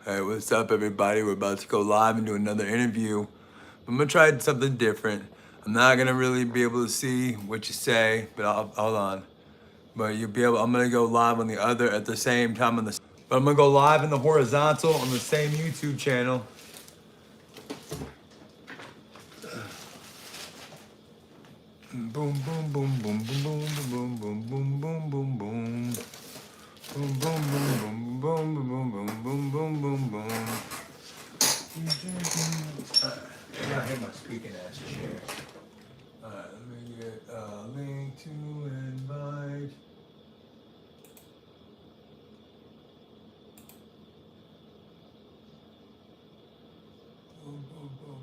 Hey, what's up, everybody? We're about to go live and do another interview. I'm gonna try something different. I'm not gonna really be able to see what you say, but hold on. But you'll be able. I'm gonna go live on the other at the same time on the. But I'm gonna go live in the horizontal on the same YouTube channel. Boom, boom, boom, boom, boom, boom, boom, boom, boom, boom, boom, boom. Boom, boom, boom, boom, boom, boom, boom, boom, boom, boom, boom. I gotta hit my speaking ass share. Alright, let me get a link to invite. Boom, boom, boom, boom.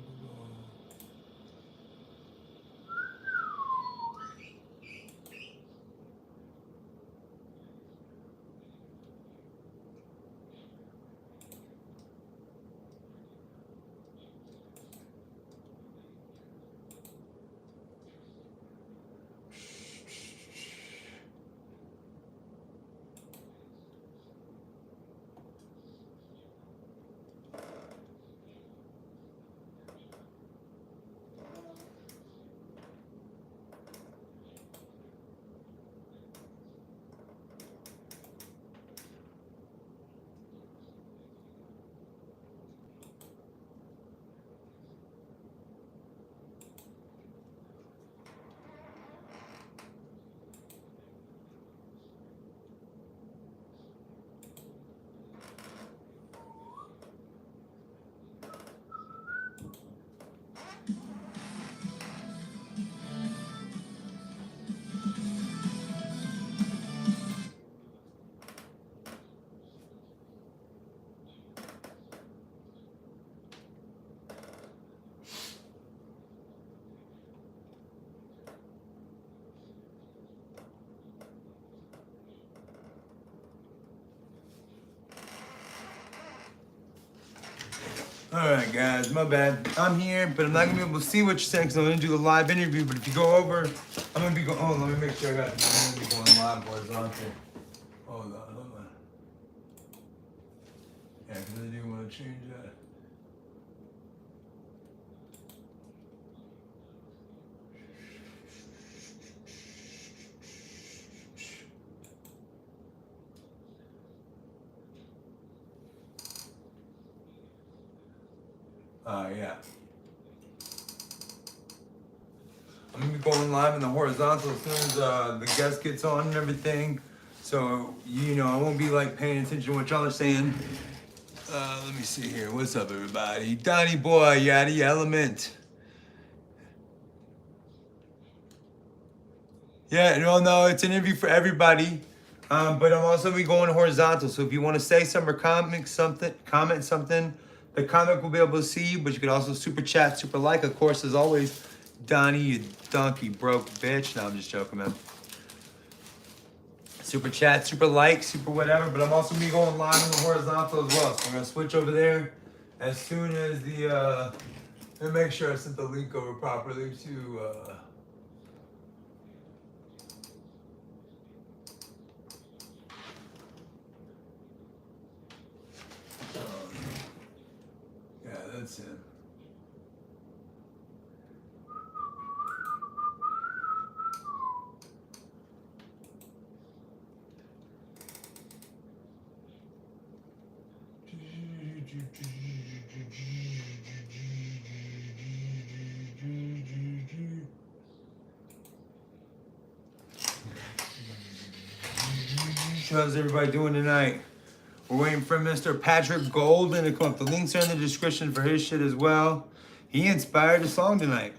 Alright guys, my bad. I'm here, but I'm not gonna be able to see what you're saying because I'm gonna do the live interview. But if you go over, I'm gonna be going. Oh, let me make sure I got it. I'm gonna be going live horizontal. Hold on. Yeah, because I do want to change that. Yeah. I'm gonna be going live in the horizontal as soon as the guest gets on and everything. So, I won't be like paying attention to what y'all are saying. Let me see here. What's up, everybody? Donnie boy, Yaddy Element. Yeah, no, it's an interview for everybody. But I'm also be going horizontal. So if you want to say something or comment something, the comic will be able to see you. But you could also super chat, super like, of course, as always. Donnie, you donkey broke bitch. No, I'm just joking, man. Super chat, super like, super whatever. But I'm also be going live in the horizontal as well. So I'm gonna switch over there as soon as the. Let me make sure I sent the link over properly to. Yeah, that's him. How's everybody doing tonight? We're waiting for Mr. Patrick Golden to come up. The links are in the description for his shit as well. He inspired the song tonight.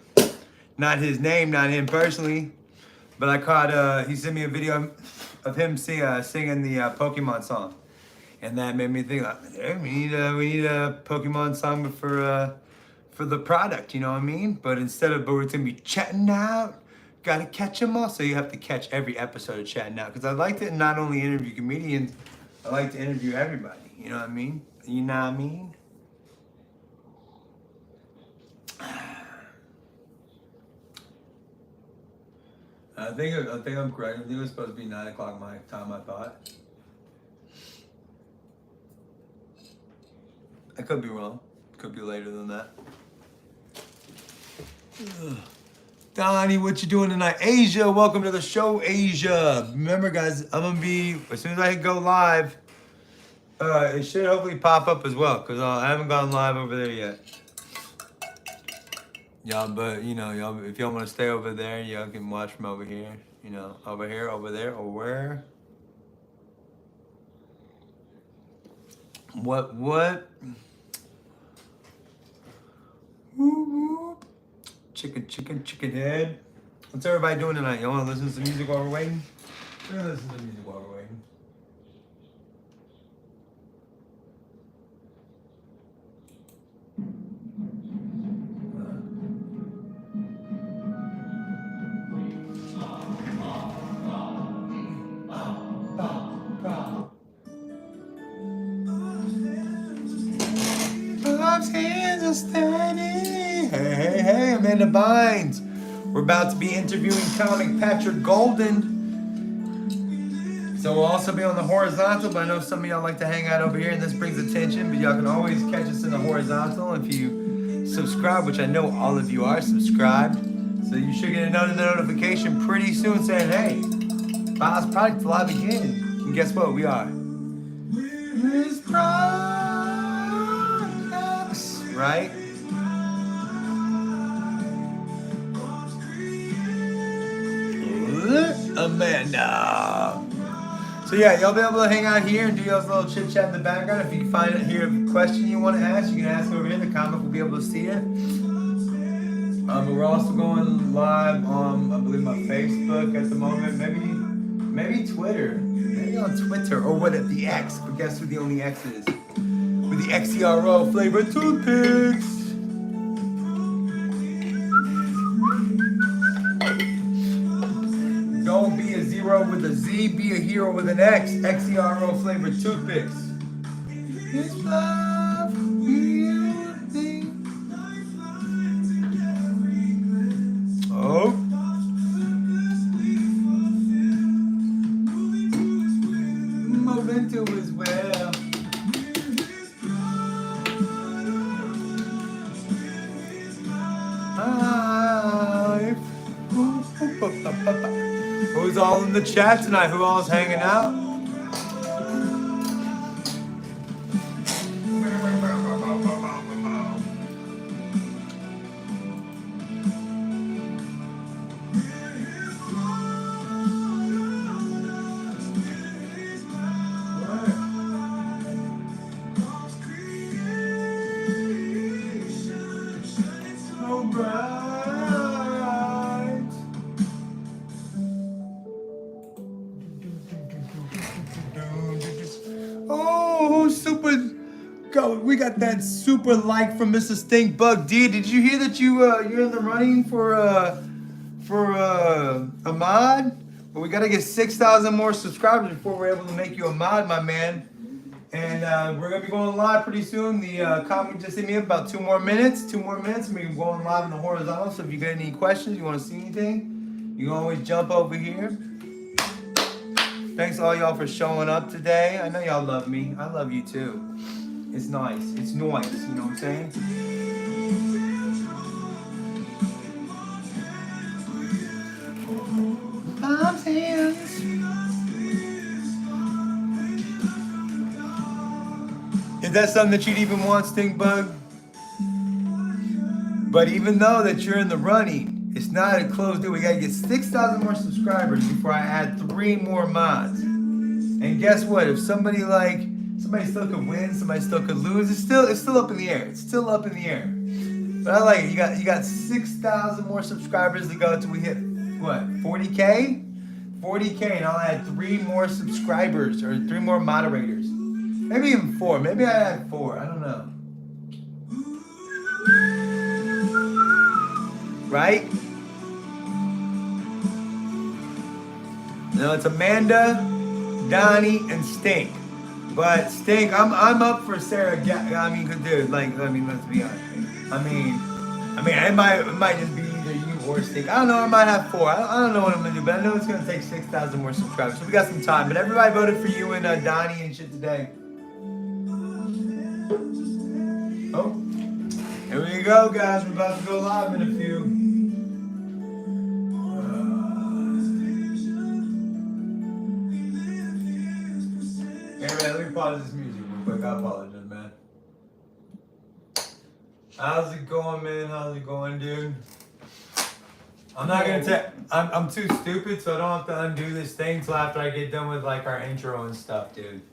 Not his name, not him personally, but I caught, he sent me a video of him singing the Pokemon song. And that made me think, hey, we need a Pokemon song for the product, you know what I mean? But it's gonna be chatting out. Gotta catch them all. So you have to catch every episode of ChatN OUT. Because I like to not only interview comedians, I like to interview everybody. You know what I mean? You know what I mean? I think I'm correct. I think it was supposed to be 9 o'clock my time, I thought. I could be wrong. Could be later than that. Ugh. Donnie, what you doing tonight? Asia, welcome to the show, Asia. Remember, guys, I'm gonna be, as soon as I hit go live, it should hopefully pop up as well, because I haven't gone live over there yet. Y'all, but you know, y'all, if y'all want to stay over there, y'all can watch from over here. You know, over here, over there, or where? What? Whoop, whoop. Chicken head. What's everybody doing tonight? Y'all want to listen to some music while we're waiting? We're gonna listen to music while we're waiting. Bob's hands are steady. Hey, Amanda Bynes. We're about to be interviewing comic Patrick Golden. So we'll also be on the horizontal, but I know some of y'all like to hang out over here and this brings attention, but y'all can always catch us in the horizontal if you subscribe, which I know all of you are subscribed. So you should get a notification pretty soon saying, hey, Bob's Product live again. And guess what? We are. His products, right? Amanda. So yeah, y'all be able to hang out here and do y'all's little chit chat in the background. If you can find it here, a question you want to ask, you can ask over here. The comic will be able to see it. But we're also going live on, I believe, my Facebook at the moment. Maybe Twitter. Maybe on Twitter or what at the X. But guess who the only X is? With the Xero flavored toothpicks. Don't be a zero with a Z, be a hero with an X. Xero flavored toothpicks. It's love, oh. Move into as well. Who's all in the chat tonight? Who all is hanging out? We got that super like from Mr. Stink Bug D. Did you hear that you're in the running for a mod? But we gotta get 6,000 more subscribers before we're able to make you a mod, my man. And we're gonna be going live pretty soon. The comic just hit me up about 2 more minutes. 2 more minutes, and we're going live in the horizontal. So if you got any questions, you want to see anything, you can always jump over here. Thanks all y'all for showing up today. I know y'all love me. I love you too. It's nice. It's noise. You know what I'm saying? Bob's hands. Is that something that you'd even want, Stink Bug? But even though that you're in the running, it's not a closed deal. We gotta get 6,000 more subscribers before I add 3 more mods. And guess what? If somebody still could win, somebody still could lose. It's still up in the air. It's still up in the air. But I like it. You got 6,000 more subscribers to go until we hit what? 40K? 40K, and I'll add 3 more subscribers or 3 more moderators. Maybe even 4. Maybe I add 4. I don't know. Right? No, it's Amanda, Donnie, and Stink. But Stink, I'm up for Sarah. I mean, dude, let's be honest. I mean, it might just be either you or Stink. I don't know. I might have 4. I don't know what I'm gonna do, but I know it's gonna take 6,000 more subscribers. So we got some time. But everybody voted for you and Donnie and shit today. Oh, here we go, guys. We're about to go live in a few. Hey man, let me pause this music real quick. I apologize, man. How's it going, man? How's it going, dude? I'm not gonna tell. I'm too stupid, so I don't have to undo this thing till after I get done with like our intro and stuff, dude.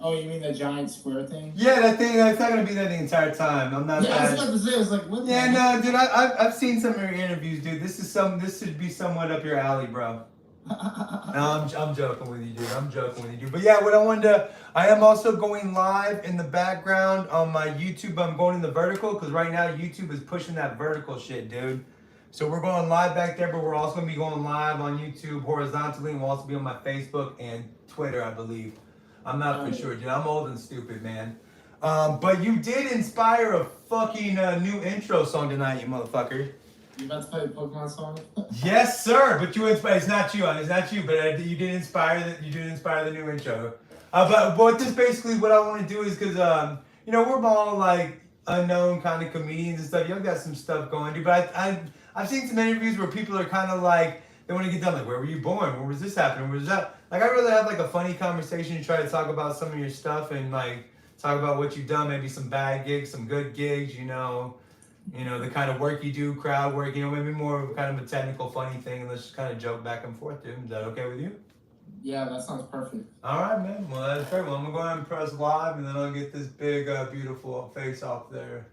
Oh, you mean the giant square thing? Yeah, that thing. That's not gonna be there the entire time. I'm not. Yeah, I was about to say. I was like, what? Yeah, no, dude. I've seen some of your interviews, dude. This should be somewhat up your alley, bro. No, I'm joking with you, dude. I'm joking with you, dude. But yeah, what I wanted to, I am also going live in the background on my YouTube. I'm going in the vertical because right now YouTube is pushing that vertical shit, dude. So we're going live back there, but we're also going to be going live on YouTube horizontally, and we'll also be on my Facebook and Twitter, I believe. I'm not for sure, dude. I'm old and stupid, man. But you did inspire a fucking new intro song tonight, you motherfucker. You about to play a Pokemon song? Yes, sir. But you inspire. It's not you. But you did inspire the. You did inspire the new intro. But this basically what I want to do is because you know we're all like unknown kind of comedians and stuff. Y'all got some stuff going, dude. But I've seen some interviews where people are kind of like they want to get done like, where were you born? Where was this happening? Where was that? Like I'd rather have like a funny conversation and try to talk about some of your stuff and like talk about what you've done. Maybe some bad gigs, some good gigs. You know, the kind of work you do, crowd work, you know, maybe more of kind of a technical, funny thing, and let's just kind of joke back and forth, dude. Is that okay with you? Yeah, that sounds perfect. All right, man. Well, that's great. Well, I'm going to go ahead and press live, and then I'll get this big, beautiful face off there.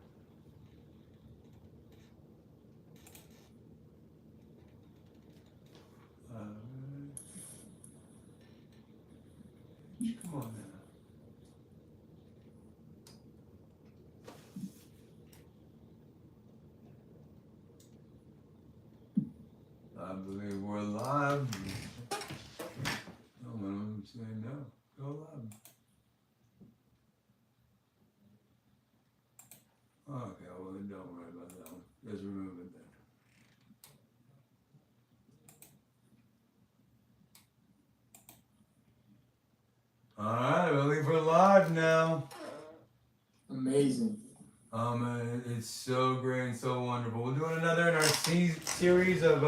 Come on, man. I believe we're live. No, I'm saying no. Go live. Okay, well, don't worry about that one. Just remove it then. Alright, I believe we're live now. Amazing. Man, it's so great and so wonderful. We're doing another in our series of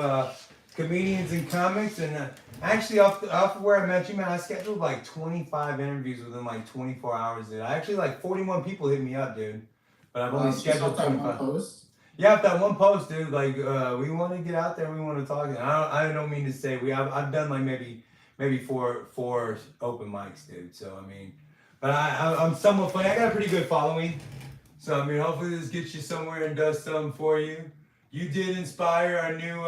comedians and comics, and actually off of where I met you, man, I scheduled like 25 interviews within like 24 hours, dude. I actually like 41 people hit me up, dude, but I've only scheduled 25. Post? Yeah, if that one post, dude. Like, we want to get out there, we want to talk. And I don't mean to say I've done like maybe four open mics, dude. So I mean, but I'm somewhat funny. I got a pretty good following. So, I mean, hopefully this gets you somewhere and does something for you. You did inspire our new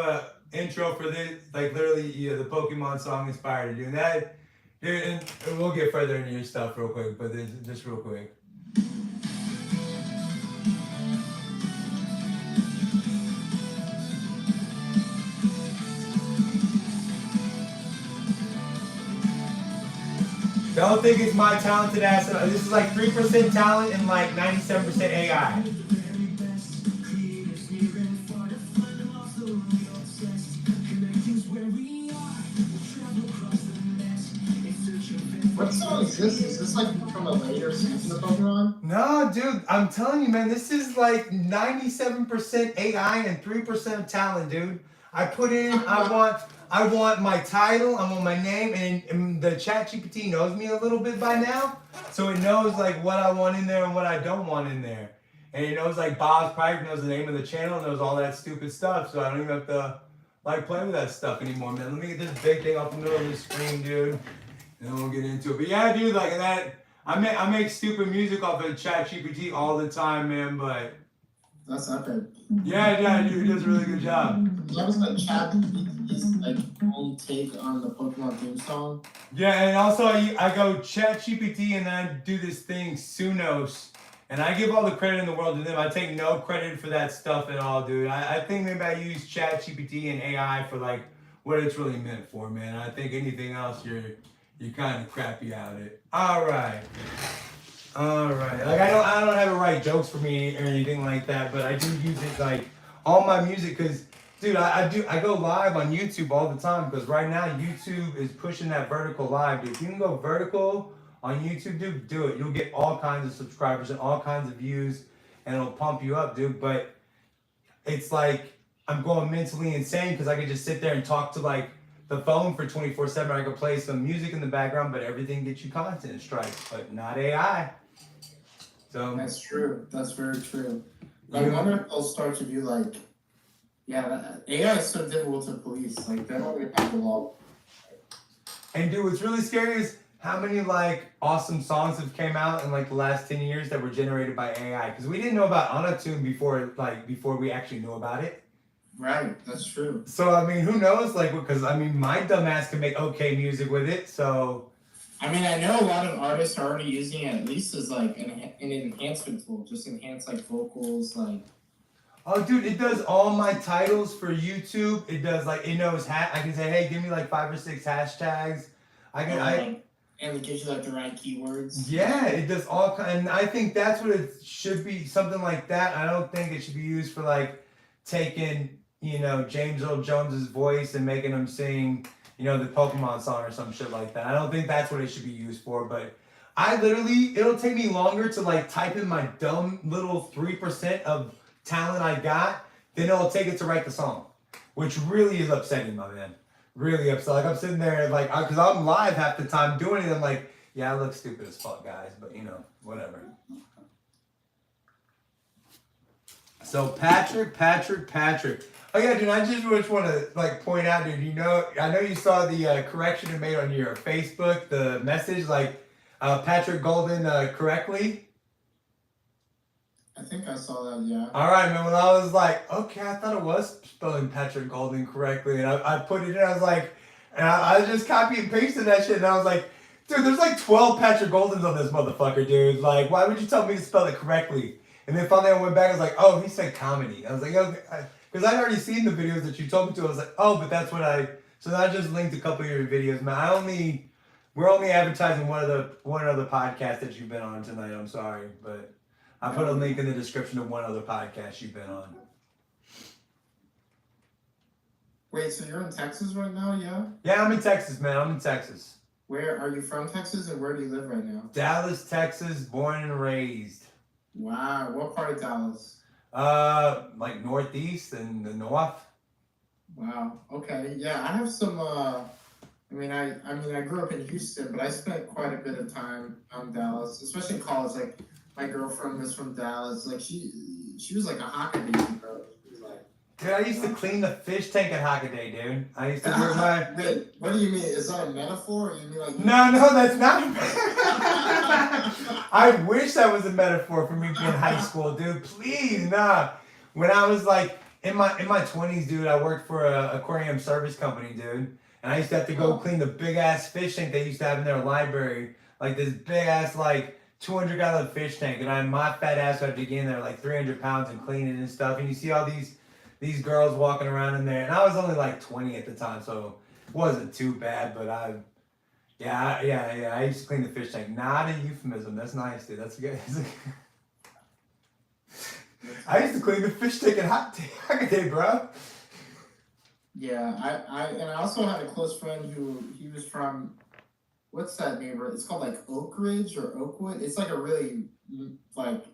intro for this, like literally the Pokemon song inspired you. And that, dude, and we'll get further into your stuff real quick, but just real quick. Don't think it's my talented ass. This is like 3% talent and like 97% AI. What song is this? Is this like from a later season of Pokemon? No, dude, I'm telling you, man, this is like 97% AI and 3% talent, dude. I put in, I want my title, I want my name, and the ChatGPT knows me a little bit by now, so it knows like what I want in there and what I don't want in there, and it knows like Bob's Park knows the name of the channel, knows all that stupid stuff, so I don't even have to like play with that stuff anymore, man. Let me get this big thing off the middle of the screen, dude, and then we'll get into it. But yeah, dude, like that, I make stupid music off of ChatGPT all the time, man, but. That's epic. Yeah, dude, he does a really good job. That was like ChatGPT's like own take on the Pokemon theme song. Yeah, and also I go ChatGPT and then I do this thing, Sunos, and I give all the credit in the world to them. I take no credit for that stuff at all, dude. I think maybe I use ChatGPT and AI for like what it's really meant for, man. I think anything else you're kind of crappy at it. All right. Like I don't have it write jokes for me or anything like that, but I do use it like all my music because, dude, I go live on YouTube all the time because right now YouTube is pushing that vertical live, dude. If you can go vertical on YouTube, dude, do it. You'll get all kinds of subscribers and all kinds of views, and it'll pump you up, dude. But it's like I'm going mentally insane because I could just sit there and talk to like the phone for 24/7. I could play some music in the background, but everything gets you content strikes, but not AI. So That's true. That's very true. I wonder if they'll start to do like, AI is so difficult to police. Like, they don't really have the law. And dude, what's really scary is how many like awesome songs have came out in like the last 10 years that were generated by AI. Because we didn't know about Auto-Tune before we actually knew about it. Right, that's true. So I mean, who knows? Like, because I mean, my dumbass can make okay music with it. So I mean, I know a lot of artists are already using it at least as like an enhancement tool, just enhance like vocals, like. oh, dude, it does all my titles for YouTube. It does like it knows I can say, hey, give me like 5 or 6 hashtags. And it gives you like the right keywords. Yeah, it does all kind, and I think that's what it should be, something like that. I don't think it should be used for like taking, you know, James Earl Jones's voice and making him sing, you know, the Pokemon song or some shit like that. I don't think that's what it should be used for, but it'll take me longer to like type in my dumb little 3% of talent I got than it'll take it to write the song, which really is upsetting, my man. Really upset. Like I'm sitting there like, because I'm live half the time doing it. I'm like, yeah, I look stupid as fuck, guys, but you know, whatever. So Patrick. Oh yeah, dude, I just want to like point out, dude. You know, I know you saw the correction it made on your Facebook, the message like Patrick Golden correctly. I think I saw that, yeah. All right, man. When I was like, okay, I thought it was spelling Patrick Golden correctly, and I put it in. I was like, and I just copy and pasted that shit, and I was like, dude, there's like 12 Patrick Goldens on this motherfucker, dude. Like, why would you tell me to spell it correctly? And then finally I went back. I was like, oh, he said comedy. I was like, okay, because I'd already seen the videos that you told me to. I was like, oh, but that's what So I just linked a couple of your videos, man. We're only advertising one other podcast that you've been on tonight. I'm sorry, but I put a link in the description of one other podcast you've been on. Wait, so you're in Texas right now, yeah? Yeah, I'm in Texas, man. I'm in Texas. Where are you from, Texas, and where do you live right now? Dallas, Texas, born and raised. Wow, what part of Dallas? Like northeast and the north. Wow. Okay. Yeah, I have some. I grew up in Houston, but I spent quite a bit of time in Dallas, especially in college. Like, my girlfriend was from Dallas. Like, she was like a Hockaday girl. She was like. Dude, I used to clean the fish tank at Hockaday, dude. I used to work my. What do you mean? Is that a metaphor? Or you mean like? No, that's not. I wish that was a metaphor for me being in high school, dude. Please, nah. When I was like in my 20s, dude, I worked for a aquarium service company, dude. And I used to have to go clean the big ass fish tank they used to have in their library, like this big ass like 200-gallon fish tank. And my fat ass would have to get in there like 300 pounds and clean it and stuff. And you see all these girls walking around in there, and I was only like 20 at the time, so it wasn't too bad. But I used to clean the fish tank. Not a euphemism. That's nice, dude. That's good. I used to clean the fish tank at Hockaday, bro. Yeah, I also had a close friend he was from, what's that neighborhood? It's called like Oak Ridge or Oakwood. It's like a really like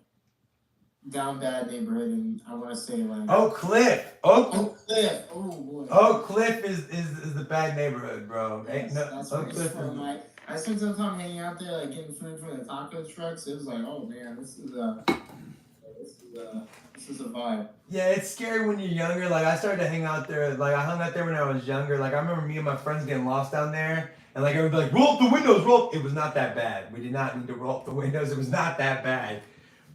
down bad neighborhood, and I want to say like Oak Cliff. Oak Cliff. Oh boy. Oak Cliff is the bad neighborhood, bro. Yes, that's where he's from. I spent some time hanging out there, like getting food from the taco trucks. It was like, oh man, this is a vibe. Yeah, it's scary when you're younger. Like I started to hang out there. Like I hung out there when I was younger. Like I remember me and my friends getting lost down there, and like everybody would be like, roll up the windows, roll up. It was not that bad. We did not need to roll up the windows. It was not that bad.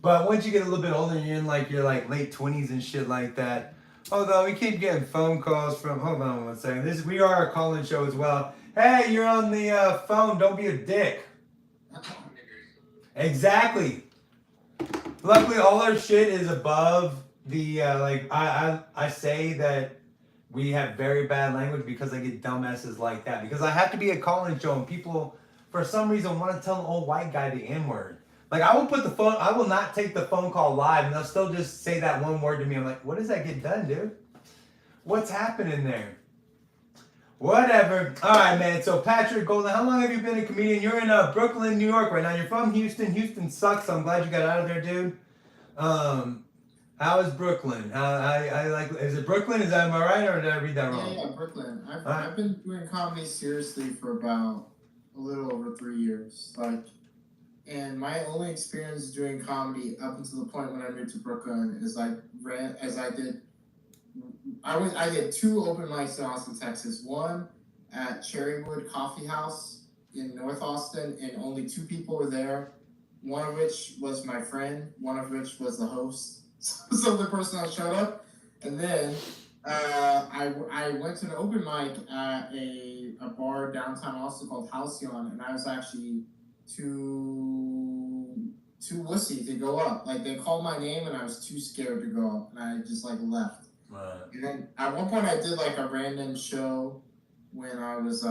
But once you get a little bit older, you're in like your like late 20s and shit like that. Although we keep getting phone calls from. Hold on one second. We are a call-in show as well. Hey, you're on the phone. Don't be a dick. Exactly. Luckily, all our shit is above the I say that we have very bad language because I get dumbasses like that. Because I have to be a call-in show, and people for some reason want to tell an old white guy the N-word. Like I will not take the phone call live, and they'll still just say that one word to me. I'm like, what does that get done, dude? What's happening there? Whatever. All right, man. So Patrick Golden, how long have you been a comedian? You're in Brooklyn, New York right now. You're from Houston. Houston sucks. So I'm glad you got out of there, dude. How is Brooklyn? I like. Is it Brooklyn? Is that am I right or did I read that wrong? Yeah, Brooklyn. Alright. I've been doing comedy seriously for about a little over 3 years. Like, and my only experience doing comedy up until the point when I moved to Brooklyn is I did 2 open mics in Austin, Texas. One at Cherrywood Coffee House in North Austin, and only 2 people were there. One of which was my friend. One of which was the host. So the person that showed up, and then I went to an open mic at a bar downtown Austin called Halcyon, and I was actually too wussy to go up. Like, they called my name, and I was too scared to go up, and I just like left. Right. And then at one point I did like a random show when I was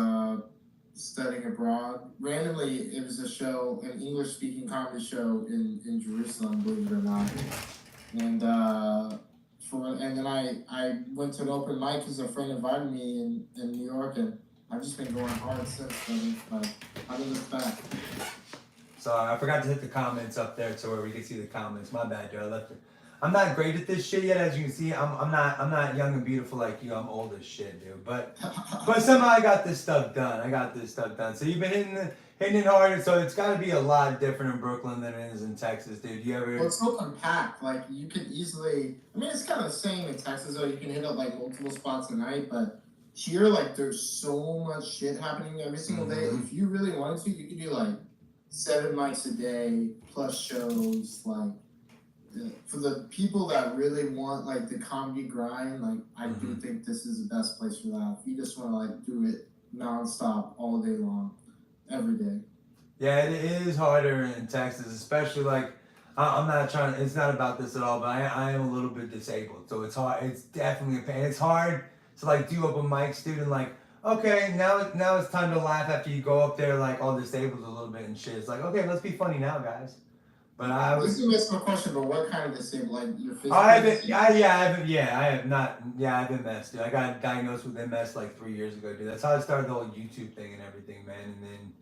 studying abroad. Randomly, it was a show, an English speaking comedy show in Jerusalem, believe it or not. And then I went to an open mic because a friend invited me in New York, and I've just been going hard since then. Like, I didn't look back. Sorry, I forgot to hit the comments up there to where we can see the comments. My bad, dude. I left it. I'm not great at this shit yet, as you can see. I'm not young and beautiful like you. I'm old as shit, dude. But somehow I got this stuff done. So you've been hitting it hard. So it's got to be a lot different in Brooklyn than it is in Texas, dude. You ever? Well, it's so compact. Like, you could easily. I mean, it's kind of the same in Texas, though. You can hit up like multiple spots a night, but here, like, there's so much shit happening every single day. If you really wanted to, you could do like 7 mics a day plus shows. Like, for the people that really want like the comedy grind, like, I do think this is the best place for that. If you just want to like do it nonstop all day long, every day. Yeah, it is harder in Texas, especially like I'm not trying. It's not about this at all, but I am a little bit disabled, so it's hard. It's definitely a pain. It's hard to like do open mics, dude, and like, okay, now it's time to laugh after you go up there like all disabled a little bit and shit. It's like, okay, let's be funny now, guys. But I was. This is my question, but what kind of disabled? Like, your physical? I've been MS, dude. I got diagnosed with MS like 3 years ago, dude. That's how I started the whole YouTube thing and everything, man. And then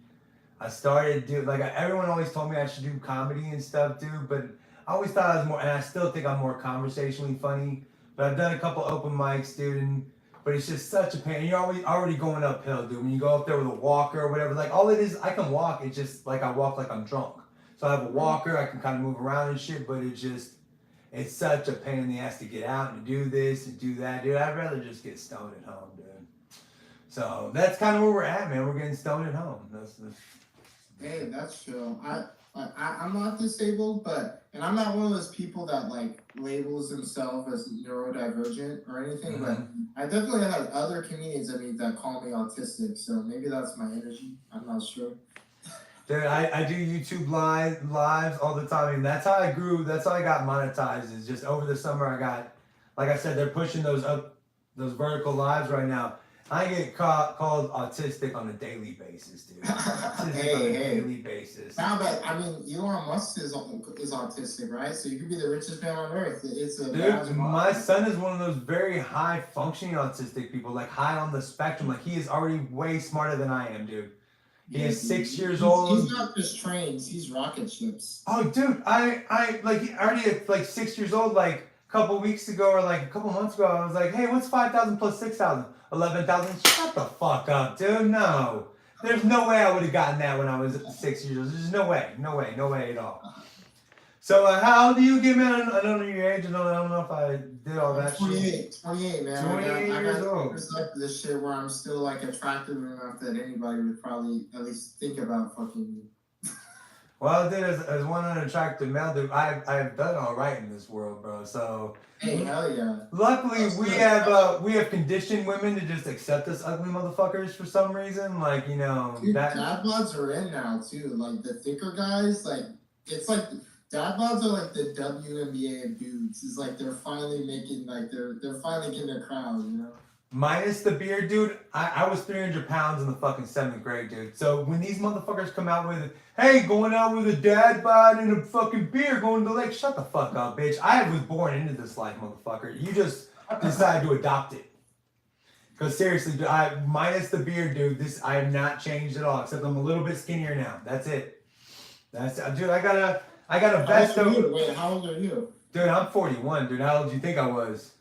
I started doing, like, everyone always told me I should do comedy and stuff, dude. But I always thought I was more, and I still think I'm more conversationally funny. But I've done a couple open mics, dude. But it's just such a pain. You're already going uphill, dude. When you go up there with a walker or whatever, like, all it is, I can walk. It's just like I walk like I'm drunk. So I have a walker, I can kind of move around and shit, but it's such a pain in the ass to get out and do this and do that, dude. I'd rather just get stoned at home, dude. So that's kind of where we're at, man. We're getting stoned at home. Hey, that's true. I'm not disabled, and I'm not one of those people that like labels themselves as neurodivergent or anything, but I definitely have other comedians that call me autistic, so maybe that's my energy. I'm not sure. Dude, I do YouTube lives all the time, and that's how I grew. That's how I got monetized. Is just over the summer I got, like I said, they're pushing those vertical lives right now. I get called autistic on a daily basis, dude. Daily basis. Now that Elon Musk is autistic, right? So you could be the richest man on earth. It's a dude. My son is one of those very high functioning autistic people, like high on the spectrum. Like, he is already way smarter than I am, dude. He is 6 years old. He's not just trains, he's rocket ships. Oh, dude, I already at like 6 years old, like a couple weeks ago or like a couple months ago, I was like, hey, what's 5,000 plus 6,000? 11,000? Shut the fuck up, dude. No. There's no way I would have gotten that when I was 6 years old. There's no way at all. So how do you get, man? I don't know your age. I don't know if I did all that 28, 28, man. 28 years old. There's like this shit where I'm still like attractive enough that anybody would probably at least think about fucking me. Well, dude, as one unattractive male, dude, I've done all right in this world, bro. So hey, hell yeah. Luckily, we have conditioned women to just accept us ugly motherfuckers for some reason, like, you know. Dude, dad bods are in now too. Like, the thicker guys, like, it's like. Dad bods are like the WNBA of dudes. It's like they're finally making, like, they're finally getting a crowd, you know? Minus the beard, dude. I was 300 pounds in the fucking 7th grade, dude. So when these motherfuckers come out with, hey, going out with a dad bod and a fucking beer going to the lake, shut the fuck up, bitch. I was born into this life, motherfucker. You just decided to adopt it. Because seriously, dude, minus the beard, dude, I have not changed at all, except I'm a little bit skinnier now. That's it. Dude, I got a vest How old are over. you? Wait, how old are you? Dude, I'm 41, dude. How old do you think I was?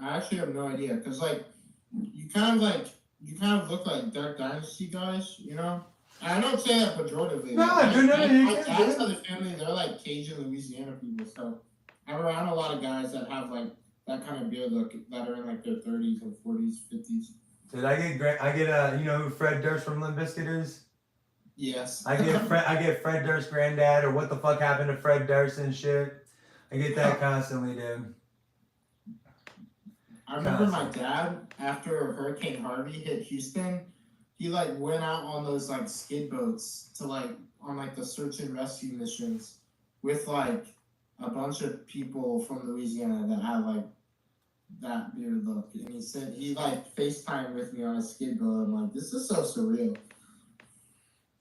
I actually have no idea, cause like you kind of look like Dark Dynasty guys, you know. And I don't say that pejoratively. No, dude, no, My you're dad's good. other family, they're like Cajun Louisiana people, so I'm around a lot of guys that have like that kind of beard look that are in like their 30s and 40s, 50s. Dude, you know who Fred Durst from Limp Bizkit is? Yes. I get Fred Durst granddad or what the fuck happened to Fred Durst and shit. I get that constantly, dude. I remember my dad, after Hurricane Harvey hit Houston, he like went out on those like skid boats to like on like the search and rescue missions with like a bunch of people from Louisiana that had like that beard look. And he said he like FaceTimed with me on a skid boat. I'm like, this is so surreal.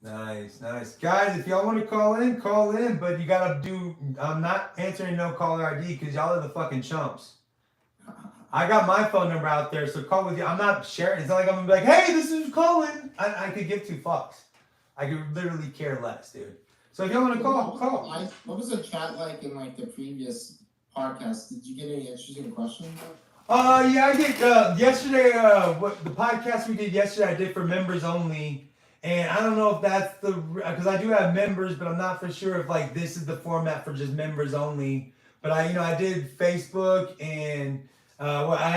Nice. Guys, if y'all want to call in, but you gotta do, I'm not answering no caller ID because y'all are the fucking chumps. I got my phone number out there, so call with you. I'm not sharing. It's not like I'm gonna be like, hey, this is Colin. I could give two fucks. I could literally care less, dude. So if y'all want to call. What was the chat like in like the previous podcast? Did you get any interesting questions? Yeah, I did. Yesterday, what the podcast we did yesterday, I did for members only. And I don't know if that's because I do have members, but I'm not for sure if like this is the format for just members only. But I did Facebook and I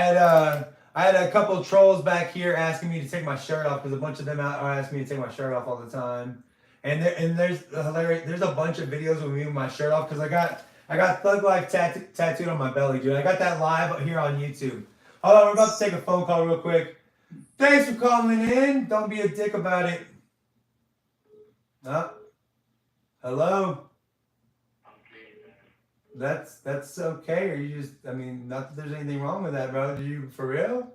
had a couple of trolls back here asking me to take my shirt off because a bunch of them are asking me to take my shirt off all the time. And there's a bunch of videos of me with my shirt off because I got Thug Life tattooed on my belly, dude. I got that live here on YouTube. Hold on, we're about to take a phone call real quick. Thanks for calling in. Don't be a dick about it. Hello? That's okay. Or you just, not that there's anything wrong with that, bro. You for real?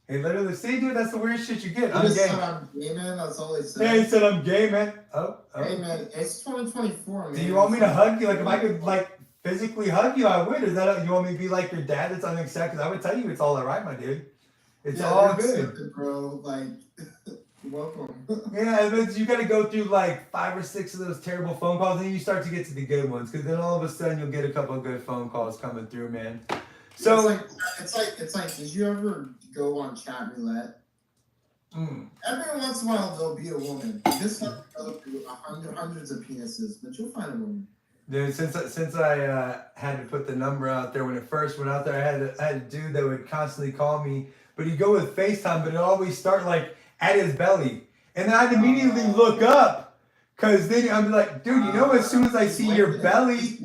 Hey, literally, see, dude, that's the weird shit you get. I'm gay. I'm gay, man. That's all he said. Yeah, he said I'm gay, man. Oh. Hey, man, it's 2024, man. Do you want me to hug you? Like, if I could, like, physically hug you, I would. Is that, you want me to be like your dad that's unaccepted? I would tell you it's all alright, my dude. It's all good. Bro, like... Welcome. Yeah, but you got to go through like 5 or 6 of those terrible phone calls, and then you start to get to the good ones, because then all of a sudden you'll get a couple of good phone calls coming through, man. So it's like, did you ever go on chat roulette? Every once in a while there'll be a woman. You just have to go through hundreds of penises, but you'll find a woman. Dude, since I had to put the number out there when it first went out there, I had a dude that would constantly call me, but he'd go with FaceTime, but it always start like at his belly. And then I'd immediately look up, because then I'd be like, dude, as soon as I see your belly,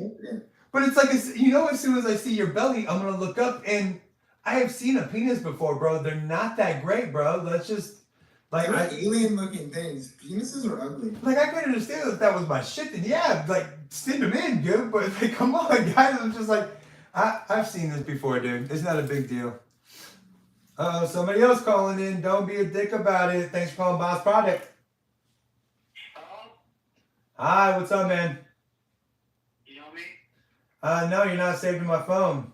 but it's like, as soon as I see your belly, I'm going to look up, and I have seen a penis before, bro. They're not that great, bro. That's just, like, alien-looking things. Penises are ugly. Like, I could understand if that was my shit, then yeah, like, send them in, dude. But, like, come on, guys. I'm just like, I've seen this before, dude. It's not a big deal. Somebody else calling in. Don't be a dick about it. Thanks for calling Boss Product. Hello? Hi, what's up, man? You know me? No, you're not saved in my phone.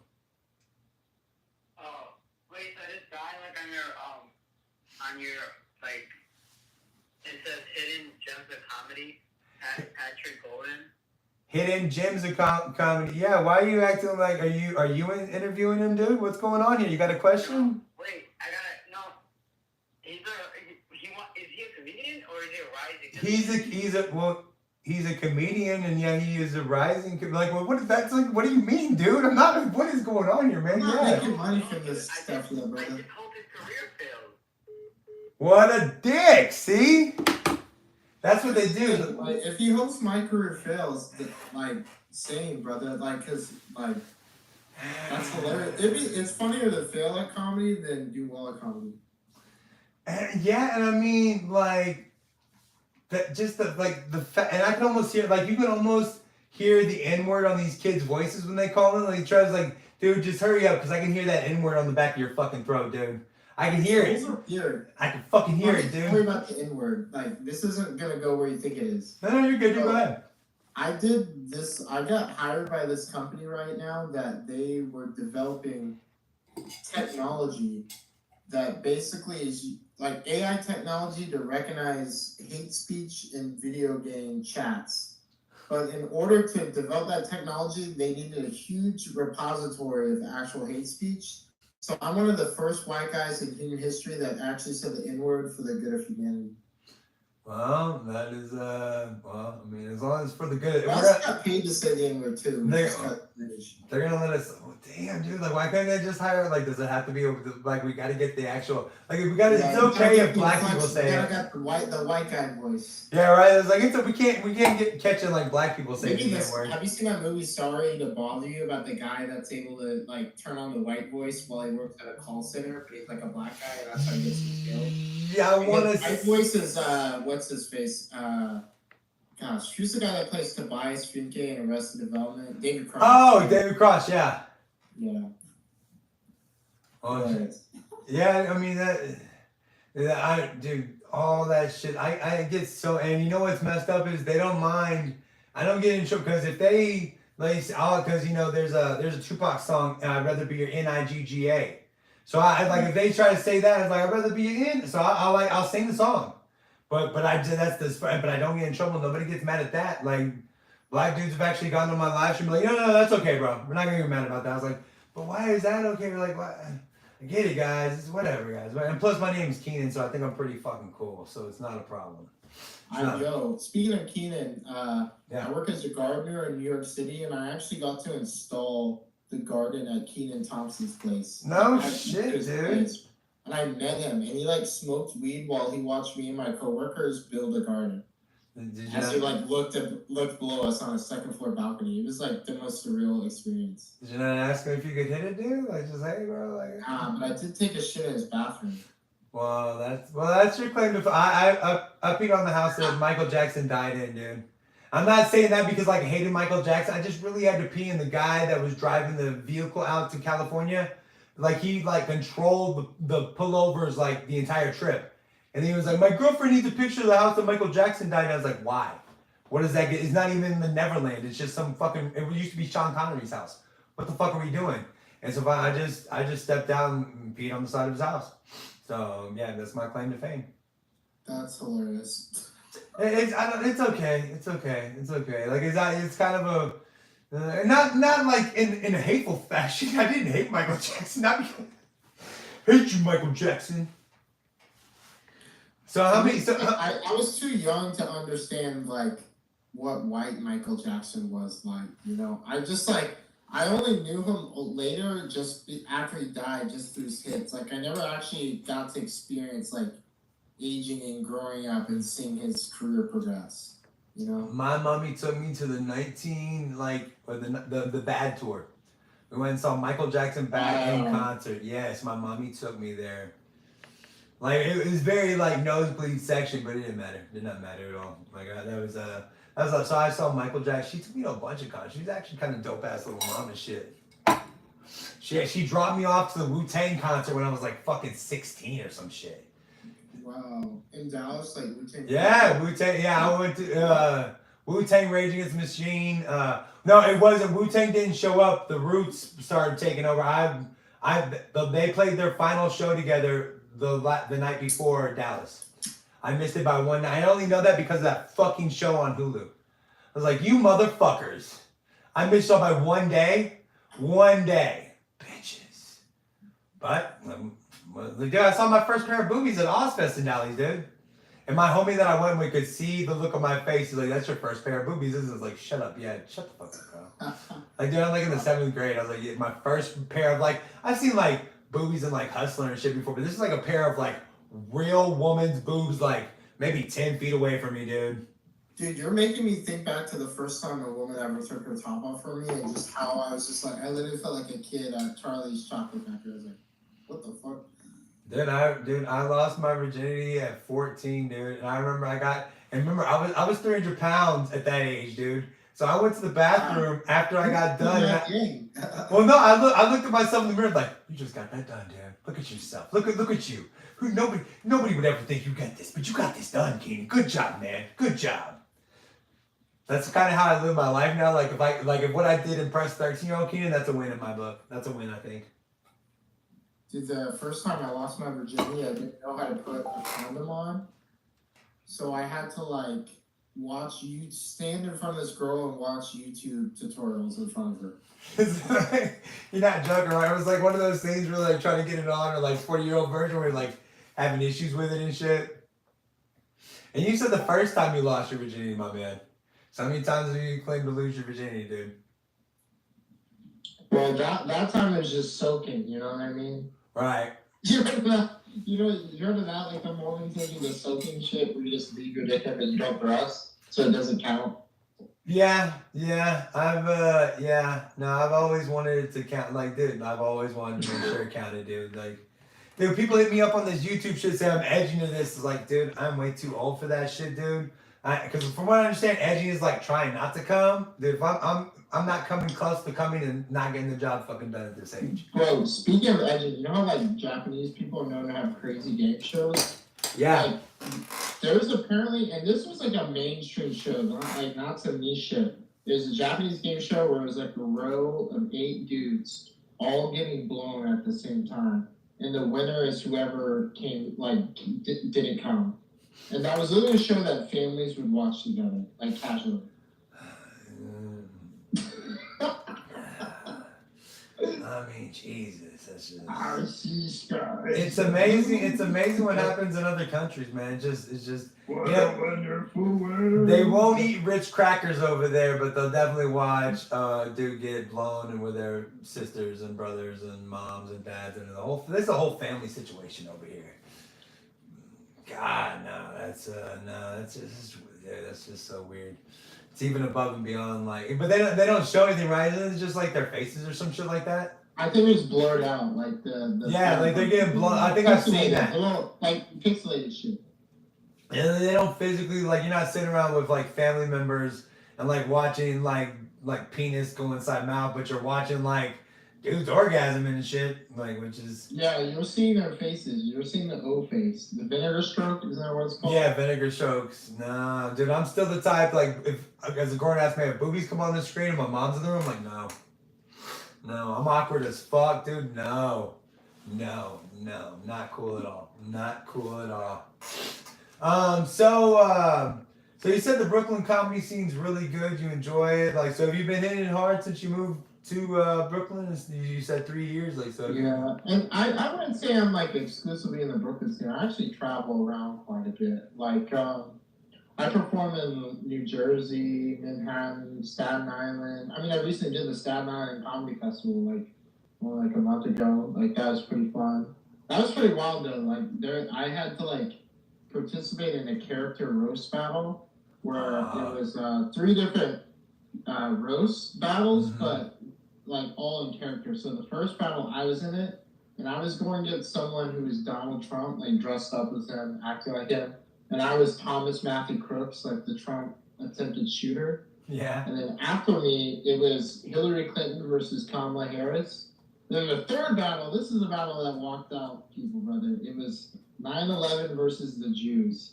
Oh, wait, so this guy, like, on your, like, it says Hidden Gems of Comedy, Patrick Golden. Hidden Gems of Comedy. Yeah, why are you acting like, are you interviewing him, dude? What's going on here? You got a question? Wait, is he a comedian or is he a rising? He's a comedian, and yeah, he is a rising. Like, well, what is that? Like, what do you mean, dude? I'm not. What is going on here, man? I'm not making money from this stuff, I brother. just hope his career fails. What a dick! See, that's what they do. Like, if he hopes my career fails, like, same, brother. Like, cause like, that's hilarious. It's funnier to fail at comedy than do well at comedy. Yeah, and I mean, like, that just and I can almost hear, like, you can almost hear the N-word on these kids' voices when they call in. Like, he tries, like, dude, just hurry up, because I can hear that N-word on the back of your fucking throat, dude. I can hear it. I can fucking hear it, dude. Don't worry about the N-word. Like, this isn't gonna go where you think it is. No, you're good. You go ahead. I got hired by this company right now that they were developing technology that basically is like AI technology to recognize hate speech in video game chats But in order to develop that technology, they needed a huge repository of actual hate speech. So I'm one of the first white guys in human history that actually said the N-word for the good of humanity. Well, that is well, I mean, as long as it's for the good. I also got paid to say the N-word too. They're gonna let us. Oh, damn, dude! Like, why couldn't they just hire? Like, does it have to be like we got to get the actual? Like, we got to. Yeah, it's okay if black people you say gotta it. got the white guy voice. Yeah, right. It's like we can't get catching like black people saying the N-word. Have you seen that movie Sorry to Bother You about the guy that's able to like turn on the white voice while he works at a call center, but he's like a black guy and that's how he gets his killed? Yeah, I want to. White voice is what's his face? Gosh, who's the guy that plays Tobias Finke in Arrested Development? David Cross. Oh, David Cross, yeah. Yeah. Oh, yeah. I mean dude, all that shit. I get so, and you know what's messed up is they don't mind. I don't get in trouble because if they like, because you know there's a Tupac song, I'd rather be your Nigga. So I like if they try to say that, it's like I'd rather be your N. So I'll sing the song. But I don't get in trouble. Nobody gets mad at that. Like black dudes have actually gotten on my live stream like, no, that's okay, bro. We're not gonna get mad about that. I was like, but why is that okay? We're like, what? I get it, guys. It's whatever, guys. And plus, my name's Keenan, so I think I'm pretty fucking cool. So it's not a problem. Yo, speaking of Keenan, I work as a gardener in New York City, and I actually got to install the garden at Keenan Thompson's place. No shit, dude. Place. And I met him, and he like smoked weed while he watched me and my coworkers build a garden. As he like looked below us on a second floor balcony. It was like the most surreal experience. Did you not ask him if you could hit it, dude? Like just hey, bro, like. But I did take a shit in his bathroom. Well, that's your claim to. I peed on the house that Michael Jackson died in, dude. I'm not saying that because like I hated Michael Jackson. I just really had to pee in the guy that was driving the vehicle out to California. Like he like controlled the pullovers like the entire trip. And he was like, my girlfriend needs a picture of the house that Michael Jackson died in. I was like, why? What does that get? It's not even in the Neverland. It's just some fucking, it used to be Sean Connery's house. What the fuck are we doing? And so I just stepped down and peed on the side of his house. So yeah, that's my claim to fame. That's hilarious. It's okay. It's okay. Like it's kind of a, not like in a hateful fashion. I didn't hate Michael Jackson. Not because hate you, Michael Jackson. So how many? I was too young to understand like what white Michael Jackson was like. You know, I only knew him later, just after he died, just through his hits. Like I never actually got to experience like aging and growing up and seeing his career progress. You know, my mommy took me to the the Bad tour. We went and saw Michael Jackson back in concert. Yes, my mommy took me there. Like it was very like nosebleed section, but it didn't matter. It did not matter at all. Like so I saw Michael Jackson. She took me to a bunch of concerts. She's actually kind of dope ass little mom and shit. She dropped me off to the Wu-Tang concert when I was like fucking 16 or some shit. Wow. In Dallas, like Wu-Tang? Yeah, Wu-Tang. Yeah, I went to Wu-Tang Rage Against the Machine. No, it wasn't. Wu-Tang didn't show up. The Roots started taking over. They played their final show together the night before Dallas. I missed it by one night. I only know that because of that fucking show on Hulu. I was like, you motherfuckers. I missed y'all by one day. One day. Bitches. But, dude, I saw my first pair of boobies at Ozfest in Dallas, dude. And my homie that I went with could see the look on my face. He's like, that's your first pair of boobies. This is like, shut up. Yeah, shut the fuck up, bro. Like, dude, I'm like in the 7th grade. I was like, yeah, my first pair of like, I've seen like boobies in like Hustler and shit before, but this is like a pair of like real woman's boobs, like maybe 10 feet away from me, dude. Dude, you're making me think back to the first time a woman ever took her top off for me and just how I was just like, I literally felt like a kid at Charlie's Chocolate Factory. I was like, what the fuck? Dude, I lost my virginity at 14, dude. And I remember I was 300 pounds at that age, dude. So I went to the bathroom after I got done. Well, no, I looked at myself in the mirror like, you just got that done, dude. Look at yourself. Look at you. Nobody would ever think you got this, but you got this done, Keenan. Good job, man. Good job. That's kind of how I live my life now. Like if what I did impressed 13-year-old Keenan, that's a win in my book. That's a win, I think. Dude, the first time I lost my virginity, I didn't know how to put a condom on. So I had to like stand in front of this girl and watch YouTube tutorials in front of her. You're not joking, right? It was like one of those things where like trying to get it on, or like 40-year-old version where you're like having issues with it and shit. And you said the first time you lost your virginity, my man. So how many times have you claimed to lose your virginity, dude? Well, that time it was just soaking. You know what I mean? Right. You heard of that? Like the morning taking the soaking shit where you just leave your dick up and you don't thrust, so it doesn't count. Yeah. I've always wanted it to count. Like, dude, I've always wanted to make sure it counted, dude. Like, dude, people hit me up on this YouTube shit, say I'm edging to this. It's like, dude, I'm way too old for that shit, dude. Because from what I understand, edging is like trying not to come. Dude, if I'm not coming close to coming and not getting the job fucking done at this age. Bro, speaking of edging, you know how like Japanese people are known to have crazy game shows? Yeah. Like, there was apparently, and this was like a mainstream show, not some niche shit. There's a Japanese game show where it was like a row of 8 dudes all getting blown at the same time, and the winner is whoever didn't come. And that was literally a show that families would watch together, like casually. I mean, Jesus, that's just. I see skies. It's amazing. It's amazing what happens in other countries, man. It's just. What a wonderful world. They won't eat Ritz crackers over there, but they'll definitely watch dude get blown and with their sisters and brothers and moms and dads and there's a whole family situation over here. God, no, that's just so weird. It's even above and beyond, like, but they don't show anything, right? It's just like their faces or some shit like that. I think it's blurred out, like the yeah, like they're getting blown. I think I've seen that. Like pixelated shit. And they don't physically, like, you're not sitting around with like family members and like watching like penis go inside mouth, but you're watching like dudes orgasm and shit, like, which is. Yeah, you're seeing their faces. You're seeing the O face, the vinegar stroke. Isn't that what it's called? Yeah, vinegar strokes. Nah, dude, I'm still the type, like, if as a grown ass man, if boobies come on the screen and my mom's in the room, I'm like, no, I'm awkward as fuck, dude. No, not cool at all. Not cool at all. So you said the Brooklyn comedy scene's really good. You enjoy it, like, so have you been hitting it hard since you moved to Brooklyn? You said 3 years, like, so. Yeah, and I wouldn't say I'm like exclusively in the Brooklyn scene. I actually travel around quite a bit. Like, I perform in New Jersey, Manhattan, Staten Island. I mean, I recently did the Staten Island Comedy Festival like a month ago. Like, that was pretty fun. That was pretty wild though. Like, I had to like participate in a character roast battle where it was 3 different roast battles, but like all in character. So the first battle, I was in it, and I was going against someone who was Donald Trump, like dressed up as him, acting like him, and I was Thomas Matthew Crooks, like the Trump attempted shooter. Yeah. And then after me, it was Hillary Clinton versus Kamala Harris. Then the third battle, this is a battle that walked out people, brother. It was 9/11 versus the Jews.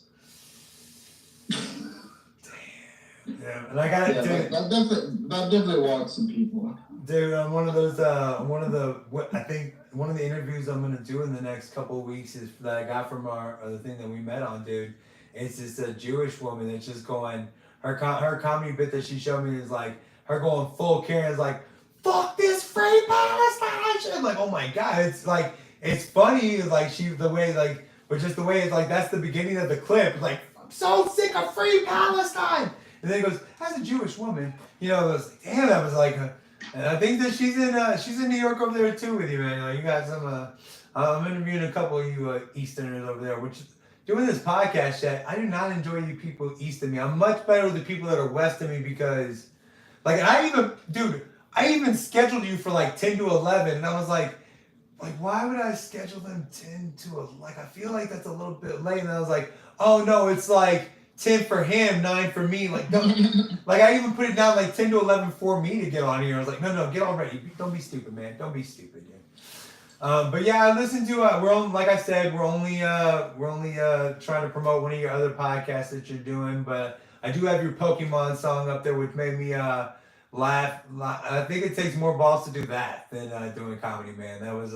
Yeah, and I got it, dude. That definitely walked some people. Dude, on one of the interviews I'm gonna do in the next couple of weeks is that I got from the thing that we met on, dude. It's this Jewish woman that's just going, her comedy bit that she showed me is like her going full Karen, is like, fuck this free Palestine. I'm like, oh my god, it's like, it's funny, like but just the way it's like, that's the beginning of the clip, like, I'm so sick of free Palestine. And then he goes, as a Jewish woman, I was like, damn, that was like, and I think that she's in New York over there too with you, man. Like, you got some, I'm interviewing a couple of you Easterners over there, which, doing this podcast chat, I do not enjoy you people east of me. I'm much better with the people that are west of me because, like, I even scheduled you for like 10 to 11, and I was like, why would I schedule them 10 to 11? Like, I feel like that's a little bit late, and I was like, oh no, it's like 10 for him, 9 for me. Like, don't, like, I even put it down like 10 to 11 for me to get on here. I was like, no, get all ready. Don't be stupid, man. Don't be stupid, dude. But yeah, I listened to, like I said, we're only trying to promote one of your other podcasts that you're doing, but I do have your Pokemon song up there, which made me laugh. I think it takes more balls to do that than doing comedy, man. That was,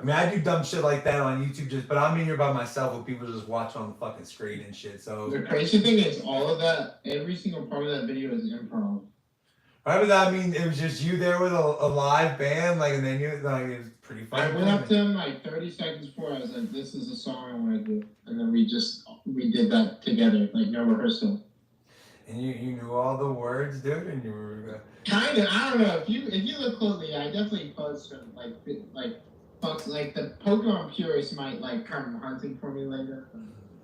I mean, I do dumb shit like that on YouTube, but I'm in here by myself with people just watching on the fucking screen and shit. So the crazy thing is, all of that, every single part of that video is improv. right, but I mean, it was just you there with a live band, like, and then you like it was pretty fun. I went up to him like 30 seconds before. I was like, "This is a song I want to do," and then we did that together, like no rehearsal. And you knew all the words, dude, and you were kind of. I don't know if you look closely. I definitely buzzed him like folks like the Pokemon purists might like come hunting for me later.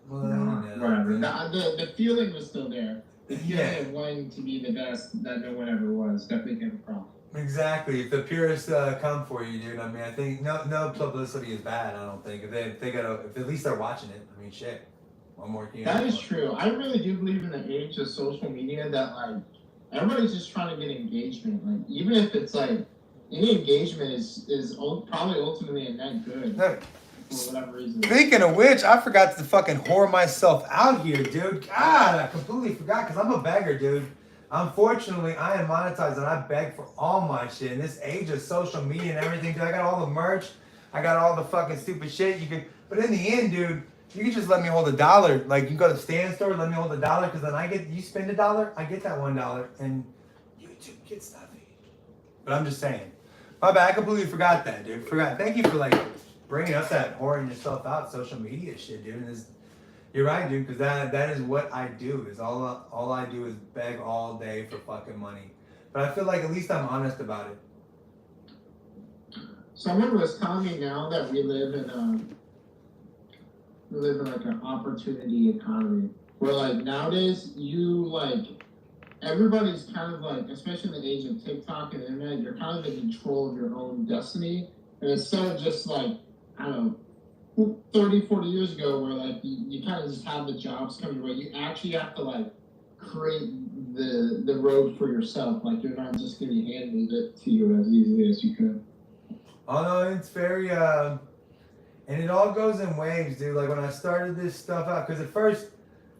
well, Whatever. The feeling was still there. The feeling of wanting to be the best that no one ever was definitely came across. Exactly. If the purists come for you, dude, I mean, I think no publicity is bad. I don't think if at least they're watching it. I mean, shit. One more thing. That is true. I really do believe in the age of social media that like everybody's just trying to get engagement. Like even if it's like any engagement is probably ultimately a net good. Look, for whatever reason. speaking of which, I forgot to fucking whore myself out here, dude. God, I completely forgot because I'm a beggar, dude. Unfortunately, I am monetized and I beg for all my shit. In this age of social media and everything, dude, I got all the merch. I got all the fucking stupid shit. But in the end, dude, you can just let me hold $1. Like, you can go to the stand store, let me hold $1, because then you spend $1, I get that $1, and YouTube gets nothing. But I'm just saying. My bad, I completely forgot that, dude. Thank you for, like, bringing up that whoring yourself out social media shit, dude. And you're right, dude, because that is what I do. Is all I do is beg all day for fucking money. But I feel like at least I'm honest about it. Someone was telling me now that we live in like an opportunity economy where like nowadays everybody's kind of like, especially in the age of TikTok and the internet, you're kind of in control of your own destiny. And instead of just like, I don't know, 30, 40 years ago where like you kind of just have the jobs coming your way, you actually have to like create the road for yourself. Like you're not just going to be handed it to you as easily as you could. Oh no, it's very and it all goes in waves, dude. Like when I started this stuff out, because at first,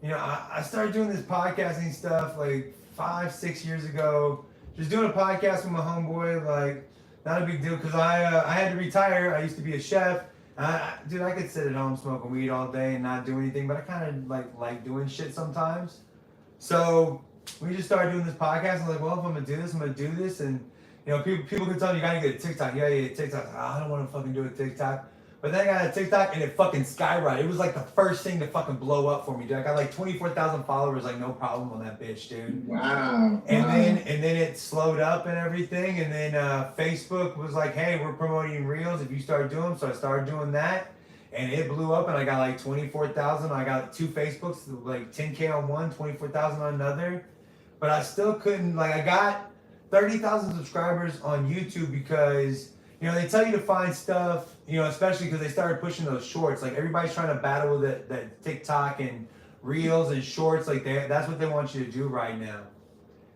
I started doing this podcasting stuff like 5-6 years ago. Just doing a podcast with my homeboy, like not a big deal, because I had to retire. I used to be a chef. Dude, I could sit at home smoking weed all day and not do anything, but I kind of like doing shit sometimes. So we just started doing this podcast. I'm like, well, if I'm gonna do this, I'm gonna do this, and people can tell me you gotta get a TikTok. Yeah, TikTok. I don't want to fucking do a TikTok. But then I got a TikTok and it fucking skyrocketed. It was like the first thing to fucking blow up for me, dude. I got like 24,000 followers, like no problem on that bitch, dude. Wow. And then it slowed up and everything. And then Facebook was like, hey, we're promoting Reels if you start doing them. So I started doing that. And it blew up and I got like 24,000. I got 2 Facebooks, like 10K on one, 24,000 on another. But I still couldn't, like I got 30,000 subscribers on YouTube because they tell you to find stuff, especially because they started pushing those shorts. Like everybody's trying to battle with that TikTok and Reels and shorts. Like that's what they want you to do right now.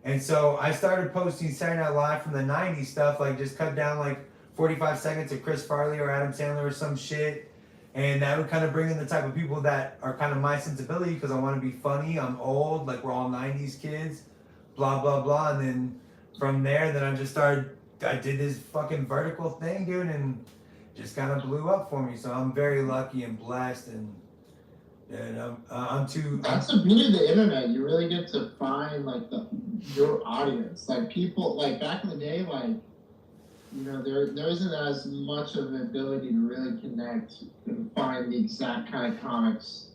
And so I started posting Saturday Night Live from the 90s stuff, like just cut down like 45 seconds of Chris Farley or Adam Sandler or some shit. And that would kind of bring in the type of people that are kind of my sensibility because I want to be funny. I'm old, like we're all 90s kids, blah, blah, blah. And then from there, I did this fucking vertical thing, dude, and just kind of blew up for me. So I'm very lucky and blessed, and That's the beauty of the internet. You really get to find like your audience, like people. Like back in the day, like there isn't as much of an ability to really connect and find the exact kind of comics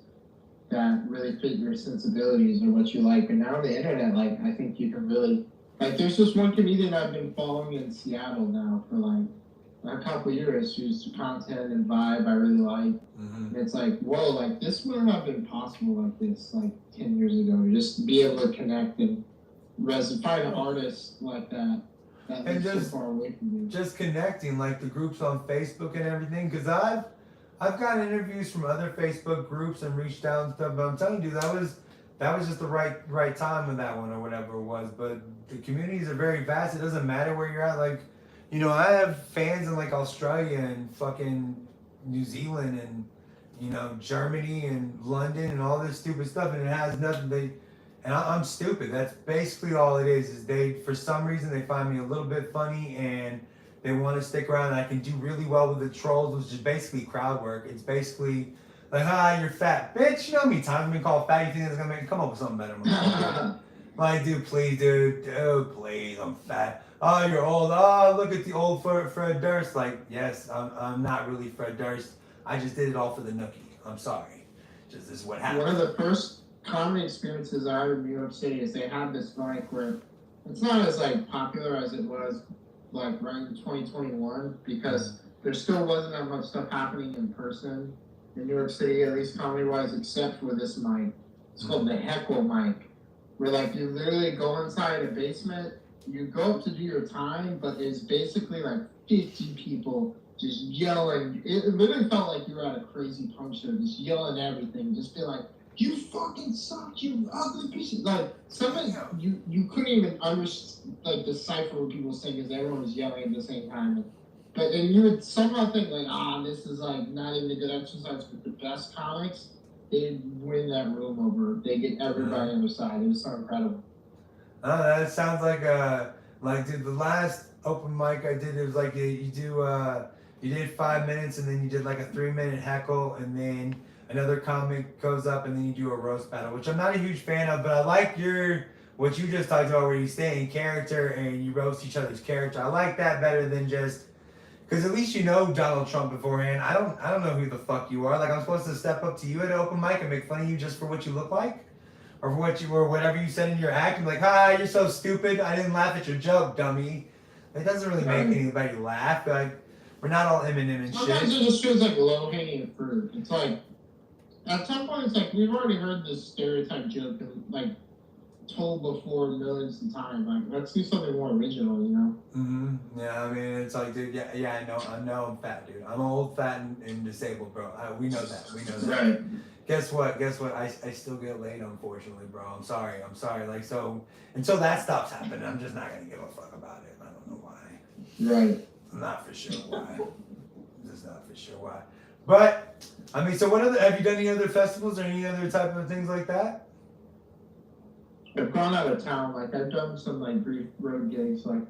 that really fit your sensibilities or what you like. But now on the internet, like I think you can really. Like, there's this one comedian I've been following in Seattle now for, like, a couple years whose content and vibe I really like. Mm-hmm. And it's like, whoa, like, this wouldn't have been possible like this, like, 10 years ago. Just be able to connect and find an artist like that lives so far away from you. Just connecting, like, the groups on Facebook and everything. Because I've gotten interviews from other Facebook groups and reached out and stuff. But I'm telling you, that was just the right time with that one or whatever it was. But the communities are very vast. It doesn't matter where you're at. Like, I have fans in like Australia and fucking New Zealand and Germany and London and all this stupid stuff, and it has nothing. I'm stupid. That's basically all it is. Is they, for some reason, they find me a little bit funny and they want to stick around. And I can do really well with the trolls, which is basically crowd work. It's basically like, hi, you're fat. Bitch, you know how many times I've been called fat? You think that's going to make me come up with something better? Like, dude, please, dude. Dude, please, I'm fat. Oh, you're old. Oh, look at the old Fred Durst. Like, yes, I'm not really Fred Durst. I just did it all for the nookie. I'm sorry. Just this is what happened. One of the first comedy experiences I had in New York City is they had this mic where it's not as like popular as it was like right in 2021 because there still wasn't that much stuff happening in person in New York City, at least comedy wise, except for this mic. It's called the heckle mic, where like you literally go inside a basement, you go up to do your time, but it's basically like 50 people just yelling. It literally felt like you were at a crazy punk show, just yelling everything, just be like, you fucking suck, you ugly piece of... Like, something you couldn't even decipher what people were saying because everyone was yelling at the same time. But then you would somehow think like, this is like not even a good exercise, but the best comics, they'd win that room over. They get everybody on their side. It was so incredible. That sounds like dude, the last open mic I did, it was like you did 5 minutes and then you did like a 3-minute heckle and then another comic goes up and then you do a roast battle, which I'm not a huge fan of, but I like what you just talked about where you stay in character and you roast each other's character. I like that better than just, because at least you know Donald Trump beforehand. I don't know who the fuck you are. Like, I'm supposed to step up to you at an open mic and make fun of you just for what you look like? Or for what you, or whatever you said in your act, and be like, hi, you're so stupid. I didn't laugh at your joke, dummy. It doesn't really make anybody laugh. Like, we're not all Eminem and Sometimes shit. it just feels like low-hanging fruit. It's like, at some point, it's like, we've already heard this stereotype joke and, like, told before millions of times. Like, let's do something more original, you know? Mm-hmm. Yeah, I mean, it's like, dude, yeah, I know I'm fat, dude. I'm old, fat, and disabled, bro. We know that. We know that. Right. Guess what? I still get laid, unfortunately, bro. I'm sorry. Like, so, until that stops happening, I'm just not going to give a fuck about it. I don't know why. Right. I'm not for sure why. Just not for sure why. But, I mean, so have you done any other festivals or any other type of things like that? I've gone out of town. Like, I've done some, like, brief road gigs. Like,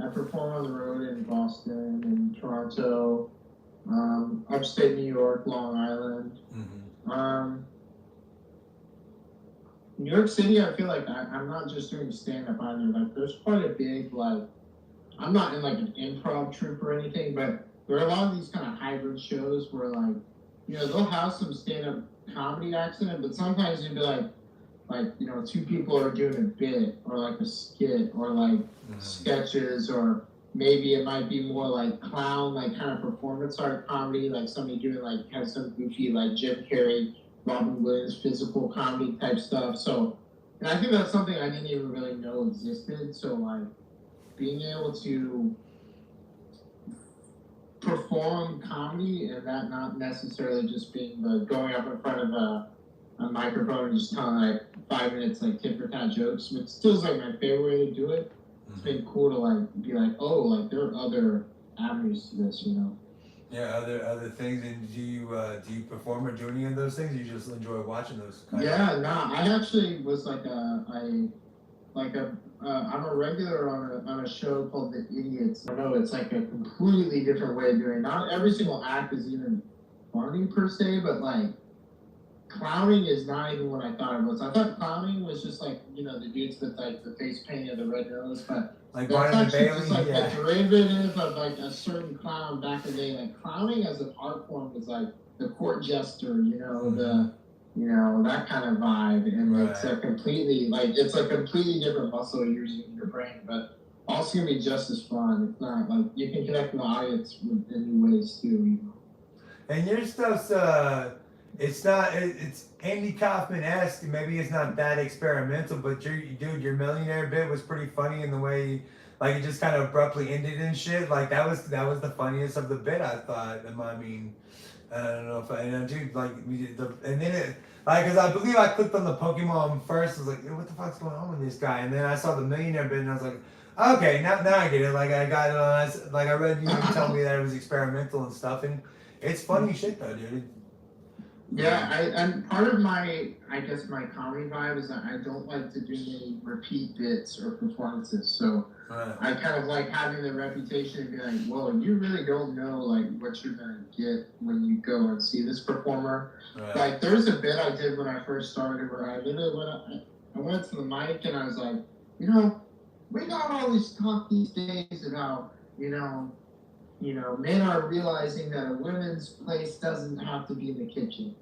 I perform on the road in Boston and Toronto, upstate New York, Long Island. Mm-hmm. New York City, I feel like I'm not just doing stand-up either. Like, there's quite a big, like, I'm not in, like, an improv troupe or anything, but there are a lot of these kind of hybrid shows where, like, you know, they'll have some stand-up comedy acts in it, but sometimes you'd be like, you know, two people are doing a bit or, like, a skit or, like, sketches, or maybe it might be more, like, clown, like, kind of performance art comedy, like somebody doing, like, kind of some goofy, like, Jim Carrey, Robin Williams, physical comedy type stuff. So, and I think that's something I didn't even really know existed. So, like, being able to perform comedy and that not necessarily just being the going up in front of a microphone and just telling like 5 minutes like tit for tat jokes, which still is like my favorite way to do it. It's been cool to like be like, oh, like there are other avenues to this, you know. Yeah, other things. And do you perform or do any of those things? You just enjoy watching those? I actually was like I'm a regular on a show called The Idiots. I know it's like a completely different way of doing it. Not every single act is even funny per se, but like clowning is not even what I thought it was. I thought clowning was just like, you know, the dudes with like the face paint and the red nose, but like that's actually Bailey, just like yeah. a derivative of like a certain clown back in the day. Like clowning as an art form was like the court jester, you know, you know, that kind of vibe, and it's a completely different muscle you're using in your brain, but also gonna be just as fun. It's not like you can connect with the audience in new ways too, you know. And your stuff's it's Andy Kaufman-esque. Maybe it's not that experimental, but your millionaire bit was pretty funny in the way, like, it just kind of abruptly ended and shit. Like that was the funniest of the bit, I thought. I mean, I don't know if dude, like, and then it, like, cause I believe I clicked on the Pokemon first. I was like, what the fuck's going on with this guy? And then I saw the millionaire bit, and I was like, okay, now I get it. Like, I got it on. Like, I read you tell me that it was experimental and stuff, and it's funny shit though, dude. Yeah, and part of my, I guess my comedy vibe is that I don't like to do many repeat bits or performances. So Right. I kind of like having the reputation to be like, well, you really don't know like what you're gonna get when you go and see this performer. Right. Like there's a bit I did when I first started where I literally went to the mic and I was like, you know, we got all these talk these days about, men are realizing that a women's place doesn't have to be in the kitchen.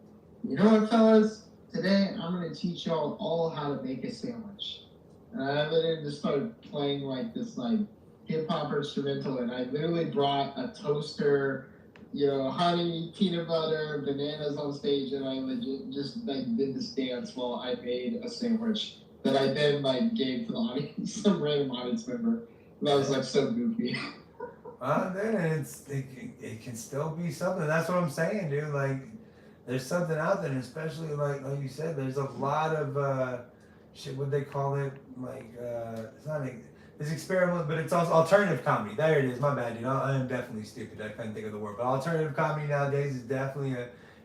You know what, fellas? Today I'm gonna teach y'all all how to make a sandwich. And I literally just started playing like this like hip hop instrumental, and I literally brought a toaster, honey, peanut butter, bananas on stage, and I legit just like did this dance while I made a sandwich that I then like gave to the audience, some random audience member. That was like so goofy. Then it can still be something. That's what I'm saying, dude. Like, there's something out there, and especially like you said, there's a lot of shit. What they call it? Like, it's not it's experiment, but it's also alternative comedy. There it is. My bad, dude. I am definitely stupid. I couldn't think of the word, but alternative comedy nowadays is definitely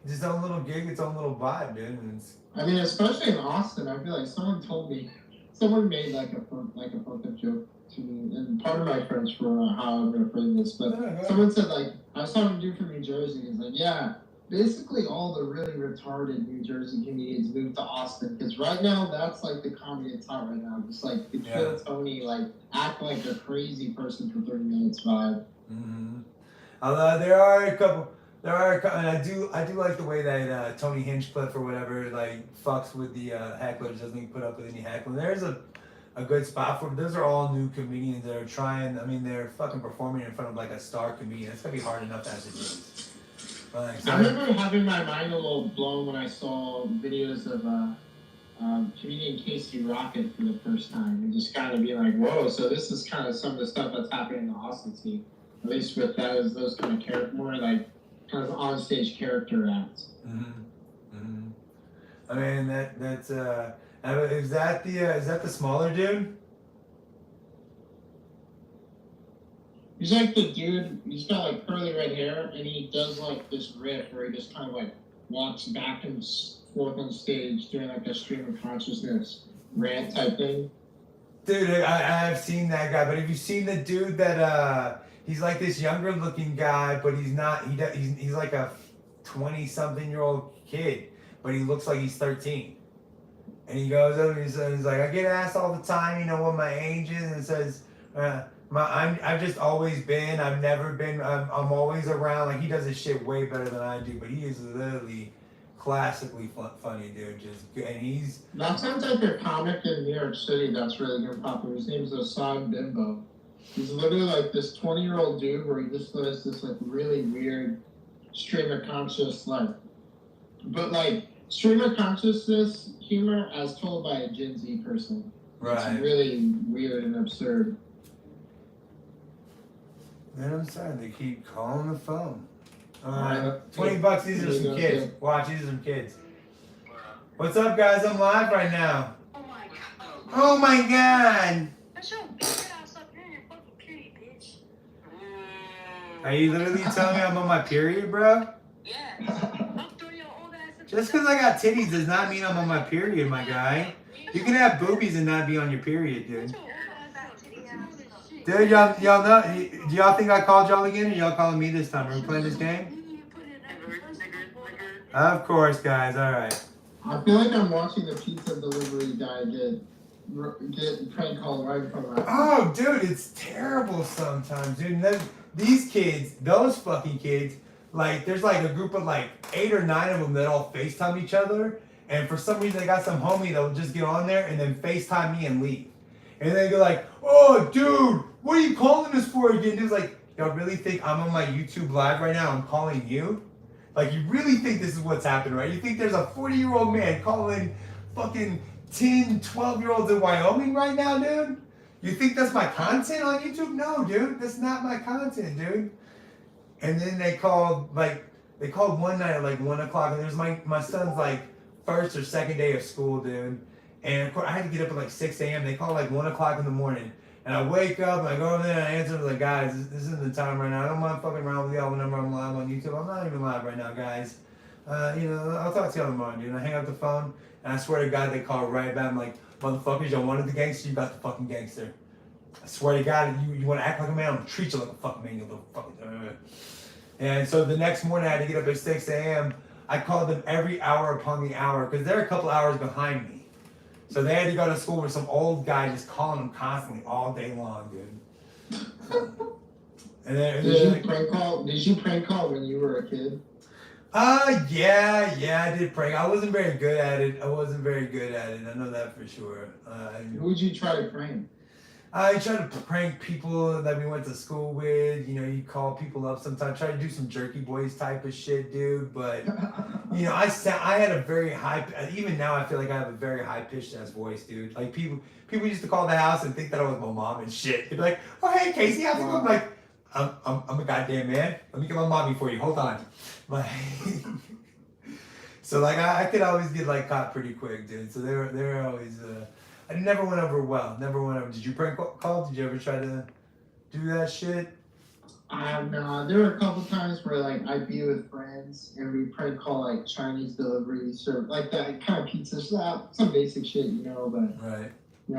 it's its own little gig, its own little vibe, dude. And I mean, especially in Austin, I feel like someone made like a fucked up joke to me, and part of my French for how I'm gonna frame this, but someone said like I was talking to a dude from New Jersey, and he's like, yeah, basically all the really retarded New Jersey comedians moved to Austin because right now that's like the comedy that's hot right now, just like the kill Tony, like act like a crazy person for 30 minutes vibe. Mm-hmm. Although there are a couple, and I do like the way that Tony Hinchcliffe or whatever like fucks with the hecklers, doesn't put up with any heckling. There's a good spot for them. Those are all new comedians that are trying. I mean, they're fucking performing in front of like a star comedian. It's gonna be hard enough as it is. Like, I remember having my mind a little blown when I saw videos of comedian Casey Rocket for the first time, and just kind of being like, whoa, so this is kind of some of the stuff that's happening in the Austin scene. At least with those kind of character, more like kind of on stage character acts. Mm-hmm. Mm-hmm. I mean that's is that the smaller dude? He's like the dude. He's got like curly red hair, and he does like this riff where he just kind of like walks back and forth on stage doing like a stream of consciousness rant type thing. Dude, I've seen that guy, but have you seen the dude that he's like this younger looking guy, but he's not. He's like a 20-something-year-old kid, but he looks like he's 13. And he goes over and he's like, I get asked all the time, what my age is, and it says, I've just always been. I've never been. I'm always around. Like he does his shit way better than I do, but he is literally classically funny, dude. And he's. That sounds like a comic in New York City that's really good popular. His name's Assad Bimbo. He's literally like this 20-year-old dude where he just does this like really weird stream of conscious stream of consciousness humor as told by a Gen Z person. Right. It's really weird and absurd. Man, I'm sorry. They keep calling the phone. $20. These are some kids. Watch, these are some kids. What's up, guys? I'm live right now. Oh my god! That's your big ass up here in your fucking period, bitch. Are you literally telling me I'm on my period, bro? Yeah. I'm throwing your old ass up. Just because I got titties does not mean I'm on my period, my guy. You can have boobies and not be on your period, dude. Dude, y'all know? Do y'all think I called y'all again, or y'all calling me this time? Are we playing this game? Of course, guys. All right. I feel like I'm watching the pizza delivery guy get prank called right in front of my. Oh, dude, it's terrible sometimes, dude. These kids, those fucking kids, like, there's like a group of like 8 or 9 of them that all FaceTime each other, and for some reason they got some homie that'll just get on there and then FaceTime me and leave. And then they go like, oh, dude, what are you calling us for again? Dude's like, y'all really think I'm on my YouTube live right now? I'm calling you? Like, you really think this is what's happening, right? You think there's a 40-year-old man calling fucking 10, 12-year-olds in Wyoming right now, dude? You think that's my content on YouTube? No, dude, that's not my content, dude. And then they called one night at like 1 o'clock, and there's my son's like first or second day of school, dude. And of course, I had to get up at like 6 a.m. They call like 1 o'clock in the morning. And I wake up, and I go over there, and I answer, like, guys, this isn't the time right now. I don't mind fucking around with y'all whenever I'm live on YouTube. I'm not even live right now, guys. I'll talk to you tomorrow, dude. And I hang up the phone, and I swear to God, they call right back. I'm like, motherfuckers, y'all wanted the gangster, you got the fucking gangster. I swear to God, you want to act like a man, I'm gonna treat you like a fucking man, you little fucking. And so the next morning, I had to get up at 6 a.m. I called them every hour upon the hour because they're a couple hours behind me. So they had to go to school with some old guy just calling them constantly all day long, dude. And then, Did you prank call when you were a kid? Yeah, I did prank. I wasn't very good at it. I know that for sure. Who would you try to prank? I try to prank people that we went to school with. You call people up sometimes. Try to do some jerky boys type of shit, dude. But I had a very high. Even now, I feel like I have a very high pitched ass voice, dude. Like people used to call the house and think that I was my mom and shit. They'd be like, "Oh hey, Casey, how's it going?" I'm like, I'm a goddamn man. Let me get my mommy for you. Hold on. Like, so like I could always get like caught pretty quick, dude. So they were always. I never went over well. Did you prank call? Did you ever try to do that shit? No. There were a couple times where like I'd be with friends and we prank call like Chinese deliveries or like that kind of pizza shop, some basic shit, But right.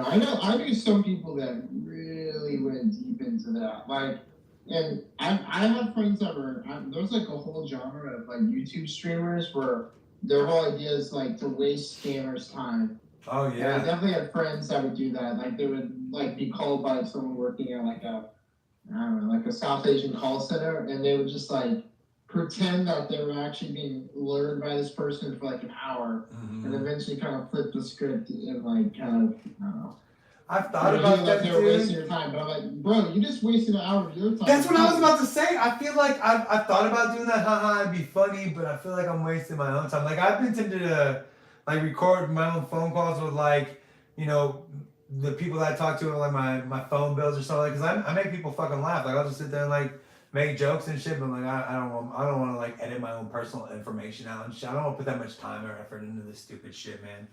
I knew some people that really went deep into that. Like, and I had friends that were there's like a whole genre of like YouTube streamers where their whole idea is like to waste scammers' time. Oh yeah. I definitely had friends that would do that. Like they would like be called by someone working at like a South Asian call center, and they would just like pretend that they were actually being lured by this person for like an hour, and eventually kind of flip the script and like kind of I don't know. I've thought about that, they were wasting your time, but I'm like, bro, you just wasted an hour of your time. That's what I was about to say. I feel like I've thought about doing that. Haha, it'd be funny, but I feel like I'm wasting my own time. Like I've been tempted to like record my own phone calls with like, the people that I talk to, like my phone bills or something. Because I make people fucking laugh. Like I'll just sit there and like make jokes and shit. But like I don't want to like edit my own personal information out and shit. I don't want to put that much time or effort into this stupid shit, man.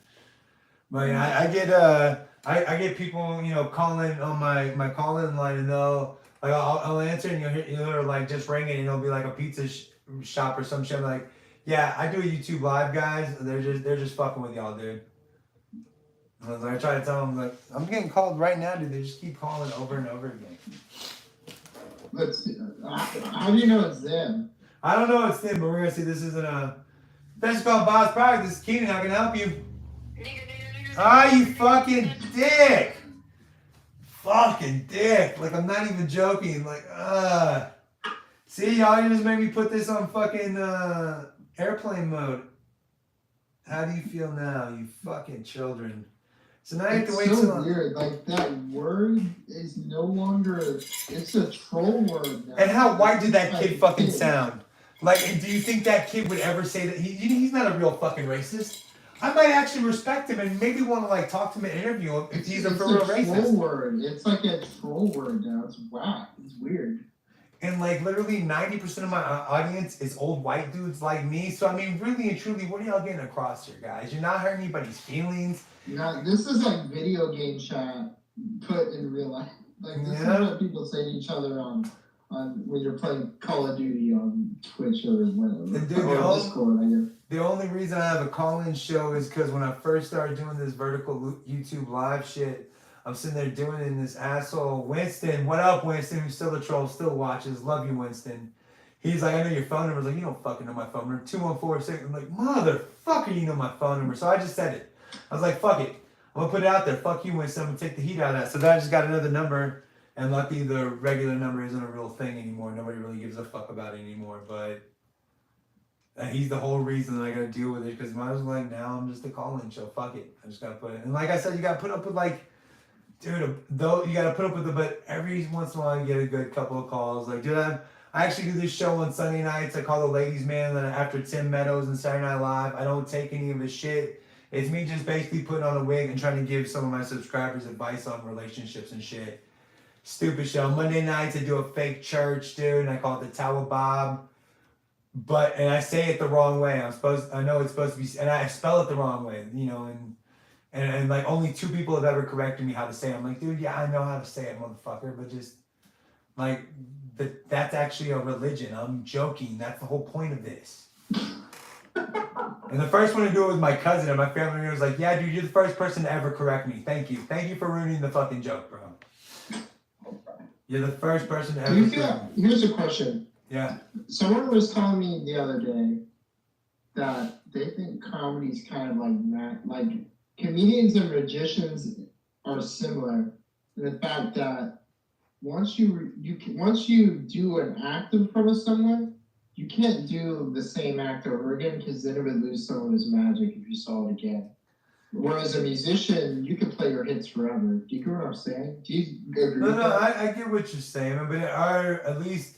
But I get people calling on my call-in line, and I'll answer, and you'll hear like just ringing, and it'll be like a pizza shop or some shit. I'm like, yeah, I do a YouTube live, guys. They're just fucking with y'all, dude. And I try to tell them like, I'm getting called right now, dude. They just keep calling over and over again. How do you know it's them? I don't know it's them, but we're gonna see. This isn't a. That's called Bob's Product. This is Keenan. How can I help you? Ah, you fucking dick! Fucking dick! Like I'm not even joking. Like, see, y'all, you just made me put this on fucking airplane mode. How do you feel now, you fucking children? So now you have to wait so weird. Like that word is no longer. It's a troll word now. And how white did that kid fucking sound? Like, do you think that kid would ever say that? He's not a real fucking racist. I might actually respect him and maybe want to like talk to him and interview him if he's a for real racist. It's a troll word. It's like a troll word now. It's whack. It's weird. And like literally 90% of my audience is old white dudes like me. So I mean, really and truly, what are y'all getting across here, guys? You're not hurting anybody's feelings. This is like video game chat put in real life. Like this is what people say to each other on when you're playing Call of Duty on Twitch or whatever. Or Discord, I guess. The only reason I have a call-in show is because when I first started doing this vertical YouTube live shit, I'm sitting there doing it, and this asshole, Winston, what up, Winston, who's still a troll, still watches, love you, Winston. He's like, I know your phone number. I was like, you don't fucking know my phone number. 2146. I'm like, motherfucker, you know my phone number. So I just said it. I was like, fuck it. I'm going to put it out there. Fuck you, Winston. I'm going to take the heat out of that. So then I just got another number, and luckily the regular number isn't a real thing anymore. Nobody really gives a fuck about it anymore, but... he's the whole reason that I gotta deal with it, because I was like, now I'm just a call-in show. Fuck it. I just gotta put it. And like I said, you gotta put up with like, dude, though you gotta put up with it, but every once in a while you get a good couple of calls. Like, dude, I actually do this show on Sunday nights. I call the ladies' man, and then after Tim Meadows and Saturday Night Live, I don't take any of his shit. It's me just basically putting on a wig and trying to give some of my subscribers advice on relationships and shit. Stupid show. Monday nights I do a fake church, dude, and I call it the TAO of BOB. And I say it the wrong way. I know it's supposed to be, and I spell it the wrong way, and like only 2 people have ever corrected me how to say it. I'm like, dude, yeah, I know how to say it, motherfucker, but just like that's actually a religion. I'm joking. That's the whole point of this. And the first one to do it was my cousin, and my family member was like, "Yeah, dude, you're the first person to ever correct me. Thank you for ruining the fucking joke, bro. You're the first person to ever." Do you feel? Here's a question. Yeah. Someone was telling me the other day that they think comedy's kind of like comedians and magicians are similar in the fact that once you do an act in front of someone, you can't do the same act over again because then it would lose some of its magic if you saw it again. Whereas a musician, you can play your hits forever. Do you get what I'm saying? Do you agree with that? I get what you're saying, but at least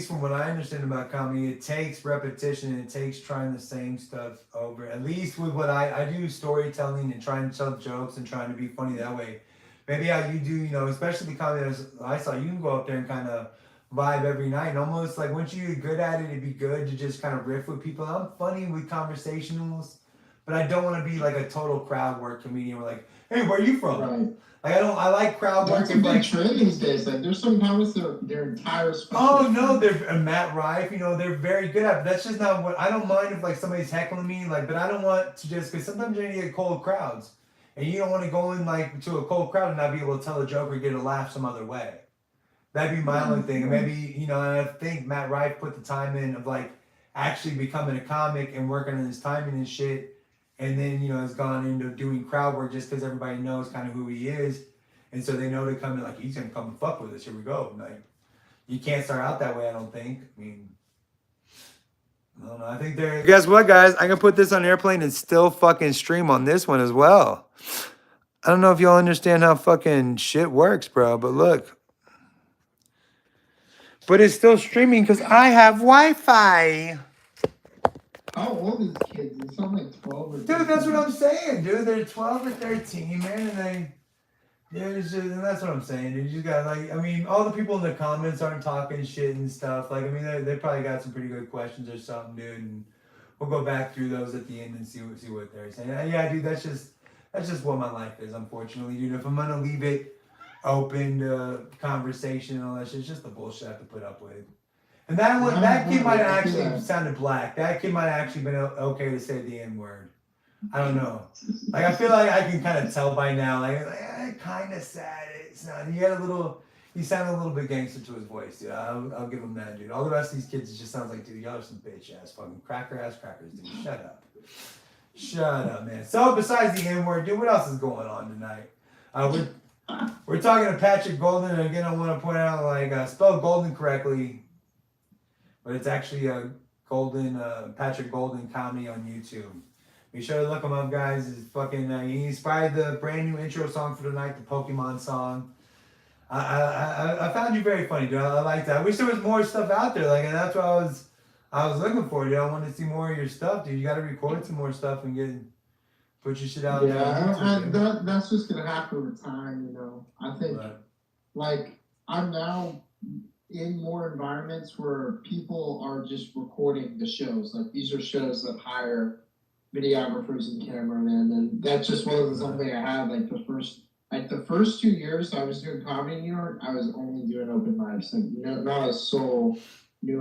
from what I understand about comedy, it takes repetition and it takes trying the same stuff over. At least with what I do storytelling and trying to tell jokes and trying to be funny that way. Maybe how you do, especially the comedy I saw, you can go up there and kind of vibe every night. And almost like once you get good at it, it'd be good to just kind of riff with people. I'm funny with conversationals, but I don't want to be like a total crowd work comedian. We're like, hey, where are you from? Right. Like I like crowd work. That's a big trend these days. Like there's some comics that their entire special. Oh no, they're Matt Rife. They're very good at it. But that's just not what I don't mind if like somebody's heckling me. Like, but I don't want to just because sometimes you're gonna get cold crowds, and you don't want to go in like to a cold crowd and not be able to tell a joke or get a laugh some other way. That'd be my only thing. And maybe and I think Matt Rife put the time in of like actually becoming a comic and working on his timing and shit. And then, has gone into doing crowd work just because everybody knows kind of who he is. And so they know to come in like, he's going to come and fuck with us. Here we go. Like, you can't start out that way, I don't think. I don't know. I think they're... Guess what, guys? I can put this on airplane and still fucking stream on this one as well. I don't know if y'all understand how fucking shit works, bro. But look. But it's still streaming because I have Wi-Fi. How old is kids? They sound like 12 or 13. Dude, that's what I'm saying, dude. They're 12 or 13, man, and that's what I'm saying, dude. You just got all the people in the comments aren't talking shit and stuff. They probably got some pretty good questions or something, dude. And we'll go back through those at the end and see what they're saying. Yeah, dude, that's just what my life is, unfortunately, dude. If I'm gonna leave it open to conversation and all that shit, it's just the bullshit I have to put up with. And that kid might have actually sounded black. That kid might have actually been okay to say the N-word. I don't know. Like, I feel like I can kind of tell by now. I kind of said it. It's not. He sounded a little bit gangster to his voice, dude. I'll give him that, dude. All the rest of these kids, it just sounds like, dude, y'all are some bitch-ass fucking crackers, dude. Shut up, man. So, besides the N-word, dude, what else is going on tonight? We're talking to Patrick Golden, and again, I want to point out, spell Golden correctly. But it's actually a Patrick Golden comedy on YouTube. Be sure to look him up, guys. It's fucking. He inspired the brand new intro song for tonight, the Pokemon song. I found you very funny, dude. I like that. I wish there was more stuff out there, and that's what I was looking for, dude. I want to see more of your stuff, dude. You got to record some more stuff and put your shit out there. Yeah, that's just gonna happen with time, I think, I'm now in more environments where people are just recording the shows. Like, these are shows that hire videographers and cameramen, and that just wasn't something I had. The first 2 years I was doing comedy in New York, I was only doing open mics. Not a soul knew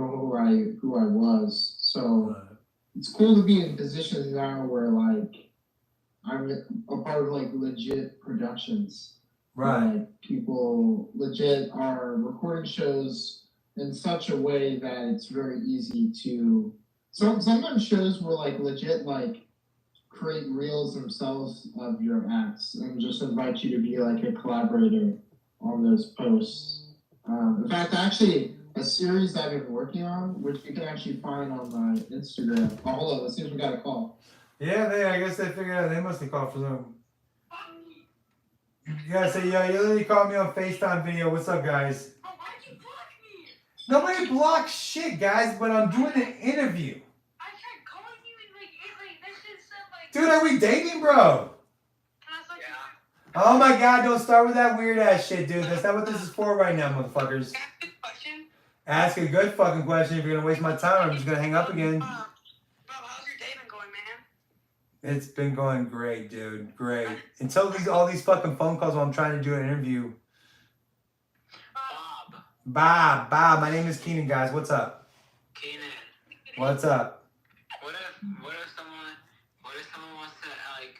who I was. So it's cool to be in positions now where I'm a part of legit productions. Right. People legit are recording shows in such a way that it's very easy to. Sometimes shows will legit create reels themselves of your acts and just invite you to be a collaborator on those posts. In fact, actually, a series I've been working on, which you can actually find on my Instagram. Oh, hold on, let's see if we got a call. Yeah, I guess they figured out they must have called for them. Yeah, say, yo, you literally called me on FaceTime video. What's up, guys? Oh, why'd you block me? Nobody blocks shit, guys, but I'm doing an interview. I tried calling you and that shit said Dude, are we dating, bro? Yeah. Oh my god, don't start with that weird ass shit, dude. That's not what this is for right now, motherfuckers. Question? Ask a good fucking question. If you're gonna waste my time, I'm just gonna hang up again. Bob, how's your day been going, man? It's been going great, dude. Great. Until all these fucking phone calls while I'm trying to do an interview. Bob. Bob. My name is Keenan, guys. What's up? Keenan. What's up? What if what if someone wants to like,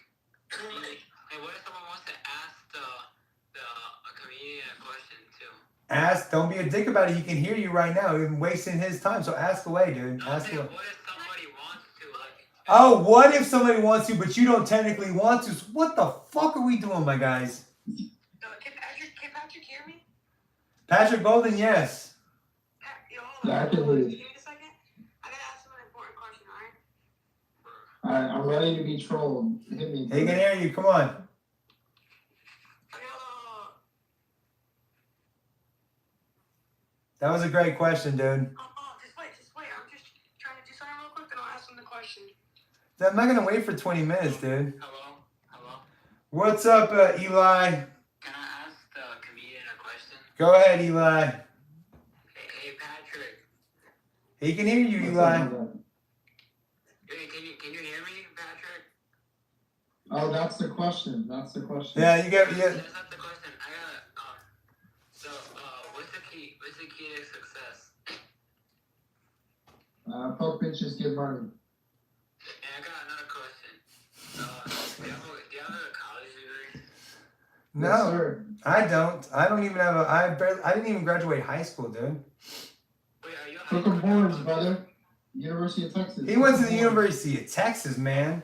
what if someone wants to ask a comedian a question too? Ask. Don't be a dick about it. He can hear you right now. You're wasting his time. So ask away, dude. No, Ask away. what if somebody wants to like? Oh, what if somebody wants to, but you don't technically want to? So what the fuck are we doing, my guys? Can Patrick hear me? Patrick Golden, yes. Yo, Yeah, I can hear you. Give me a second. I gotta ask him an important question, alright? Alright, I'm ready to be trolled. Hit me. He can hear you. Come on. That was a great question, dude. Just wait. I'm just trying to do something real quick, and I'll ask him the question. I'm not gonna wait for 20 minutes, dude. Hello. What's up, Eli? Can I ask the comedian a question? Go ahead, Eli. Hey, Patrick. He can hear you, Eli. Hey, can you hear me, Patrick? Oh, that's the question. That's the question. Yeah, you got. That's Yeah. not the question. I gotta. So, what's the key? What's the key to success? Fuck bitches, get money. And I got another question. Do you have a college degree? No, Yes, sir. I don't. I don't even have a. I didn't even graduate high school, dude. Wait, are you a high Cook school 'em boards, dropout? brother. University of Texas. He went to the University of Texas, man.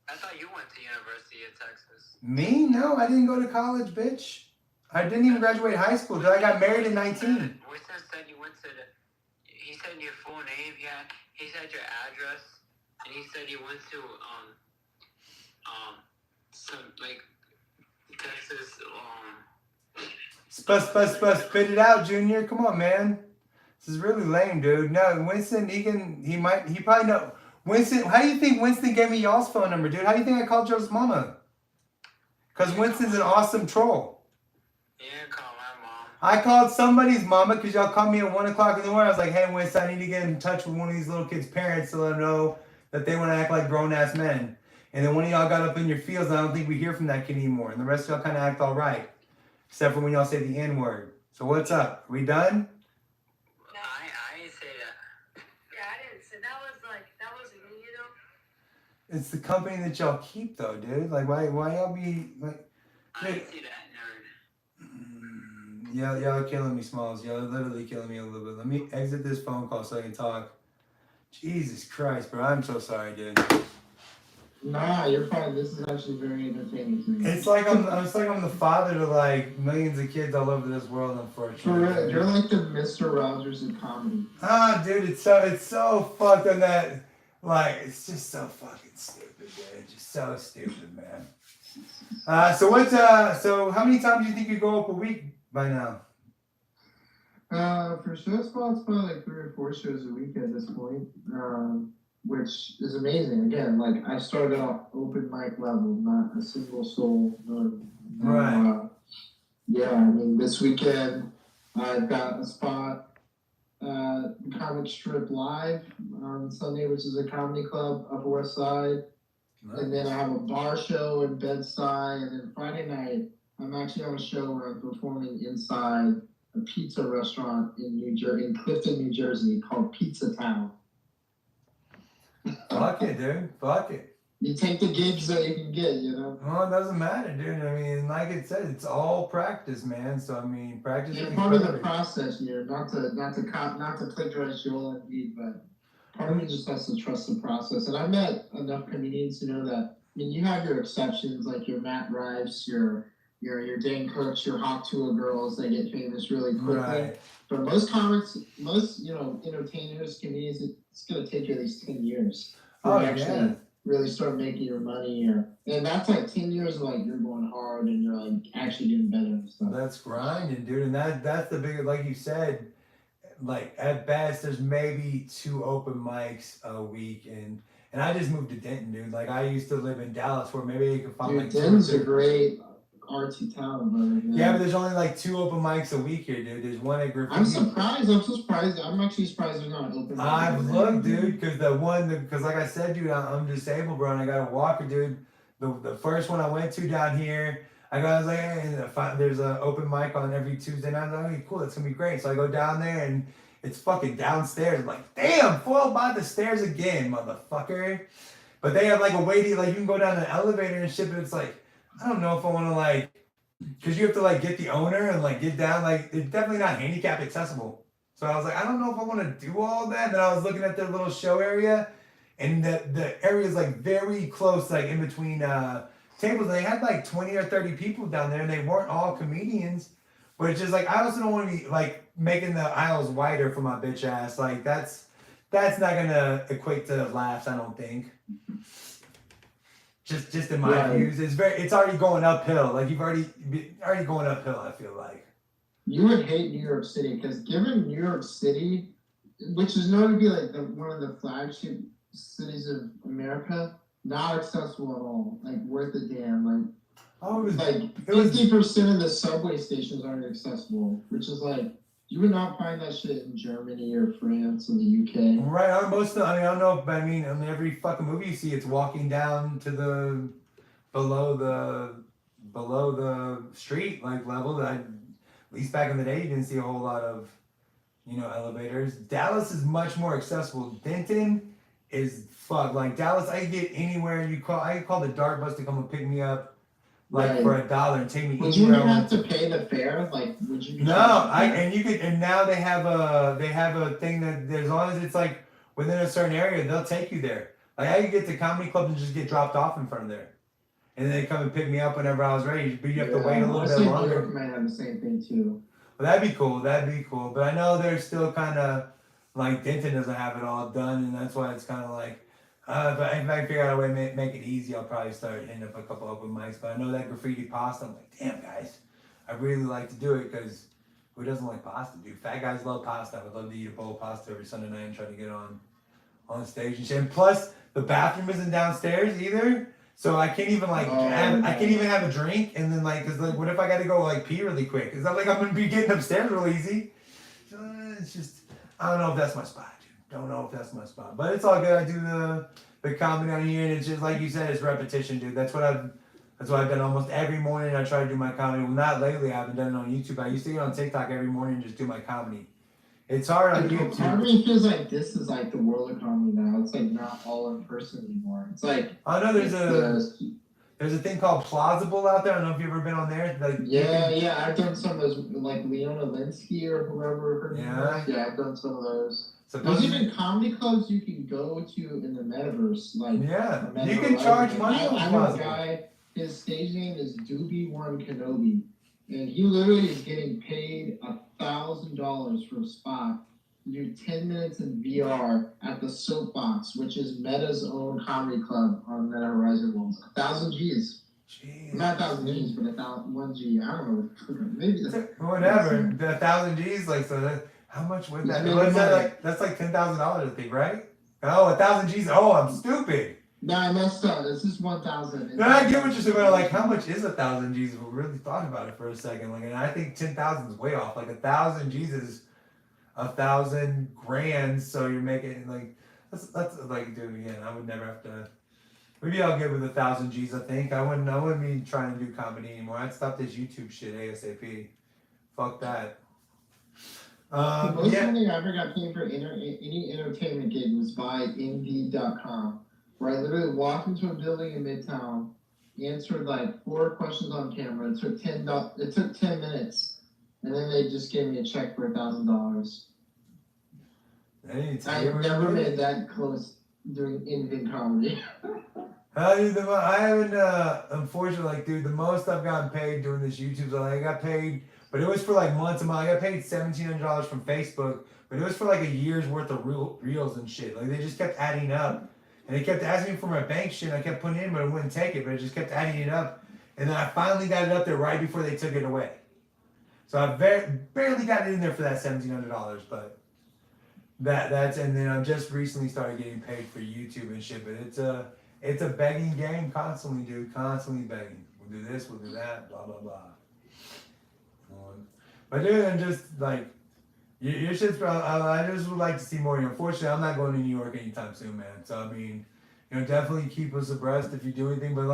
I thought you went to University of Texas. Me? No, I didn't go to college, bitch. I didn't even graduate high school, dude. I got married at 19. Winston said you went to the. He said your full name. Yeah. He said your address, and he said you went to some like Texas Spit it out, Junior. Come on, man. This is really lame, dude. No, Winston, he probably know. Winston, how do you think Winston gave me y'all's phone number, dude? How do you think I called Joe's mama? Because Winston's an awesome troll. You didn't call my mom. I called somebody's mama because y'all called me at 1 o'clock in the morning. I was like, hey, Winston, I need to get in touch with one of these little kids' parents to let them know that they want to act like grown-ass men. And then one of y'all got up in your fields, and I don't think we hear from that kid anymore. And the rest of y'all kind of act all right. Except for when y'all say the N-word. So what's up? Are we done? No, I didn't say that. Yeah, I didn't say that wasn't me, you know. It's the company that y'all keep, though, dude. Like, why y'all be, like... I didn't see that nerd. Y'all are killing me, Smalls. Y'all are literally killing me a little bit. Let me exit this phone call so I can talk. Jesus Christ, bro. I'm so sorry, dude. Nah, you're fine. This is actually very entertaining to me. It's like I'm the father to like millions of kids all over this world, For unfortunately. real, you're like the Mr. Rogers of comedy. Ah, dude, it's so fucked on that. Like, it's just so fucking stupid, dude. Just so stupid, man. So how many times do you think you go up a week by now? For show spots, probably like 3 or 4 shows a week at this point. Which is amazing. Again, like I started off open mic level, not a single soul. Right. Yeah, I mean, this weekend I've got a spot at Comic Strip Live on Sunday, which is a comedy club, Upper West Side. And then I have a bar show in Bed-Stuy. And then Friday night, I'm actually on a show where I'm performing inside a pizza restaurant in Clifton, New Jersey called Pizza Town. Fuck it, dude. Fuck it. You take the gigs that you can get, you know? Well, it doesn't matter, dude. I mean, like it said, it's all practice, man. So I mean, practice. You're makes part of the perfect. process here, not to plagiarize Joel and Embiid, but part of me just has to trust the process. And I've met enough comedians to know that. I mean, you have your exceptions, like your Matt Rives, your Dan Cooks, your Hawk Tuah girls that get famous really quickly. Right. But most comics, entertainers, comedians, it's gonna take you at least 10 years to actually really start making your money. And that's like 10 years of like you're going hard and you're like actually getting better and stuff. That's grinding, dude. And that's the big, like you said, like at best there's maybe 2 open mics a week, and I just moved to Denton, dude. Like I used to live in Dallas, where maybe you could find Dude, like Denton's a great artsy town, brother. Yeah, but there's only like 2 open mics a week here, dude. There's one at Graffiti. I'm surprised. I'm so surprised. I'm actually surprised there's not an open mic. I've looked, dude, because like I said, dude, I'm disabled, bro, and I got a walker, dude. The first one I went to down here, I was like, hey, there's an open mic on every Tuesday night. I was like, okay, cool, that's gonna be great. So I go down there, and It's fucking downstairs. I'm like, damn, foiled by the stairs again, motherfucker. But they have like a waiting, like you can go down an elevator and shit, but it's like, I don't know if I want to like, because you have to like get the owner and like get down, like it's definitely not handicap accessible. So I was like, I don't know if I want to do all that. Then I was looking at their little show area, and the area is like very close, like in between tables. They had like 20 or 30 people down there, and they weren't all comedians. But it's just like I also don't want to be like making the aisles wider for my bitch ass. Like that's not gonna equate to laughs, I don't think. Just in my views, it's already going uphill. Like you've already going uphill. I feel like. You would hate New York City because given New York City, which is known to be like one of the flagship cities of America, not accessible at all. Like worth a damn. Like oh, it was like 50% of the subway stations aren't accessible, which is like you would not find that shit in Germany or France or the UK. Right. I don't know. But I mean, in every fucking movie you see, it's walking down to the below the street like level. That at least back in the day, you didn't see a whole lot of, elevators. Dallas is much more accessible. Denton is fuck. Like Dallas, I can get anywhere I can call the Dart Bus to come and pick me up, like for $1 and take me Would anywhere. you even have to pay the fare? Like, would you? And now they have a thing that as long as it's like within a certain area, they'll take you there. Like I could get to comedy clubs and just get dropped off in front of there. And then they come and pick me up whenever I was ready. But you have to wait a little bit longer. New York might have the same thing too. Well, that'd be cool. But I know they're still kind of like Denton doesn't have it all done, and that's why it's kind of like. But if I figure out a way to make it easy, I'll probably start hitting up a couple open mics. But I know that graffiti pasta. I'm like, damn guys, I really like to do it because who doesn't like pasta, dude? Fat guys love pasta. I would love to eat a bowl of pasta every Sunday night and try to get on stage and shit. And plus, the bathroom isn't downstairs either. So I can't even I can't even have a drink, and then cause what if I got to go pee really quick? It's not like I'm gonna be getting upstairs real easy. So it's just I don't know if that's my spot, dude. Don't know if that's my spot, but it's all good. I do the comedy on here, and it's just like you said, it's repetition, dude. That's what I've done almost every morning. I try to do my comedy. Well, not lately. I haven't done it on YouTube. I used to get on TikTok every morning and just do my comedy. It's hard on YouTube. Part of me feels like this is like the world of comedy now. It's like not all in person anymore. It's like I know there's a thing called Plausible out there. I don't know if you've ever been on there. Yeah, I've done some of those, like Leona Linsky or whoever her name is. Yeah, I've done some of those. There's even comedy clubs you can go to in the metaverse. You can charge money on I know a guy. His stage name is Doobie One Kenobi, and he literally is getting paid $1,000 for a spot to do 10 minutes in VR at the Soapbox, which is Meta's own comedy club on Meta Horizon Worlds. 1,000 G's. Jeez. Not 1,000 G's, but 1 G. I don't know. Maybe whatever. The 1,000 G's, how much would that? What's that that's like $10,000, I think, right? Oh, 1,000 G's. Oh, I'm stupid. No, I messed up. This is 1,000. No, I get what you're saying. How much is 1,000 G's? We really thought about it for a second. And I think 10,000 is way off. 1,000 G's is 1,000 grand. So you're making that's dude. Yeah, I would never have to. Maybe I'll get with 1,000 G's. I think I wouldn't be trying to do comedy anymore. I'd stop this YouTube shit ASAP. Fuck that. The most thing I ever got paid for any entertainment gig was by Indeed.com. Where I literally walked into a building in Midtown, answered 4 questions on camera. It took 10 minutes, and then they just gave me a check for $1,000. I've never made that close doing in comedy. I haven't. Unfortunately, dude, the most I've gotten paid doing this YouTube, I got paid, but it was for months and months. I got paid $1,700 from Facebook, but it was for a year's worth of reels and shit. They just kept adding up. And they kept asking me for my bank shit. I kept putting it in, but I wouldn't take it. But it just kept adding it up. And then I finally got it up there right before they took it away. So I barely got it in there for that $1,700. But that's and then I just recently started getting paid for YouTube and shit. But it's a begging game constantly, dude. Constantly begging. We'll do this. We'll do that. Blah blah blah. But dude, I'm just your shit's. I just would like to see more. Unfortunately, I'm not going to New York anytime soon, man. So I mean, definitely keep us abreast if you do anything. But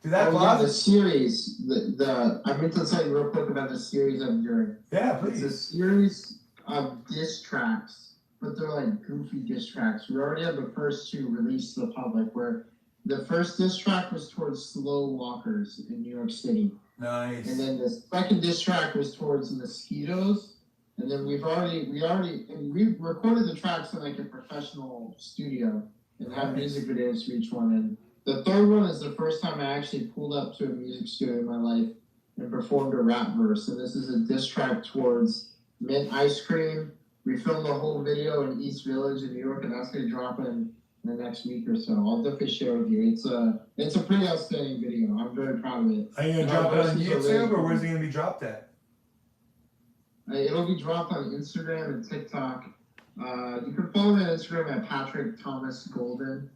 do that. The series. I meant to tell you real quick about the series I'm doing. Yeah, please. It's a series of diss tracks, but they're like goofy diss tracks. We already have the first two released to the public, where the first diss track was towards slow walkers in New York City. Nice. And then the second diss track was towards mosquitoes. And then we recorded the tracks in like a professional studio and have music videos for each one. And the third one is the first time I actually pulled up to a music studio in my life and performed a rap verse. And this is a diss track towards mint ice cream. We filmed the whole video in East Village in New York, and that's gonna drop in the next week or so. I'll definitely share with you. It's a pretty outstanding video. I'm very proud of it. Are you gonna drop it on YouTube, or where's it gonna be dropped at? It'll be dropped on Instagram and TikTok. You can follow me on Instagram at Patrick Thomas Golden.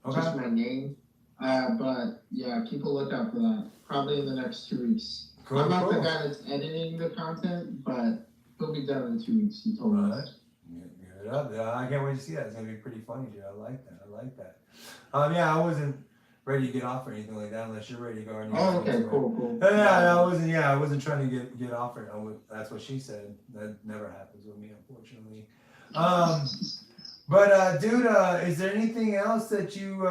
Okay. Just my name. But yeah, keep a lookout for that. Probably in the next 2 weeks. Cool, I'm not cool. the guy that's editing the content, but he'll be done in 2 weeks. He told Right. us. Give it up. I can't wait to see that. It's gonna be pretty funny, dude. I like that. Yeah, I wasn't ready to get off or anything like that unless you're ready to go. Oh, okay, cool. I wasn't trying to get off or that's what she said. That never happens with me, unfortunately. Dude, is there anything else that you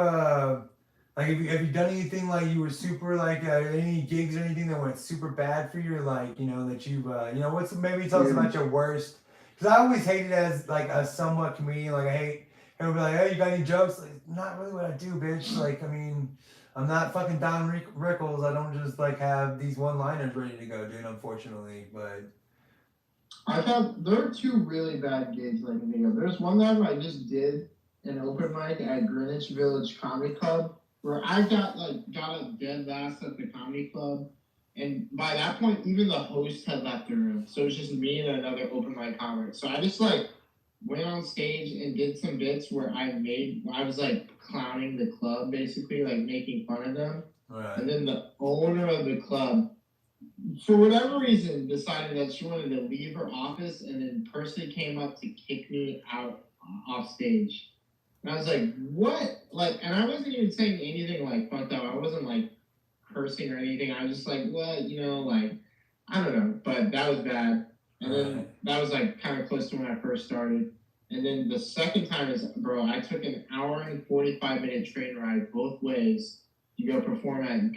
like? Have you done anything like you were super like any gigs or anything that went super bad for you? Or, like that you've what's maybe tell us about your worst? Because I always hated as like a somewhat comedian. Like I hate. It'll be like, hey, you got any jokes? Like, not really what I do, bitch. Like, I mean, I'm not fucking Don Rickles. I don't just like have these one-liners ready to go, dude. Unfortunately, but I thought there are two really bad gigs I can think of. There's one time I just did an open mic at Greenwich Village Comedy Club where I got a dead last at the comedy club, and by that point, even the host had left the room, so it was just me and another open mic comic. So I just went on stage and did some bits where I was like clowning the club, basically, like making fun of them. right. And then the owner of the club, for whatever reason, decided that she wanted to leave her office and then personally came up to kick me out off stage. And I was like, what? And I wasn't even saying anything fucked up. I wasn't cursing or anything. I was just like, well, I don't know. But that was bad. And then that was kind of close to when I first started. And then the second time is, bro, I took an hour and 45-minute train ride both ways to go perform at the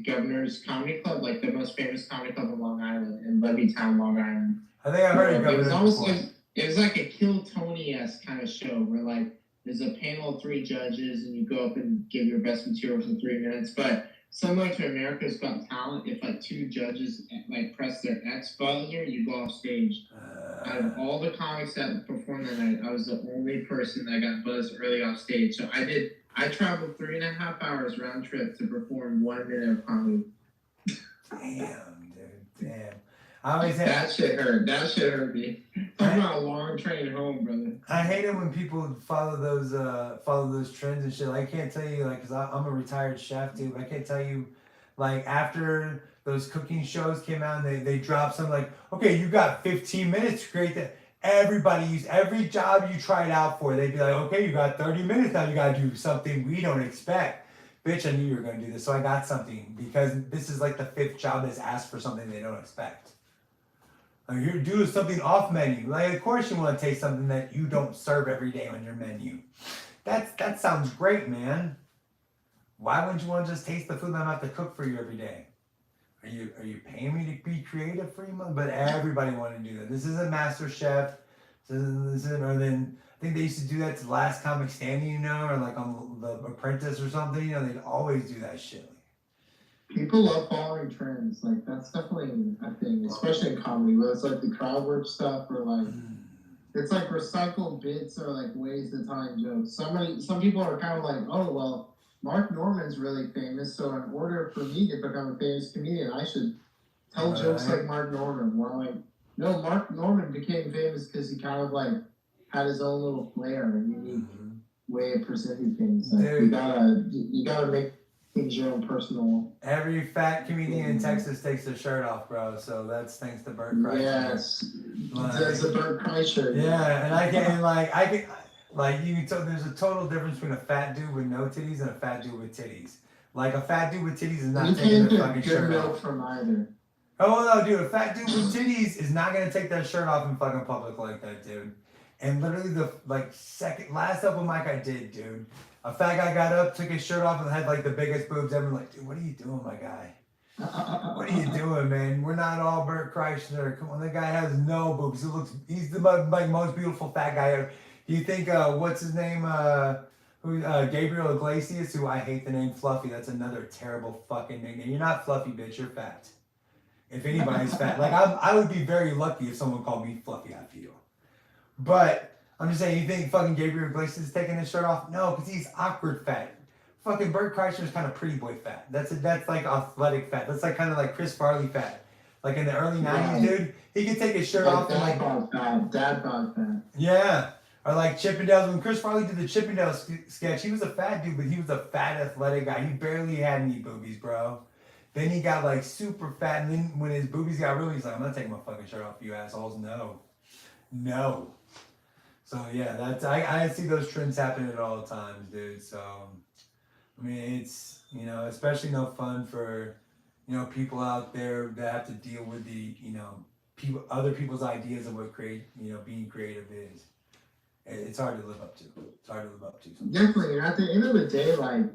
Governor's Comedy Club, the most famous comedy club in Long Island, in Levittown, Long Island. I think I heard it was almost it was like a Kill Tony-esque kind of show where there's a panel of 3 judges and you go up and give your best material for 3 minutes. But similar to America's Got Talent, if 2 judges press their X buzzer, you go off stage. Out of all the comics that performed that night, I was the only person that got buzzed early off stage. So I traveled 3.5 hours round trip to perform 1 minute of comedy. Damn, dude, damn. I always hate that shit hurt. That shit hurt me. Talking about a long train home, brother. I hate it when people follow those trends and shit. I can't tell you, because I'm a retired chef, dude. But I can't tell you, after those cooking shows came out and they dropped something okay, you got 15 minutes to create that. Every job you tried out for, they'd be like, okay, you got 30 minutes now. You got to do something we don't expect. Bitch, I knew you were going to do this, so I got something. Because this is the 5th job that's asked for something they don't expect. You're doing something off menu. Of course you want to taste something that you don't serve every day on your menu. That sounds great, man. Why wouldn't you want to just taste the food that I'm about to cook for you every day? Are you paying me to be creative for you? But everybody wanted to do that. This isn't Master Chef. Or then I think they used to do that to Last Comic Standing, or on The Apprentice or something. They'd always do that shit. People love following trends. That's definitely a thing, especially in comedy, where it's the crowd work stuff or it's recycled bits or ways to time jokes. Some people are kind of oh, well, Mark Norman's really famous, so in order for me to become a famous comedian, I should tell jokes like Mark Norman. More no, Mark Norman became famous because he kind of had his own little flair and unique way of presenting things. You gotta make things your own personal. Every fat comedian in Texas takes their shirt off, bro. So that's thanks to Bert Kreischer. Yes, that's a Bert Kreischer. Yeah, and I can you can tell there's a total difference between a fat dude with no titties and a fat dude with titties. A fat dude with titties is not taking their fucking shirt off. From either. Oh no, dude, a fat dude with titties is not gonna take their shirt off in fucking public like that, dude. And literally the last open mic I did, dude. A fat guy got up, took his shirt off, and had like the biggest boobs ever. Like, dude, what are you doing, my guy? What are you doing, man? We're not all Bert Kreischer. Come on, that guy has no boobs. He's the like most beautiful fat guy ever. Do you think what's his name? Gabriel Iglesias, who I hate the name Fluffy. That's another terrible fucking nickname. You're not Fluffy, bitch. You're fat. If anybody's fat, like I would be very lucky if someone called me Fluffy after you. But I'm just saying, you think fucking Gabriel Iglesias is taking his shirt off? No, because he's awkward fat. Fucking Bert Kreischer is kind of pretty boy fat. That's like athletic fat. That's like kind of like Chris Farley fat. Like in the early 90s, dude, he could take his shirt off and like dad bod fat. Yeah. Or like Chippendales. When Chris Farley did the Chippendales sketch, he was a fat dude, but he was a fat athletic guy. He barely had any boobies, bro. Then he got like super fat, and then when his boobies got real, he's like, I'm not taking my fucking shirt off, you assholes. No. So yeah, that's I see those trends happening at all times, dude. So I mean, it's, you know, especially no fun for, you know, people out there that have to deal with the, you know, other people's ideas of what being creative is. It's hard to live up to. It's hard to live up to. Definitely. And at the end of the day, like,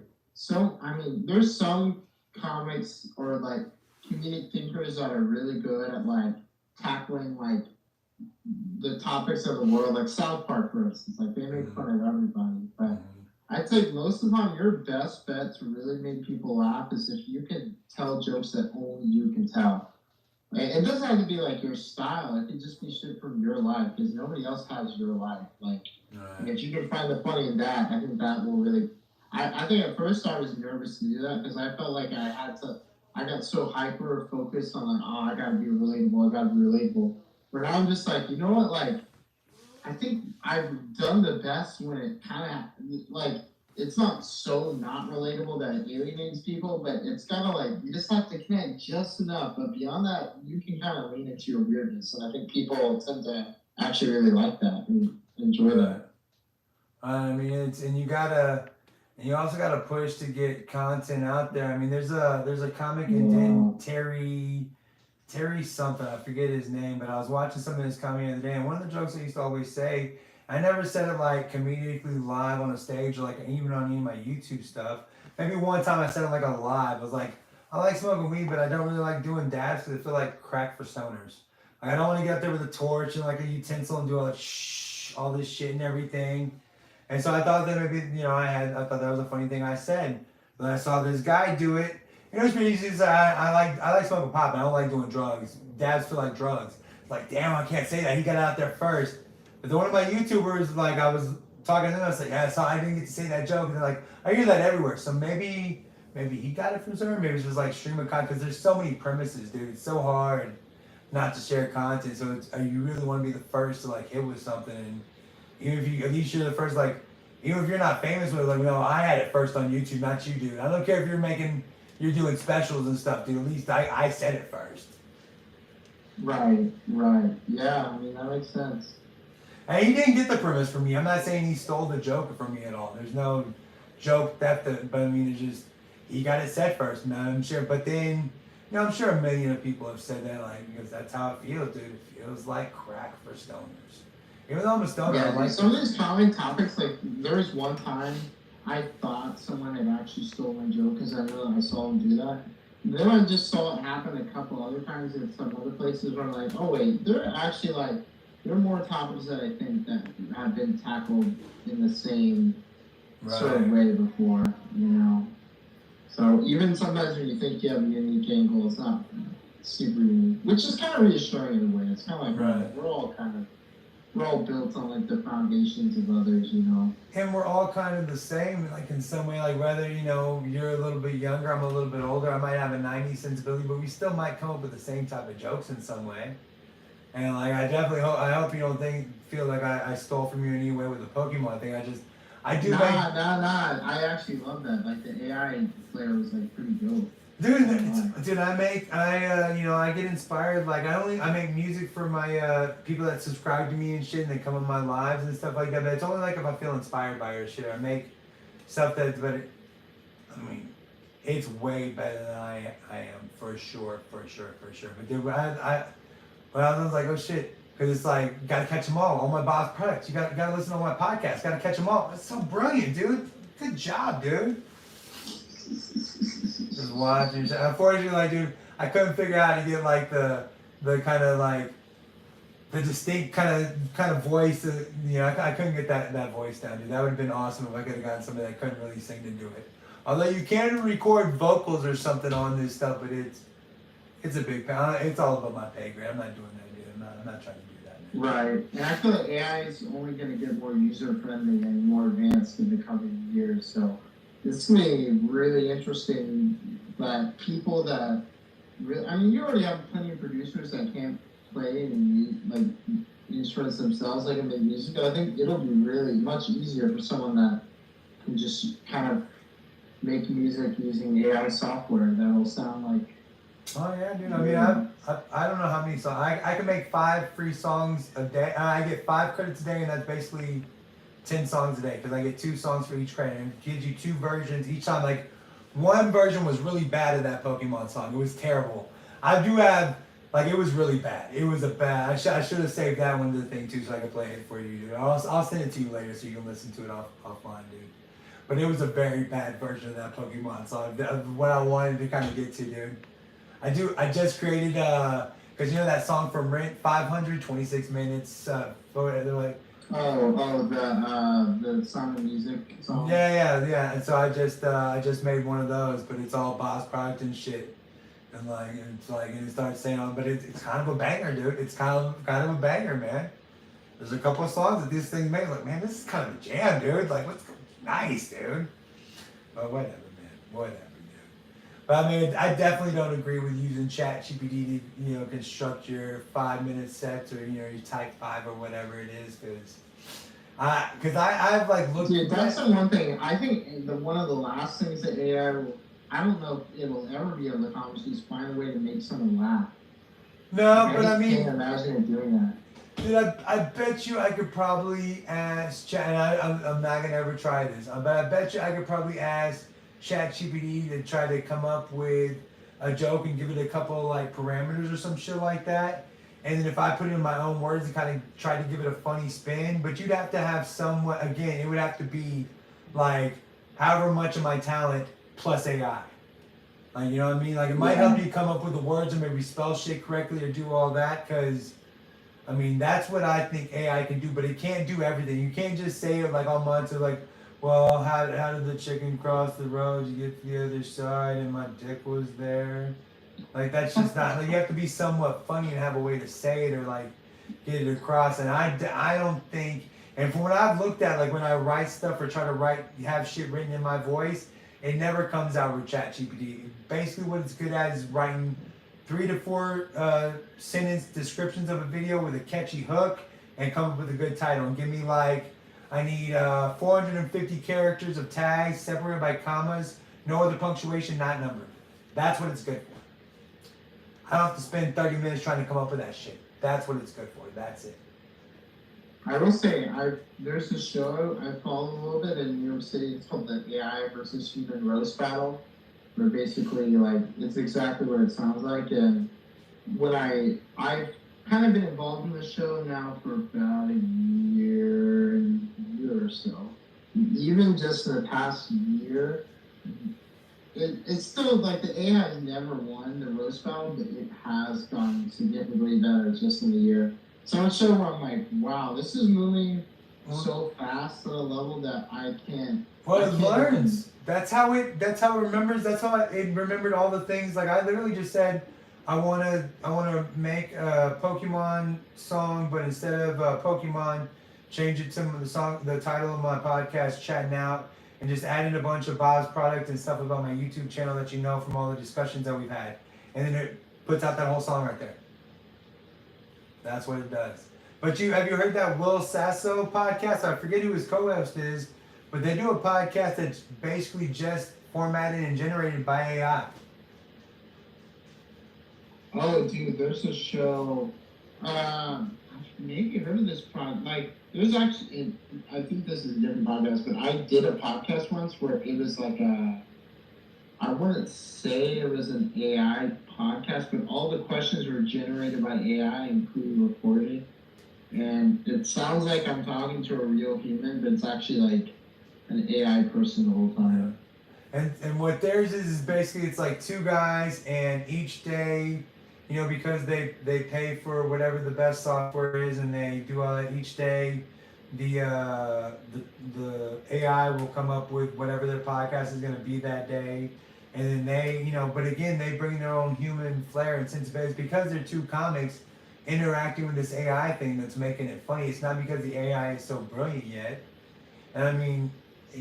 there's some comics or like comedic thinkers that are really good at like tackling like the topics of the world, like South Park, for instance. Like, they make fun of everybody, but I'd say most of the time your best bet to really make people laugh is if you can tell jokes that only you can tell. Like, it doesn't have to be like your style. It can just be shit from your life, because nobody else has your life. Like, if you can find the funny in that, I think that will really. I think at first I was nervous to do that because I felt like I got so hyper focused on like, oh, I gotta be relatable. But now I'm just like, you know what, like, I think I've done the best when it kind of, like, it's not so not relatable that it alienates people, but it's kind of like, you just have to connect just enough. But beyond that, you can kind of lean into your weirdness. And I think people tend to actually really like that and enjoy that. I mean, you also gotta push to get content out there. I mean, there's a comic in Terry something, I forget his name, but I was watching some of his comedy the other day, and one of the jokes I used to always say, I never said it like comedically live on a stage or like even on any of my YouTube stuff. Maybe one time I said it like on live. I was like, I like smoking weed, but I don't really like doing dabs because I feel like crack for stoners. Like, I don't want to get up there with a torch and like a utensil and do all this shit and everything. And so I thought that maybe, you know, I thought that was a funny thing I said. Then I saw this guy do it. You know what's pretty easy is I like smoking pop, and I don't like doing drugs. Dabs feel like drugs. It's like, damn, I can't say that. He got out there first. But then one of my YouTubers, like, I was talking to them, I was like, yeah, so I didn't get to say that joke. And they're like, I hear that everywhere. So maybe he got it from somewhere. Maybe it's just like stream of content, because there's so many premises, dude. It's so hard not to share content. So you really want to be the first to like hit with something. And even if at least you're the first, like, even if you're not famous with it, like, no, I had it first on YouTube, not you, dude. I don't care if you're doing specials and stuff, dude. At least I said it first. Right. Yeah, I mean, that makes sense. And he didn't get the premise from me. I'm not saying he stole the joke from me at all. There's no joke theft, but I mean, it's just, he got it said first, man. I'm sure. But then, you know, I'm sure a million of people have said that, like, because that's how it feels, dude. It feels like crack for stoners. Even though I'm a stoner, Yeah, I like some of these common topics, like, there was one time I thought someone had actually stolen my joke because I know I saw him do that. Then I just saw it happen a couple other times at some other places where I'm like, oh wait, there are more topics that I think that have been tackled in the same sort of way before, you know. So even sometimes when you think you have a unique angle, it's not super unique, which is kind of reassuring in a way. It's kind of like we're all built on like the foundations of others, you know. And we're all kind of the same, like in some way, like whether, you know, you're a little bit younger, I'm a little bit older, I might have a 90s sensibility, but we still might come up with the same type of jokes in some way. And like, I hope you don't feel like I stole from you in any way with the Pokemon thing. I do. Nah. I actually love that. Like, the AI player was like pretty dope. Dude, I get inspired. Like, I make music for my people that subscribe to me and shit, and they come on my lives and stuff like that. But it's only like if I feel inspired by it or shit. I make stuff it's way better than I am, for sure. But dude, when I was like, oh shit, because it's like, gotta catch them all my Bob's products. You gotta listen to all my podcasts, gotta catch them all. That's so brilliant, dude. Good job, dude. Just watching. Unfortunately, like, dude, I couldn't figure out how to get like the kind of like the distinct kind of voice. I couldn't get that voice down, dude. That would have been awesome if I could have gotten somebody that couldn't really sing to do it. Although you can record vocals or something on this stuff, but it's a big. It's all about my pay grade. I'm not doing that, dude. I'm not trying to do that. Man. Right, and I feel like AI is only going to get more user friendly and more advanced in the coming years. So it's going to be really interesting that people that really, I mean, you already have plenty of producers that can't play and like instruments themselves, like in the music. But I think it'll be really much easier for someone that can just kind of make music using AI software that'll sound like. Oh yeah, dude. I mean, I don't know how many songs. I can make 5 free songs a day. I get 5 credits a day, and that's basically 10 songs a day because I get 2 songs for each credit. And it gives you 2 versions each time. Like one version was really bad of that Pokemon song. It was terrible. I do have it was really bad. It was a bad. I should have saved that one to the thing too, so I could play it for you, dude. I'll send it to you later so you can listen to it offline, dude. But it was a very bad version of that Pokemon song. What I wanted to kind of get to, dude. I just created because you know that song from Rent, 526 minutes. They're like. The Sound of Music song. Yeah. And so I just made one of those, but it's all Bob's product and shit. And it starts saying, but it's kind of a banger, dude. It's kind of a banger, man. There's a couple of songs that this thing made. Like, man, this is kind of a jam, dude. Like, what's nice, dude. But whatever, man. Whatever, dude. But I mean, I definitely don't agree with using ChatGPT to, construct your 5-minute sets or, you type 5 or whatever it is, because I've like looked. Dude, that's the one thing. I think one of the last things that AI will. I don't know if it'll ever be able to accomplish is find a way to make someone laugh. No, but I mean, can't imagine it doing that. Dude, I bet you I could probably ask Chat, and I'm not gonna ever try this, but I bet you I could probably ask ChatGPT to try to come up with a joke and give it a couple like parameters or some shit like that. And then if I put it in my own words and kind of try to give it a funny spin, but you'd have to have somewhat, again, it would have to be like however much of my talent plus AI. Like, you know what I mean? Like, it might help you come up with the words and maybe spell shit correctly or do all that, because, I mean, that's what I think AI can do, but it can't do everything. You can't just say it like all months or like, well, how did the chicken cross the road to get to the other side and my dick was there? Like, that's just not, like, you have to be somewhat funny and have a way to say it or like get it across. And I don't think, and from what I've looked at, like when I write stuff or try to have shit written in my voice, it never comes out with ChatGPT. Basically what it's good at is writing 3 to 4 sentence descriptions of a video with a catchy hook and come up with a good title. And give me like, I need 450 characters of tags separated by commas, no other punctuation, not numbered. That's what it's good for. I don't have to spend 30 minutes trying to come up with that shit. That's what it's good for. That's it. I will say, there's a show I follow a little bit in New York City. It's called the AI versus Human Roast Battle, where basically, like, it's exactly what it sounds like. And when I've kind of been involved in the show now for about a year or so. Even just in the past year, it's still like the AI has never won the roast battle, but it has gone significantly better just in a year. So it's a show where I'm like, wow, this is moving so fast at a level that I can't. Well, it learns. That's how it remembers. That's how it remembered all the things. Like I literally just said, I wanna make a Pokemon song, but instead of Pokemon, change it to the title of my podcast, ChattN OUT, and just add in a bunch of Bob's product and stuff about my YouTube channel that you know from all the discussions that we've had, and then it puts out that whole song right there. That's what it does. But have you heard that Will Sasso podcast? I forget who his co-host is, but they do a podcast that's basically just formatted and generated by AI. Oh, dude, there's a show. Maybe you heard of this product. Like, there's actually, I think this is a different podcast, but I did a podcast once where it was like I wouldn't say it was an AI podcast, but all the questions were generated by AI and pre-recorded. And it sounds like I'm talking to a real human, but it's actually like an AI person the whole time. And what theirs is basically it's like two guys, and each day, you know, because they pay for whatever the best software is, and they do all that each day. The AI will come up with whatever their podcast is going to be that day, and then they, you know, but again they bring their own human flair and sensibilities because they're two comics interacting with this AI thing that's making it funny. It's not because the AI is so brilliant yet, and I mean.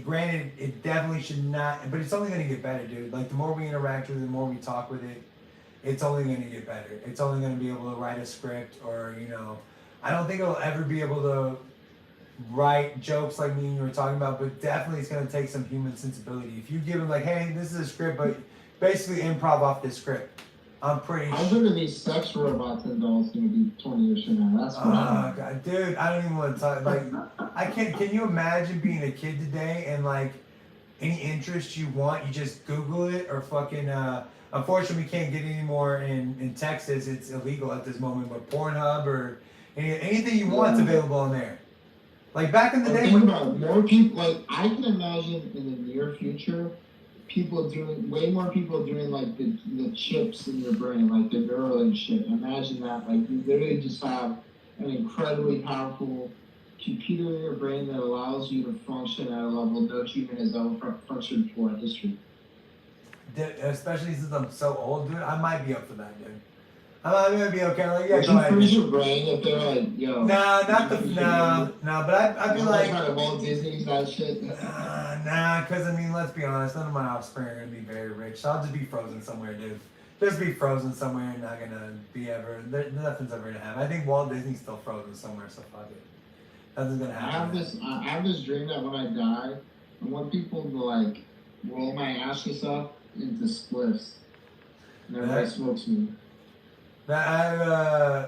Granted, it definitely should not, but it's only going to get better, dude. Like, the more we interact with it, the more we talk with it, it's only going to get better. It's only going to be able to write a script, or, you know, I don't think it'll ever be able to write jokes like me and you were talking about, but definitely it's going to take some human sensibility. If you give it, like, hey, this is a script, but basically improv off this script, I'm pretty How good are these sex robots and dolls going to be 20 years from now? That's what God, dude, I don't even want to talk. Like, I can't. Can you imagine being a kid today and like any interest you want, you just Google it or fucking. Unfortunately, we can't get any more in Texas. It's illegal at this moment. But Pornhub or anything you want's available on there. Like back in the day, think about more people. Like I can imagine in the near future, way more people doing like the chips in your brain, like the Neuralink shit. Imagine that, like you literally just have an incredibly powerful computer in your brain that allows you to function at a level no human has ever functioned before in history. Especially since I'm so old, dude, I might be up for that, dude. I'm gonna be okay. Like, yeah, Would go you ahead. freeze your brain if they're like, yo? No, but I'd be like, Walt Disney's that shit. Nah, because I mean, let's be honest, none of my offspring are gonna be very rich, so I'll just be frozen somewhere, dude. Just be frozen somewhere and not gonna be ever. Nothing's ever gonna happen. I think Walt Disney's still frozen somewhere, so fuck it. Nothing's gonna happen. I have this dream that when I die, I want people to like roll my ashes up into spliffs, and everybody smokes me. I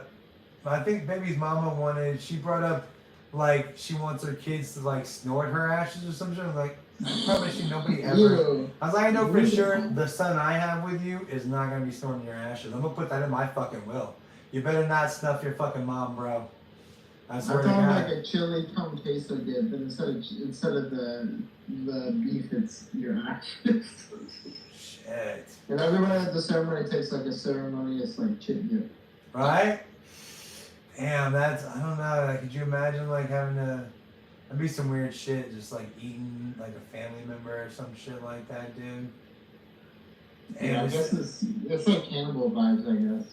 think baby's mama she brought up like she wants her kids to like snort her ashes or some shit. I was like, I promise you nobody ever. I was like, I know for sure the son I have with you is not gonna be snorting your ashes. I'm gonna put that in my fucking will. You better not snuff your fucking mom, bro. I swear to God. Like a chili cum queso dip, but instead of the beef, it's your ashes. Shit. And everyone at the ceremony takes like a ceremonious like chip dip. Right? Damn, I don't know. Like, could you imagine like having to? That'd be some weird shit. Just like eating like a family member or some shit like that, dude. Yeah, I guess it's like cannibal vibes. I guess,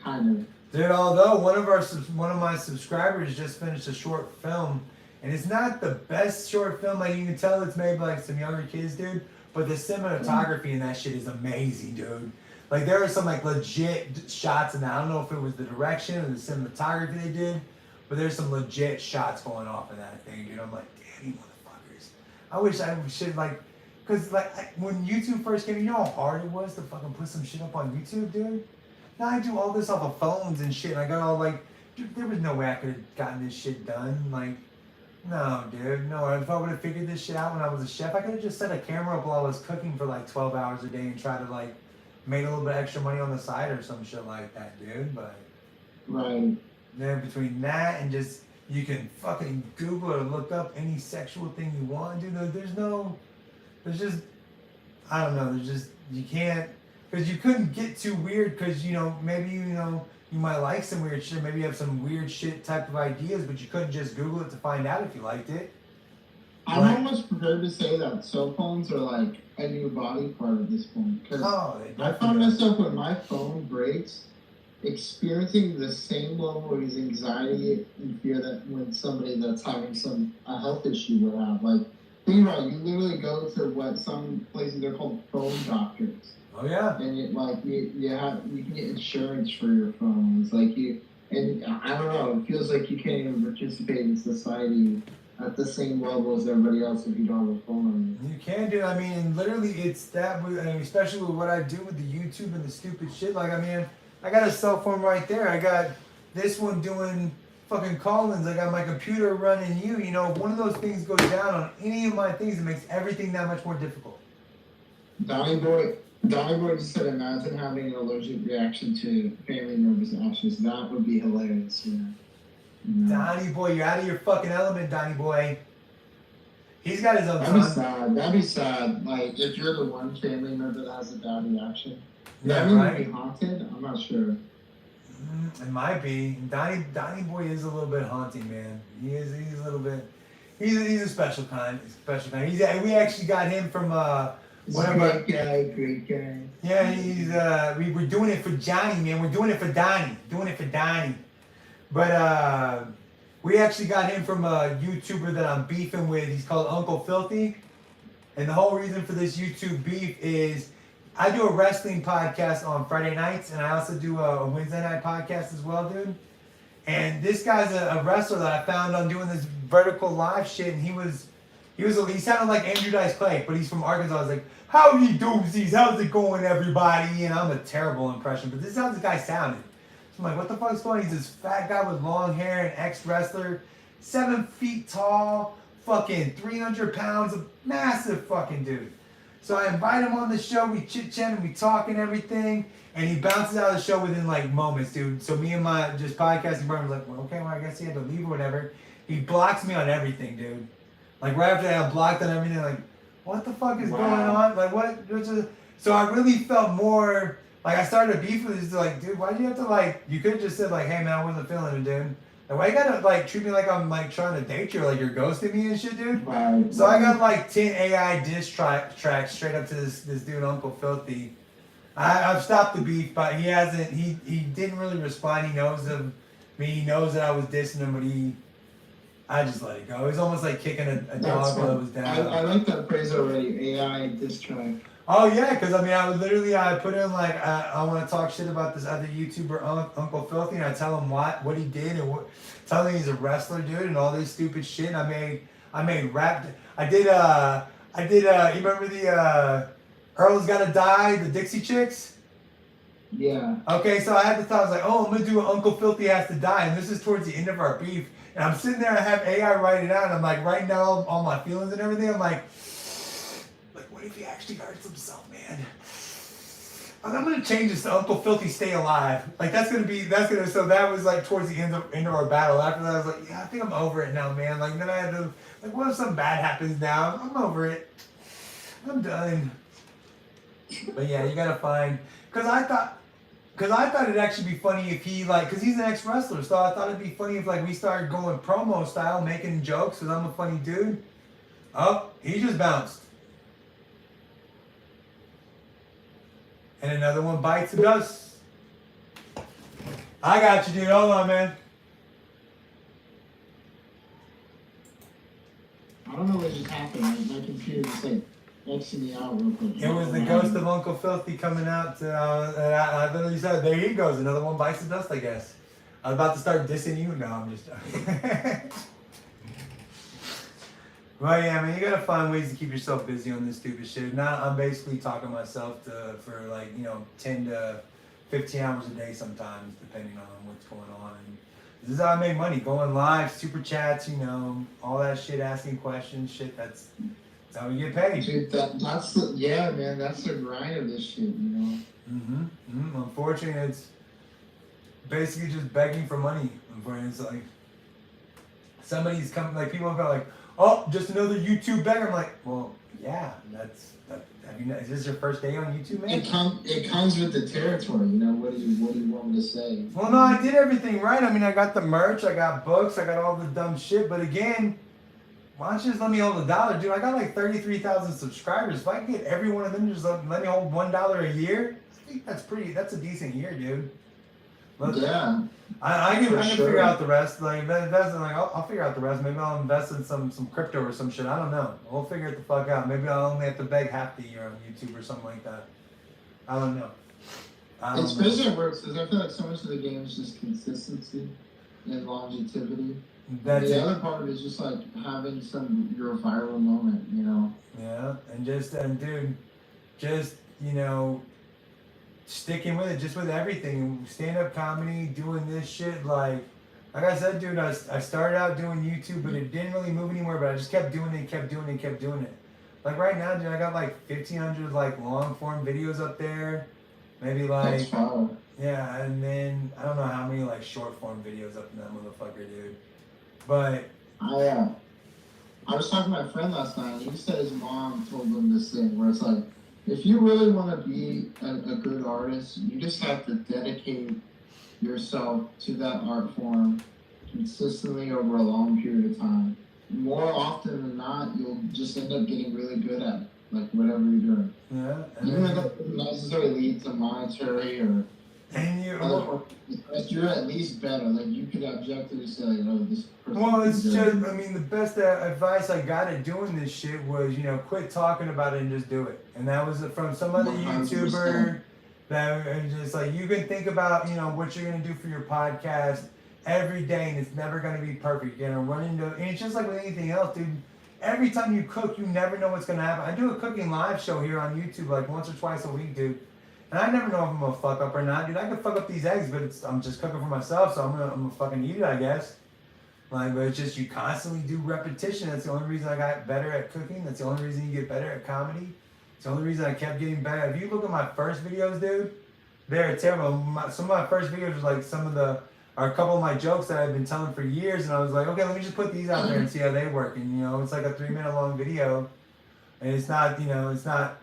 kind of. Dude, although one of my subscribers just finished a short film, and it's not the best short film. Like you can tell, it's made by like some younger kids, dude. But the cinematography in that shit is amazing, dude. Like there are some like legit shots in that. I don't know if it was the direction or the cinematography they did, but there's some legit shots going off in that thing, dude. I'm like, damn, you motherfuckers. I wish I should like, cause like when YouTube first came, you know how hard it was to fucking put some shit up on YouTube, dude. Now I do all this off of phones and shit. And I got all like, dude, there was no way I could have gotten this shit done. Like, no, dude, no. If I would have figured this shit out when I was a chef, I could have just set a camera up while I was cooking for like 12 hours a day and try to like make a little bit extra money on the side or some shit like that, dude. But right. Then between that and just you can fucking Google or look up any sexual thing you want, dude. There's just, I don't know. There's just you can't. Because you couldn't get too weird because, you know, maybe, you know, you might like some weird shit. Maybe you have some weird shit type of ideas, but you couldn't just Google it to find out if you liked it. I'm almost prepared to say that cell phones are like a new body part at this point. Because I found myself when my phone breaks, experiencing the same level of anxiety and fear that when somebody that's having a health issue would have. Like, think about it, you literally go to some places they're called phone doctors. Oh yeah. And you can get insurance for your phone. It's like and I don't know, it feels like you can't even participate in society at the same level as everybody else if you don't have a phone on you. You can do. I mean, literally, it's that. I mean, especially with what I do with the YouTube and the stupid shit. Like, I mean, I got a cell phone right there. I got this one doing fucking call-ins. I got my computer running you. You know, if one of those things goes down on any of my things, it makes everything that much more difficult. Donnie Boy just said, imagine having an allergic reaction to family members' ashes. That would be hilarious, you know. Donnie Boy, you're out of your fucking element, Donnie Boy. He's got his own That'd be son. sad. That'd be sad. Like, if you're the one family member that has a bad reaction. Yeah, I mean, right. be haunted? I'm not sure. It might be. Donnie Boy is a little bit haunting, man. He's a little bit. He's a special kind. We actually got him from Great guy. Yeah, we were doing it for Johnny, man. We're doing it for Donnie. But we actually got him from a YouTuber that I'm beefing with. He's called Uncle Filthy. And the whole reason for this YouTube beef is I do a wrestling podcast on Friday nights, and I also do a Wednesday night podcast as well, dude. And this guy's a wrestler that I found on doing this vertical live shit, and he sounded like Andrew Dice Clay, but he's from Arkansas. I was like, howdy doopsies, how's it going, everybody? And I'm a terrible impression, but this is how this guy sounded. So I'm like, what the fuck's going on? He's this fat guy with long hair, an ex-wrestler, 7 feet tall, fucking 300 pounds, a massive fucking dude. So I invite him on the show, we chit-chat and we talk and everything, and he bounces out of the show within like moments, dude. So me and my just podcasting partner was like, well, okay, well, I guess he had to leave or whatever. He blocks me on everything, dude. Like right after that, I'm blocked on everything, like, what the fuck is going on? Like what? So I really felt more, like I started a beef with this, like, dude, why do you have to like, you could have just said like, hey man, I wasn't feeling it, dude. Like, why you gotta like treat me like I'm like trying to date you or like you're ghosting me and shit, dude? Right. So I got like 10 AI diss tracks straight up to this dude, Uncle Filthy. I've stopped the beef, but he hasn't, he didn't really respond. He knows of me, he knows that I was dissing him, but I just let it go. It was almost like kicking a dog while it was down. I like that phrase already, AI diss track. Oh yeah, because I mean, I put in like, I want to talk shit about this other YouTuber, Uncle Filthy, and I tell him what he did and tell him he's a wrestler, dude, and all this stupid shit. And I made rap. I did. You remember the Earl's Gotta Die, the Dixie Chicks? Yeah. Okay, so I had to thought, I was like, oh, I'm gonna do Uncle Filthy Has to Die, and this is towards the end of our beef. And I'm sitting there, I have AI write it out, and I'm like writing down all my feelings and everything. I'm like, what if he actually hurts himself, man? I'm gonna change this to Uncle Filthy Stay Alive. Like so that was like towards the end of our battle. After that, I was like, yeah, I think I'm over it now, man. Like then I had to, like, what if something bad happens now? I'm over it. I'm done. But yeah, you gotta find, cause I thought it'd actually be funny if he like, cause he's an ex-wrestler, so I thought it'd be funny if like we started going promo style, making jokes, cause I'm a funny dude. Oh, he just bounced. And another one bites the dust. I got you, dude. Hold on, man. I don't know what just happened. My computer just like Xing me out real quick. It was the ghost of Uncle Filthy coming out. And I literally said, there he goes. Another one bites the dust, I guess. I was about to start dissing you. No, I'm just joking. Well, yeah, man, you gotta find ways to keep yourself busy on this stupid shit. Now I'm basically talking myself for like, 10 to 15 hours a day sometimes, depending on what's going on. And this is how I make money. Going live, super chats, all that shit, asking questions, shit. That's how we get paid. Dude, that's the grind of this shit, Unfortunately, it's basically just begging for money. Unfortunately, it's like somebody's coming, like people go like, oh, just another YouTube beggar. I'm like, well, yeah, is this your first day on YouTube, man? It comes with the territory, what do you want me to say? Well, no, I did everything right. I mean, I got the merch, I got books, I got all the dumb shit. But again, why don't you just let me hold $1, dude? I got like 33,000 subscribers. If I can get every one of them to just let me hold $1 a year, I think that's a decent year, dude. Yeah. I can figure out the rest. Like I'll figure out the rest. Maybe I'll invest in some crypto or some shit. I don't know. We'll figure it the fuck out. Maybe I'll only have to beg half the year on YouTube or something like that. I don't know. It's crazy it works because I feel like so much of the game is just consistency and longevity. The other part is just like having your viral moment, Yeah, and dude, sticking with it, just with everything, stand-up comedy, doing this shit, like I said, dude, I started out doing YouTube, but it didn't really move anywhere, but I just kept doing it. Like right now, dude, I got like 1,500 like long form videos up there. Maybe That's like, fine. yeah, and then I don't know how many like short form videos up in that motherfucker, dude. But I was talking to my friend last night, and he said his mom told him this thing where it's like, if you really want to be a good artist, you just have to dedicate yourself to that art form consistently over a long period of time. More often than not, you'll just end up getting really good at like whatever you're doing. yeah, Even if that doesn't necessarily lead to monetary or and you. but you're at least better. Like you could objectively say, like, oh, this person. Well, it's is just, good. I mean, the best advice I got at doing this shit was, you know, quit talking about it and just do it. And that was from some other 100%. YouTuber that and just like, you can think about, you know, what you're going to do for your podcast every day and it's never going to be perfect. You're going to run into, and it's just like with anything else, dude. Every time you cook, you never know what's going to happen. I do a cooking live show here on YouTube like once or twice a week, dude. And I never know if I'm going to fuck up or not, dude. I could fuck up these eggs, but I'm just cooking for myself, so I'm gonna fucking eat it, I guess. Like, but it's just you constantly do repetition. That's the only reason I got better at cooking. That's the only reason you get better at comedy. It's the only reason I kept getting better. If you look at my first videos, dude, they're terrible. Some of my first videos was like a couple of my jokes that I've been telling for years, and I was like, okay, let me just put these out there and see how they work. And you know, it's like a 3-minute long video, and it's not, you know, it's not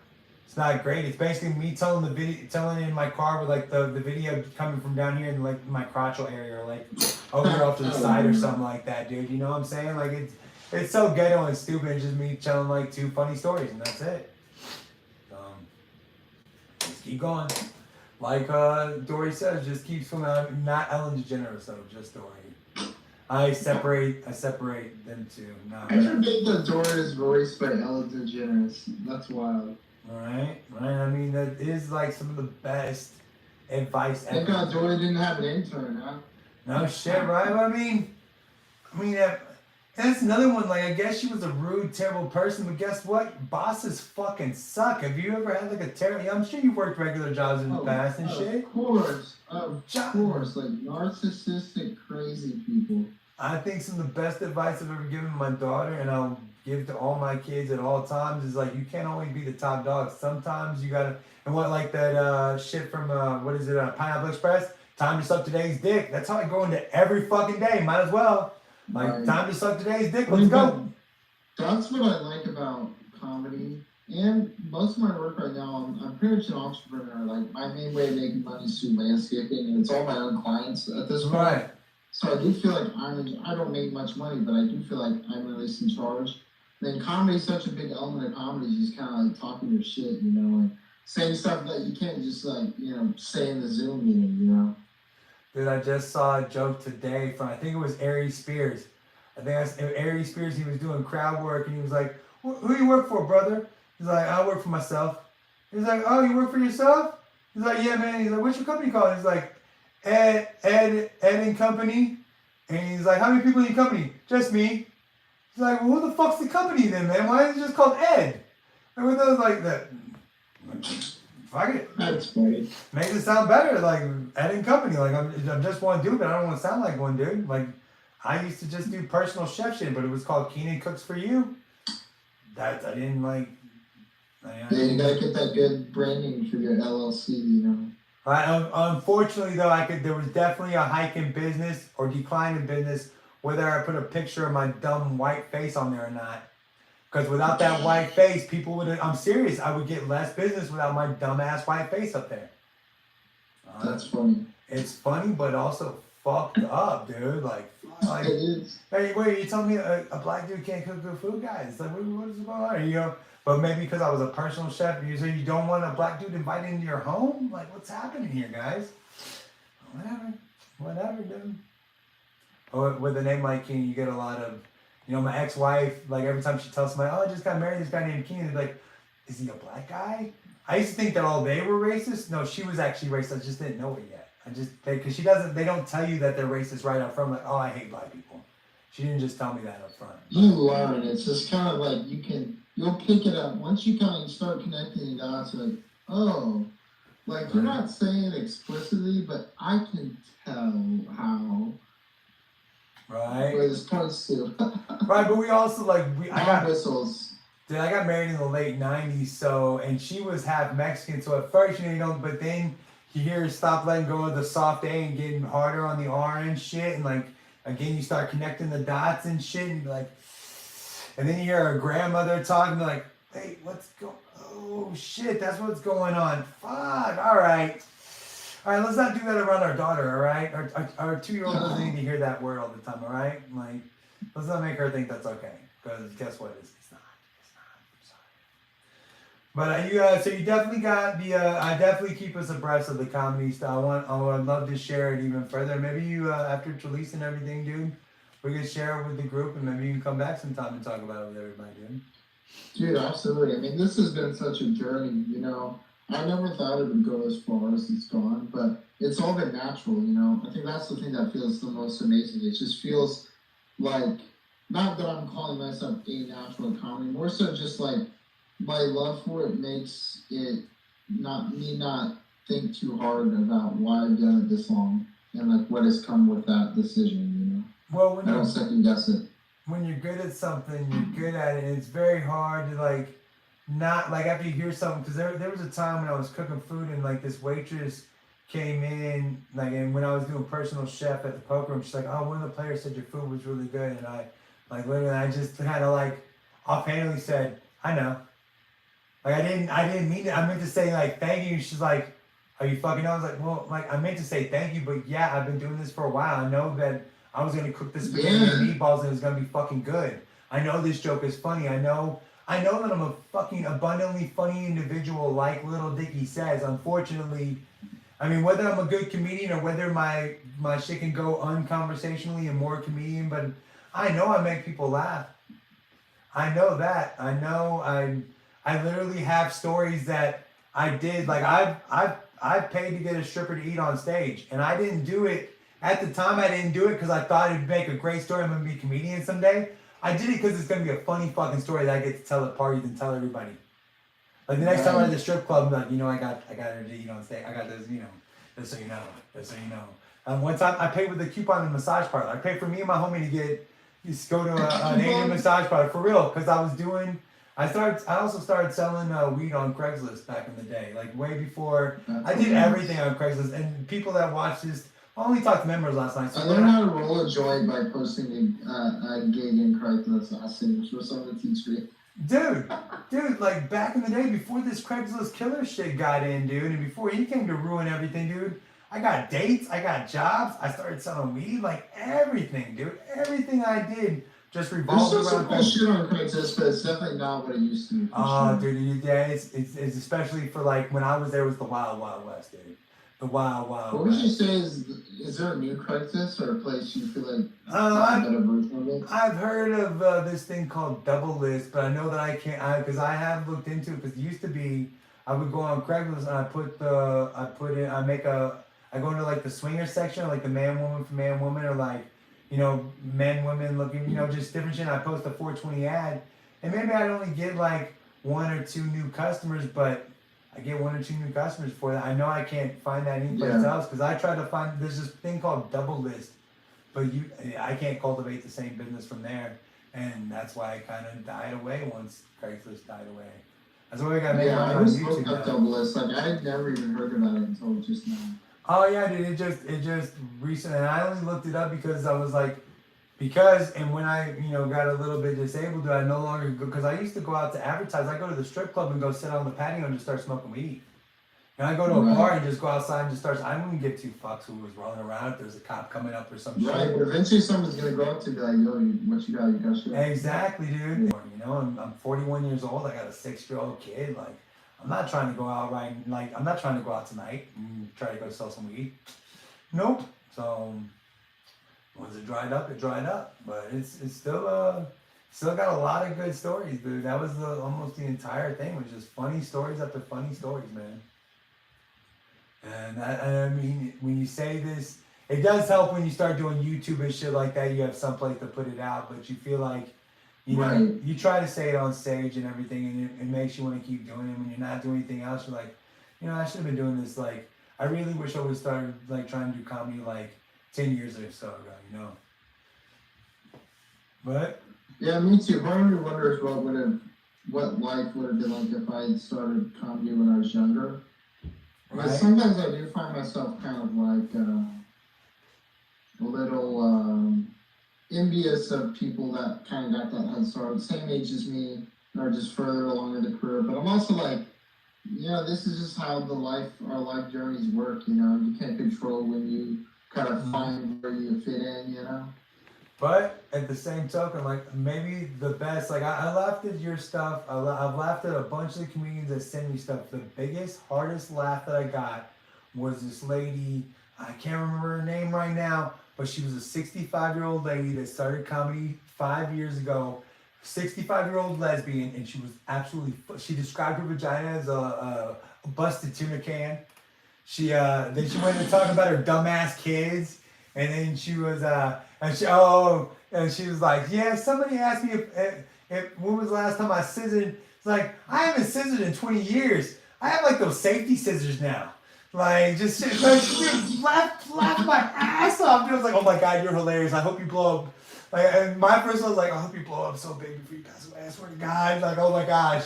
great. It's basically me telling telling in my car with like the video coming from down here in like my crotchal area or like over off to the side or something like that, dude. You know what I'm saying? Like it's so ghetto and stupid. It's just me telling like 2 funny stories and that's it. Just keep going. Like Dory says, just keep swimming. Not Ellen DeGeneres though, just Dory. I separate them two. I forget that Dora's voiced by Ellen DeGeneres. That's wild. Right. I mean, that is like some of the best advice ever. Thank God Dora didn't have an intern, huh? No shit, right? But I mean, that's another one. Like, I guess she was a rude, terrible person, but guess what? Bosses fucking suck. Have you ever had like a terrible? I'm sure you've worked regular jobs in the past and shit. Of course, like narcissistic, crazy people. I think some of the best advice I've ever given my daughter, and I'll give to all my kids at all times, is like, you can't always be the top dog. Sometimes you gotta, and what, like that shit from Pineapple Express, time to suck today's dick. That's how I go into every fucking day. Might as well. Like, right. Time to suck today's dick. Let's go. That's what I like about comedy. And most of my work right now, I'm pretty much an entrepreneur. Like, my main way of making money is through landscaping, and it's all my own clients at this point. Right. So I do feel like I don't make much money, but I do feel like I'm at least in charge. Then comedy is such a big element of comedy, is just kind of like talking your shit, you know, like saying stuff that you can't just like, you know, say in the Zoom meeting, you know. Dude, I just saw a joke today from, I think it was Ari Spears. I think that's Ari Spears. He was doing crowd work, and he was like, "Who you work for, brother?" He's like, "I work for myself." He's like, "Oh, you work for yourself?" He's like, "Yeah, man." He's like, "What's your company called?" He's like, Ed and Company. And he's like, "How many people in your company?" "Just me." He's like, "Well, who the fuck's the company then, man? Why is it just called Ed?" And with those like that, fuck it. That's funny. Makes it sound better, like Ed and Company. Like I'm just one dude, but I don't want to sound like one dude. Like I used to just do personal chef shit, but it was called Keenan Cooks for You. That I didn't like. Yeah, you gotta get that good branding for your LLC, you know. Unfortunately, though, there was definitely a hike in business or decline in business whether I put a picture of my dumb white face on there or not. Because without that white face, people would. I'm serious. I would get less business without my dumb ass white face up there. That's funny. It's funny, but also fucked up, dude. Like it is. Hey, wait, you telling me a black dude can't cook good food, guys? Like, what is going on? You know. But maybe because I was a personal chef, you say you don't want a black dude invited into your home? Like, what's happening here, guys? Whatever, dude. Or with a name like Keenan, you get a lot of, you know, my ex-wife, like every time she tells somebody, "Oh, I just got married to this guy named Keenan," they're like, "Is he a black guy?" I used to think that all they were racist. No, she was actually racist. I just didn't know it yet. Because they don't tell you that they're racist right up front. Like, "Oh, I hate black people." She didn't just tell me that up front. You learn. It's just kind of like you'll pick it up once you kind of start connecting the dots. Like, oh, like you're not saying it explicitly, but I can tell how. Right. Where this points to. Right, but we also like I got whistles. Dude, I got married in the late 90s, so, and she was half Mexican, so at first, you know, but then you hear her stop letting go of the soft A and getting harder on the R and shit, and like, again, you start connecting the dots and shit, and like, and then you hear her grandmother talking, like, hey, what's going, oh shit, that's what's going on, fuck, alright, let's not do that around our daughter, alright, our 2-year-old doesn't need to hear that word all the time, alright, like, let's not make her think that's okay, because guess what, it's not, I'm sorry. But so you definitely got the, I definitely keep us abreast of the comedy style. I would love to share it even further. Maybe you, after it's released and everything, dude, we could share it with the group, and maybe you can come back sometime and talk about it with everybody, dude. Dude, absolutely. I mean, this has been such a journey, you know. I never thought it would go as far as it's gone, but it's all been natural, you know. I think that's the thing that feels the most amazing. It just feels like, not that I'm calling myself a natural comedy, more so just like my love for it makes it not think too hard about why I've done it this long and like what has come with that decision, you know. Well, when I don't second guess it. When you're good at something, you're good at it. And it's very hard to like, not like after you hear something, because there was a time when I was cooking food and like this waitress came in, like, and when I was doing personal chef at the poker room, she's like, oh, one of the players said your food was really good, and I, like, literally, I just kind of like offhandedly said, I know. Like, I didn't mean it. I meant to say like thank you. She's like, are you fucking know? I was like, well, like I meant to say thank you, but yeah, I've been doing this for a while. I know that I was gonna cook this spaghetti and meatballs and it was gonna be fucking good. I know this joke is funny. I know that I'm a fucking abundantly funny individual, like Little Dicky says. Unfortunately, I mean, whether I'm a good comedian or whether my shit can go unconversationally and more comedian, but I know I make people laugh. I know that. I know I literally have stories that I did. Like I've paid to get a stripper to eat on stage, and I didn't do it at the time. I didn't do it because I thought it'd make a great story. I'm gonna be a comedian someday. I did it because it's gonna be a funny fucking story that I get to tell at parties and tell everybody. Like the next time I'm at the strip club, I'm like, you know, I got her to eat on stage. I got this, you know, just so you know. One time I paid with a coupon in a massage parlor. I paid for me and my homie to go to an Asian massage parlor for real, because I was doing. I also started selling weed on Craigslist back in the day, like way before. I did everything on Craigslist, and people that watch this, I only talked to members last night. So I learned how to roll a joint by posting a gig in Craigslist last year, which was something to teach me. Dude, like back in the day, before this Craigslist killer shit got in, dude, and before he came to ruin everything, dude, I got dates, I got jobs, I started selling weed, like everything, dude. Everything I did just revolved around. There's still some cool shit on Craigslist, but it's definitely not what it used to be. Oh, sure. Dude, yeah, it's especially for like when I was there, was the Wild Wild West, dude. The Wild Wild West. What would you say is there a new Craigslist or a place you feel like a better version of it? I've heard of this thing called Double List, but I know that I can't, because I have looked into it, because it used to be, I would go on Craigslist and I go into like the swinger section, like the man, woman for man, woman, or like, you know, men, women looking, you know, just different shit. I post a 420 ad, and maybe I'd only get like 1 or 2 new customers, but I get 1 or 2 new customers for that. I know I can't find that anyplace else, because I try to find, there's this thing called Double List, but I can't cultivate the same business from there, and that's why I kind of died away once Craigslist died away. That's why we got to make money on YouTube now. Double List, like I had never even heard about it until just now. Oh yeah, dude, it just recently, and I only looked it up because I was like, and when I, you know, got a little bit disabled, I no longer go, because I used to go out to advertise. I go to the strip club and go sit on the patio and just start smoking weed. And I go to a bar and just go outside and just start, I wouldn't give 2 fucks who was rolling around if there's a cop coming up or some shit. Right, but eventually someone's going to go up to be like, yo, what you got shit. Exactly, dude. You know, I'm 41 years old, I got a 6-year-old kid, like, I'm not trying to go out I'm not trying to go out tonight and try to go sell some weed. Nope. So once it dried up, it dried up. But it's still got a lot of good stories, dude. That was almost the entire thing, was just funny stories after funny stories, man. And I mean, when you say this, it does help when you start doing YouTube and shit like that. You have someplace to put it out, but you feel like, you know, you try to say it on stage and everything, and it makes you want to keep doing it. When you're not doing anything else, you're like, you know, I should have been doing this. Like, I really wish I would have started like trying to do comedy like 10 years or so ago, you know. But yeah, me too. Part of me wonders what would have what life would have been like if I had started comedy when I was younger. But Right. sometimes I do find myself kind of like a little envious of people that kind of got that head start, same age as me, or just further along in the career. But I'm also like, this is just how our life journeys work. You can't control when you kind of find where you fit in. But at the same token, like maybe the best, like I laughed at your stuff. I've laughed at a bunch of the comedians that send me stuff. The biggest, hardest laugh that I got was this lady. I can't remember her name right now, but she was a 65-year-old lady that started comedy 5 years ago. 65-year-old lesbian, and she was absolutely. She described her vagina as a busted tuna can. Then she went to talk about her dumbass kids, and then she was and she was like, yeah. Somebody asked me if when was the last time I scissored. It's like I haven't scissored in 20 years. I have like those safety scissors now. Like just like she laughed my ass off. I was like, oh my god, you're hilarious. I hope you blow up. Like, and my first one was like, I hope you blow up so big before you pass away. I swear to God. Like, oh my gosh.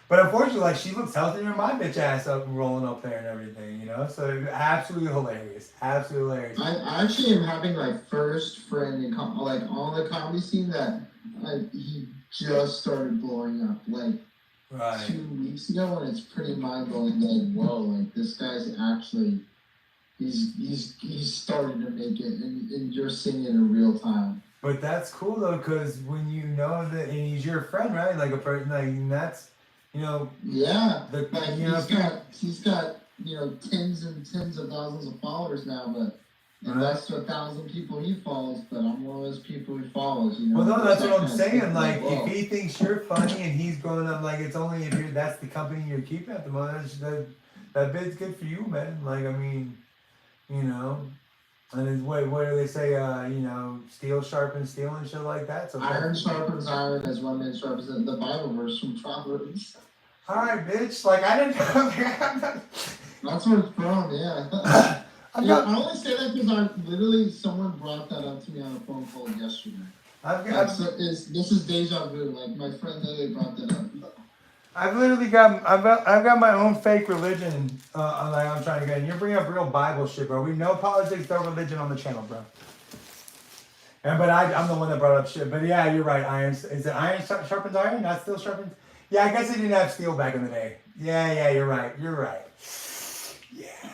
But unfortunately, like, she looks healthier than my bitch ass up and rolling up there and everything, So absolutely hilarious. Absolutely hilarious. I actually am having my first friend in on the comedy scene that he just started blowing up Right. 2 weeks ago, and it's pretty mind blowing. Like, whoa, like this guy's actually he's starting to make it, and you're seeing it in real time. But that's cool though, because when you know that, and he's your friend, right? Like a person, like, and that's, Yeah, the, he's got tens and tens of thousands of followers now, but. And that's 1,000 people he follows, but I'm one of those people he follows, Well, no, that's what I'm saying. Like, if he thinks you're funny and he's growing up, like, it's only if that's the company you're keeping at the moment. That bit's good for you, man. Like, I mean, and it's, what do they say? Steel sharpens steel and shit like that. So iron sharpens iron, as one man sharpens it. The Bible verse from Proverbs. All right, bitch. Like, I didn't know. That's where it's from, yeah. I only say that because someone brought that up to me on a phone call yesterday. This is deja vu. Like, my friend literally brought that up. I've got my own fake religion. Like I'm trying to get. And you're bringing up real Bible shit, bro. We know politics, no religion on the channel, bro. But I'm the one that brought up shit. But yeah, you're right. Iron is it iron sharpens iron? Not steel sharpens. Yeah, I guess they didn't have steel back in the day. Yeah, you're right. Yeah.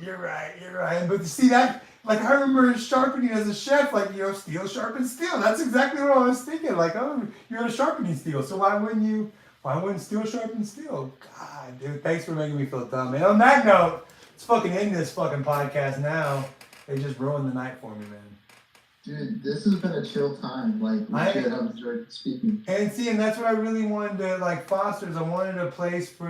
You're right. But see that, like, I remember sharpening as a chef, like, steel sharpens steel. That's exactly what I was thinking. Like, oh, you're sharpening steel, so why wouldn't steel sharpen steel? God, dude, thanks for making me feel dumb. And on that note, let's fucking end this fucking podcast now. They just ruined the night for me, man. Dude, this has been a chill time. Like, I've enjoyed speaking. And that's what I really wanted to, like, foster, is I wanted a place for,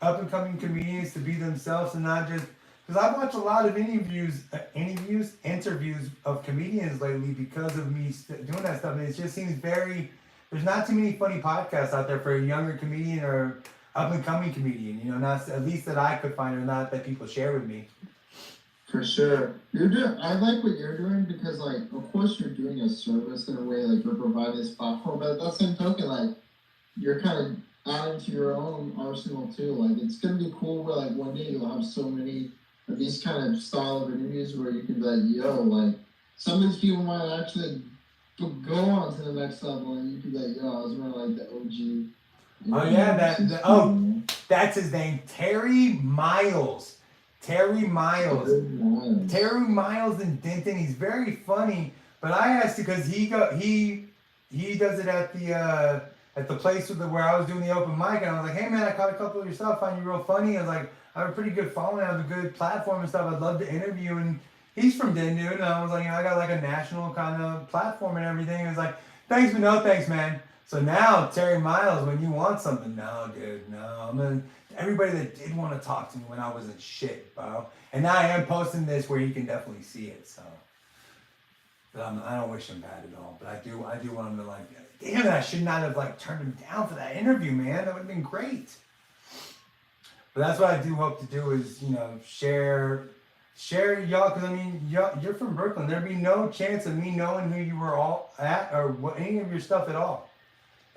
up-and-coming comedians to be themselves and not just... Because I've watched a lot of interviews of comedians lately because of me doing that stuff. And it just seems there's not too many funny podcasts out there for a younger comedian or up-and-coming comedian, not at least that I could find, or not that people share with me. For sure. I like what you're doing because, like, of course you're doing a service in a way, like, you're providing this platform, but at that same token, like, you're kind of adding to your own arsenal too. Like, it's going to be cool where, like, one day you'll have so many of these kind of style of interviews where you can be like, like, some of these people might actually go on to the next level, and you can be like, I was more like the OG. Oh yeah, that's his name, Terry Miles. Terry Miles in Denton. He's very funny. But I asked him because he does it at the place where I was doing the open mic, and I was like, hey man, I caught a couple of your stuff, find you real funny. I was like, I have a pretty good following, I have a good platform and stuff. I'd love to interview. And he's from Denton, and I was like, I got like a national kind of platform and everything. He was like, thanks, but no thanks, man. So now, Terry Miles, when you want something, no, dude, no. Everybody that did want to talk to me when I was in shit, bro. And now I am posting this where you can definitely see it, so. But I don't wish him bad at all. But I do want him to, like, damn it, I should not have, like, turned him down for that interview, man. That would have been great. But that's what I do hope to do is, share y'all, because, I mean, you're from Brooklyn. There'd be no chance of me knowing who you were all at or any of your stuff at all.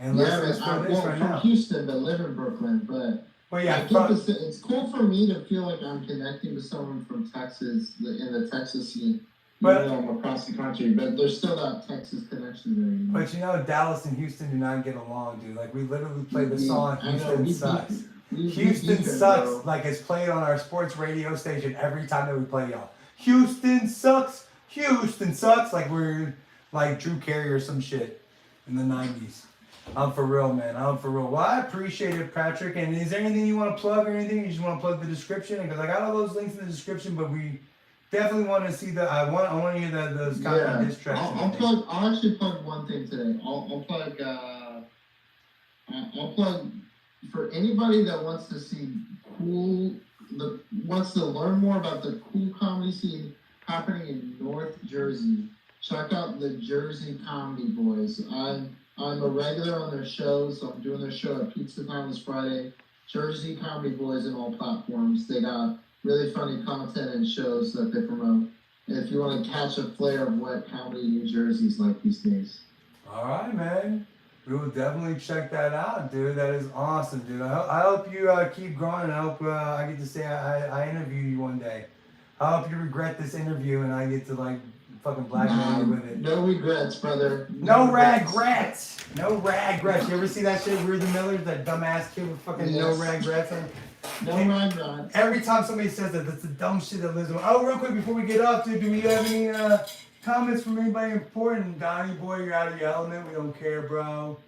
Unless Yeah, it's for this right from now. Houston, but live in Brooklyn. But Well, yeah, I get this. It's cool for me to feel like I'm connecting with someone from Texas in the Texas scene. Even though I'm across the country, but there's still that Texas connection there. You know? But you know, Dallas and Houston do not get along, dude. Like, we literally play the song Houston Sucks. Houston Sucks, like, it's played on our sports radio station every time that we play y'all. Houston Sucks, Houston Sucks. Like, we're like Drew Carey or some shit in the 90s. I'm for real, man. I'm for real. Well, I appreciate it, Patrick. And is there anything you want to plug or anything? You just want to plug the description? Because I got all those links in the description, but we definitely want to see the. I want to hear those copy diss tracks. I'll actually plug one thing today. I'll plug for anybody that wants to see wants to learn more about the cool comedy scene happening in North Jersey. Check out the Jersey Comedy Boys. I'm a regular on their shows, so I'm doing their show at Pizza Time this Friday. Jersey Comedy Boys in all platforms. They got really funny content and shows that they promote. If you want to catch a flair of what comedy New Jersey's like these days. All right, man. We will definitely check that out, dude. That is awesome, dude. I hope you keep growing, and I hope I get to say I interview you one day. I hope you regret this interview, and I get to, like, fucking blackmail you with it. No regrets, brother. No regrets. No regrets. You ever see that shit, We're the Millers, that dumbass kid with fucking no regrets? No regrets. Every time somebody says that, that's the dumb shit that lives on. Oh, real quick, before we get off, dude, do we have any comments from anybody important? Donnie boy, you're out of your element. We don't care, bro.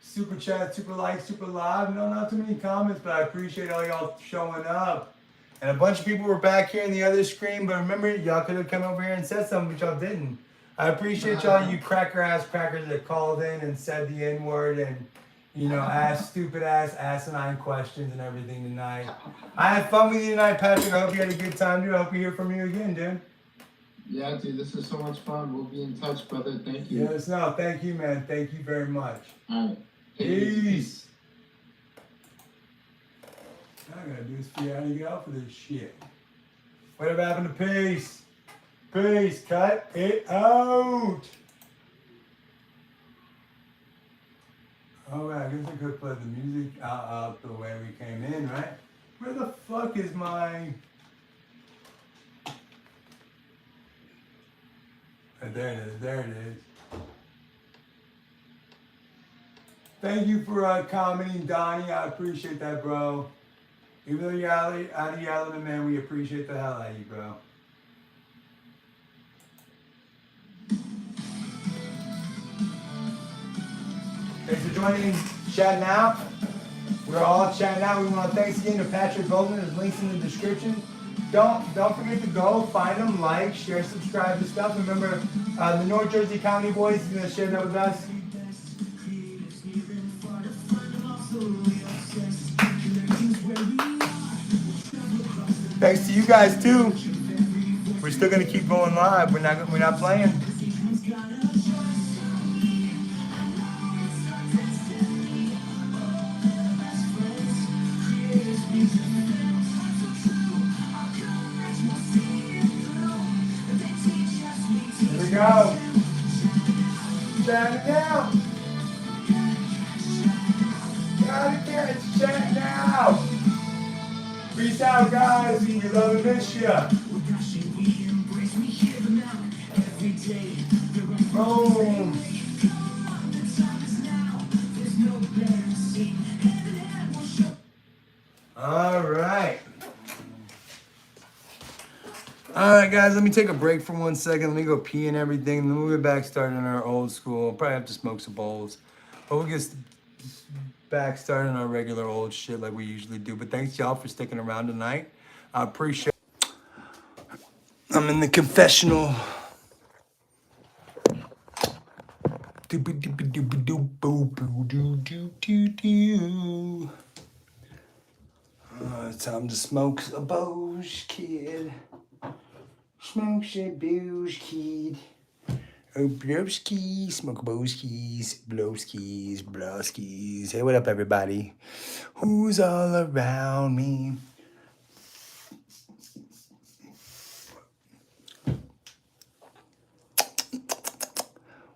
Super chat, super like, super live. No, not too many comments, but I appreciate all y'all showing up. And a bunch of people were back here in the other screen, but remember, y'all could have come over here and said something, but y'all didn't. I appreciate y'all, you crackers that called in and said the N-word and, you know, asked stupid-ass, asinine questions and everything tonight. I had fun with you tonight, Patrick. I hope you had a good time, dude. I hope we hear from you again, dude. Yeah, dude, this is so much fun. We'll be in touch, brother. Thank you. Yes, no, thank you, man. Thank you very much. All right. Peace. All I gotta do is figure out how to get out for this shit. Whatever happened to peace? Peace, cut it out. Oh, I guess I could play the music out the way we came in, right? Where the fuck is my... There it is, there it is. Thank you for commenting, Donnie. I appreciate that, bro. Even though you're out of your element, man, we appreciate the hell out of you, bro. Thanks for joining ChattN OUT. We're all ChattN OUT. We want to thanks again to Patrick Golden. There's links in the description. Don't forget to go find them, like, share, subscribe to stuff. Remember, the North Jersey Comedy Boys is going to share that with us. Thanks to you guys too. We're still gonna keep going live. We're not playing. Here we go. ChattN OUT. Gotta catch ChattN OUT. Peace out, guys. We love and miss ya. Boom. All right. All right, guys. Let me take a break for 1 second. Let me go pee and everything. And then we'll get back started in our old school. Probably have to smoke some bowls. But we'll get back started on our regular old shit like we usually do. But thanks y'all for sticking around tonight. I appreciate it. I'm in the confessional. It's time to smoke a booze, kid. Smoke some booze, kid. Oh, blowskis, smoke booskies, blowskis, blowskis. Hey, what up, everybody? Who's all around me?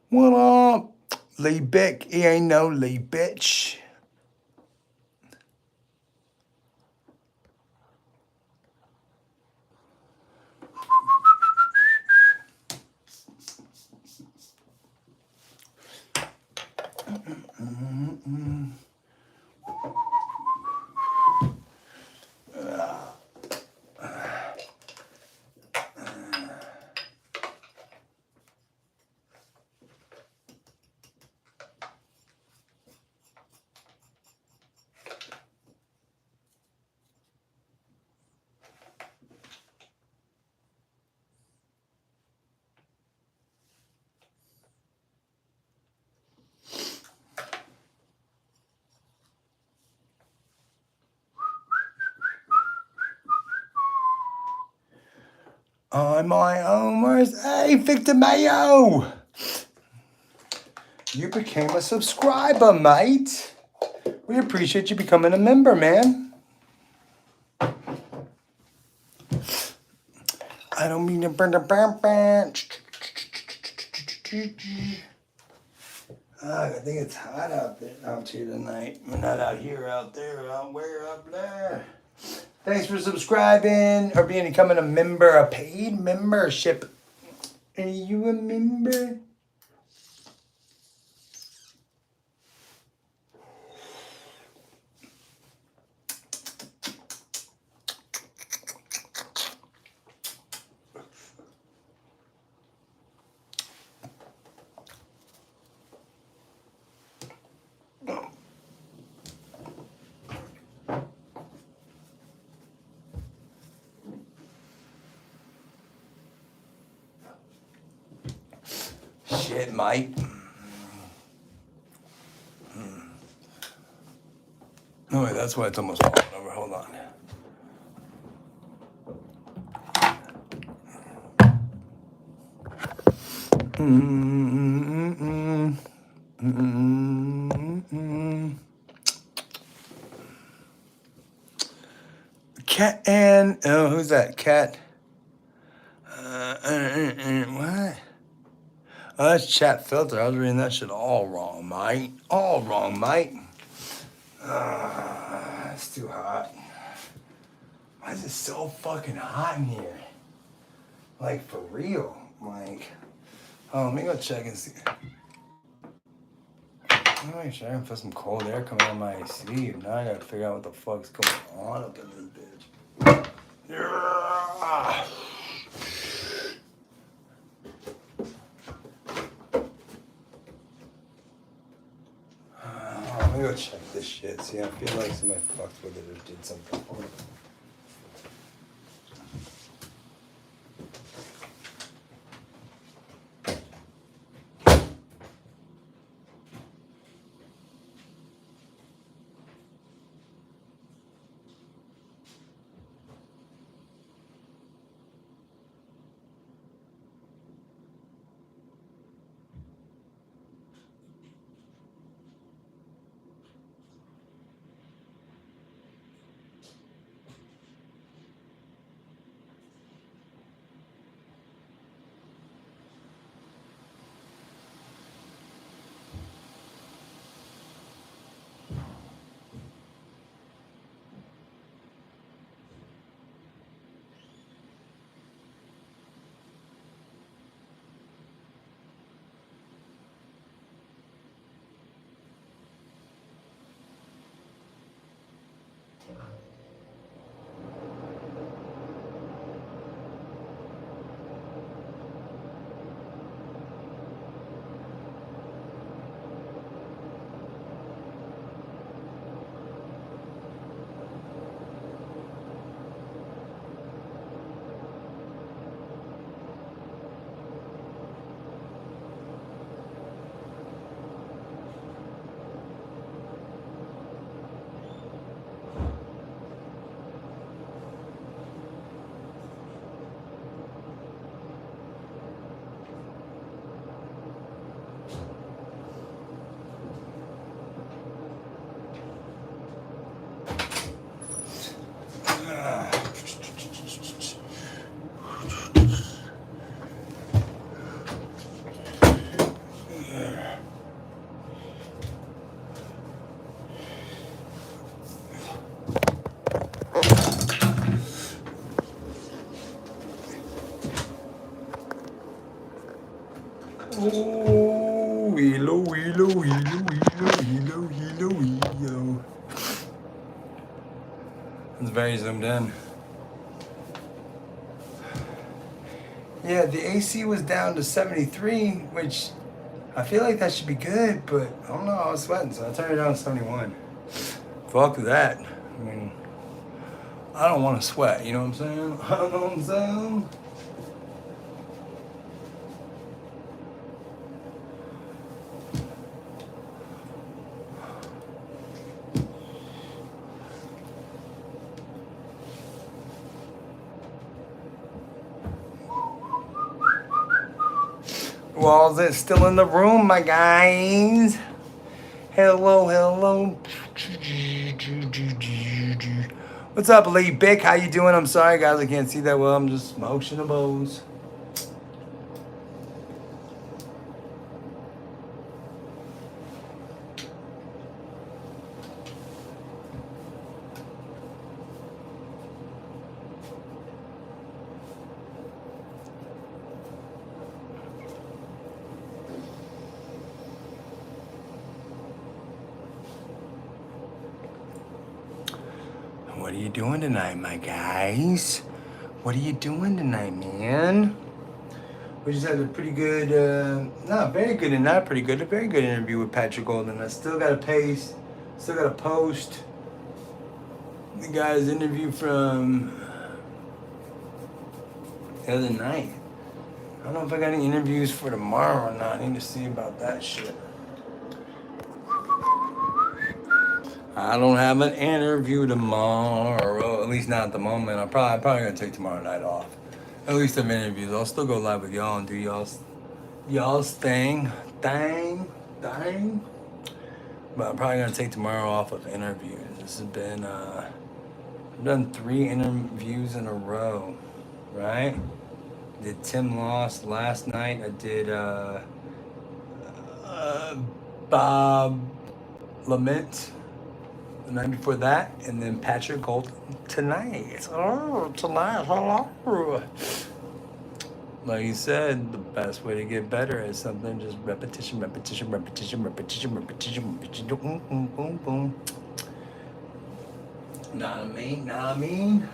What up? Lee Bick, he ain't no Lee bitch. On my own words, hey, Victor Mayo! You became a subscriber, mate. We appreciate you becoming a member, man. I don't mean to burn the bam. I think it's hot out here tonight. We're not out here, out there, out where, up there. Thanks for subscribing or becoming a member, a paid membership. Are you a member? Shit, mate. No, wait, that's why it's almost falling over. Hold on. ChatN. Oh, who's that? Cat. What? Oh, that's chat filter. I was reading that shit all wrong, mate. All wrong, mate. It's too hot. Why is it so fucking hot in here? Like, for real. Like, oh, let me go check and see. Let me make sure I can put some cold air coming out of my AC. Now I gotta figure out what the fuck's going on up in this bitch. Yeah. Let me go check this shit. See, I feel like somebody fucked with it or did something. Hilo. It's very zoomed in. Yeah, the AC was down to 73, which I feel like that should be good, but I don't know, I was sweating, so I turned it down to 71. Fuck that. I mean, I don't want to sweat, you know what I'm saying? I don't know what I'm saying? Walls is still in the room, my guys. Hello, hello. What's up, Lee Bick? How you doing? I'm sorry, guys, I can't see that well. I'm just smoking the bows. What are you doing tonight, my guys? What are you doing tonight, man? We just had a pretty good, not very good and not pretty good, a very good interview with Patrick Golden. I still got to paste, still got to post the guy's interview from the other night. I don't know if I got any interviews for tomorrow or not. I need to see about that shit. I don't have an interview tomorrow, at least not at the moment. I'm probably gonna take tomorrow night off. At least of interviews. I'll still go live with y'all and do y'all's thing. But I'm probably gonna take tomorrow off of interviews. This has been I've done 3 interviews in a row, right? Did Tim Loss last night. I did Bob Lament the night before that, and then Patrick Gold tonight. Oh, tonight, hello. Like you said, the best way to get better is something just repetition. Boom, boom, boom. Know what I mean?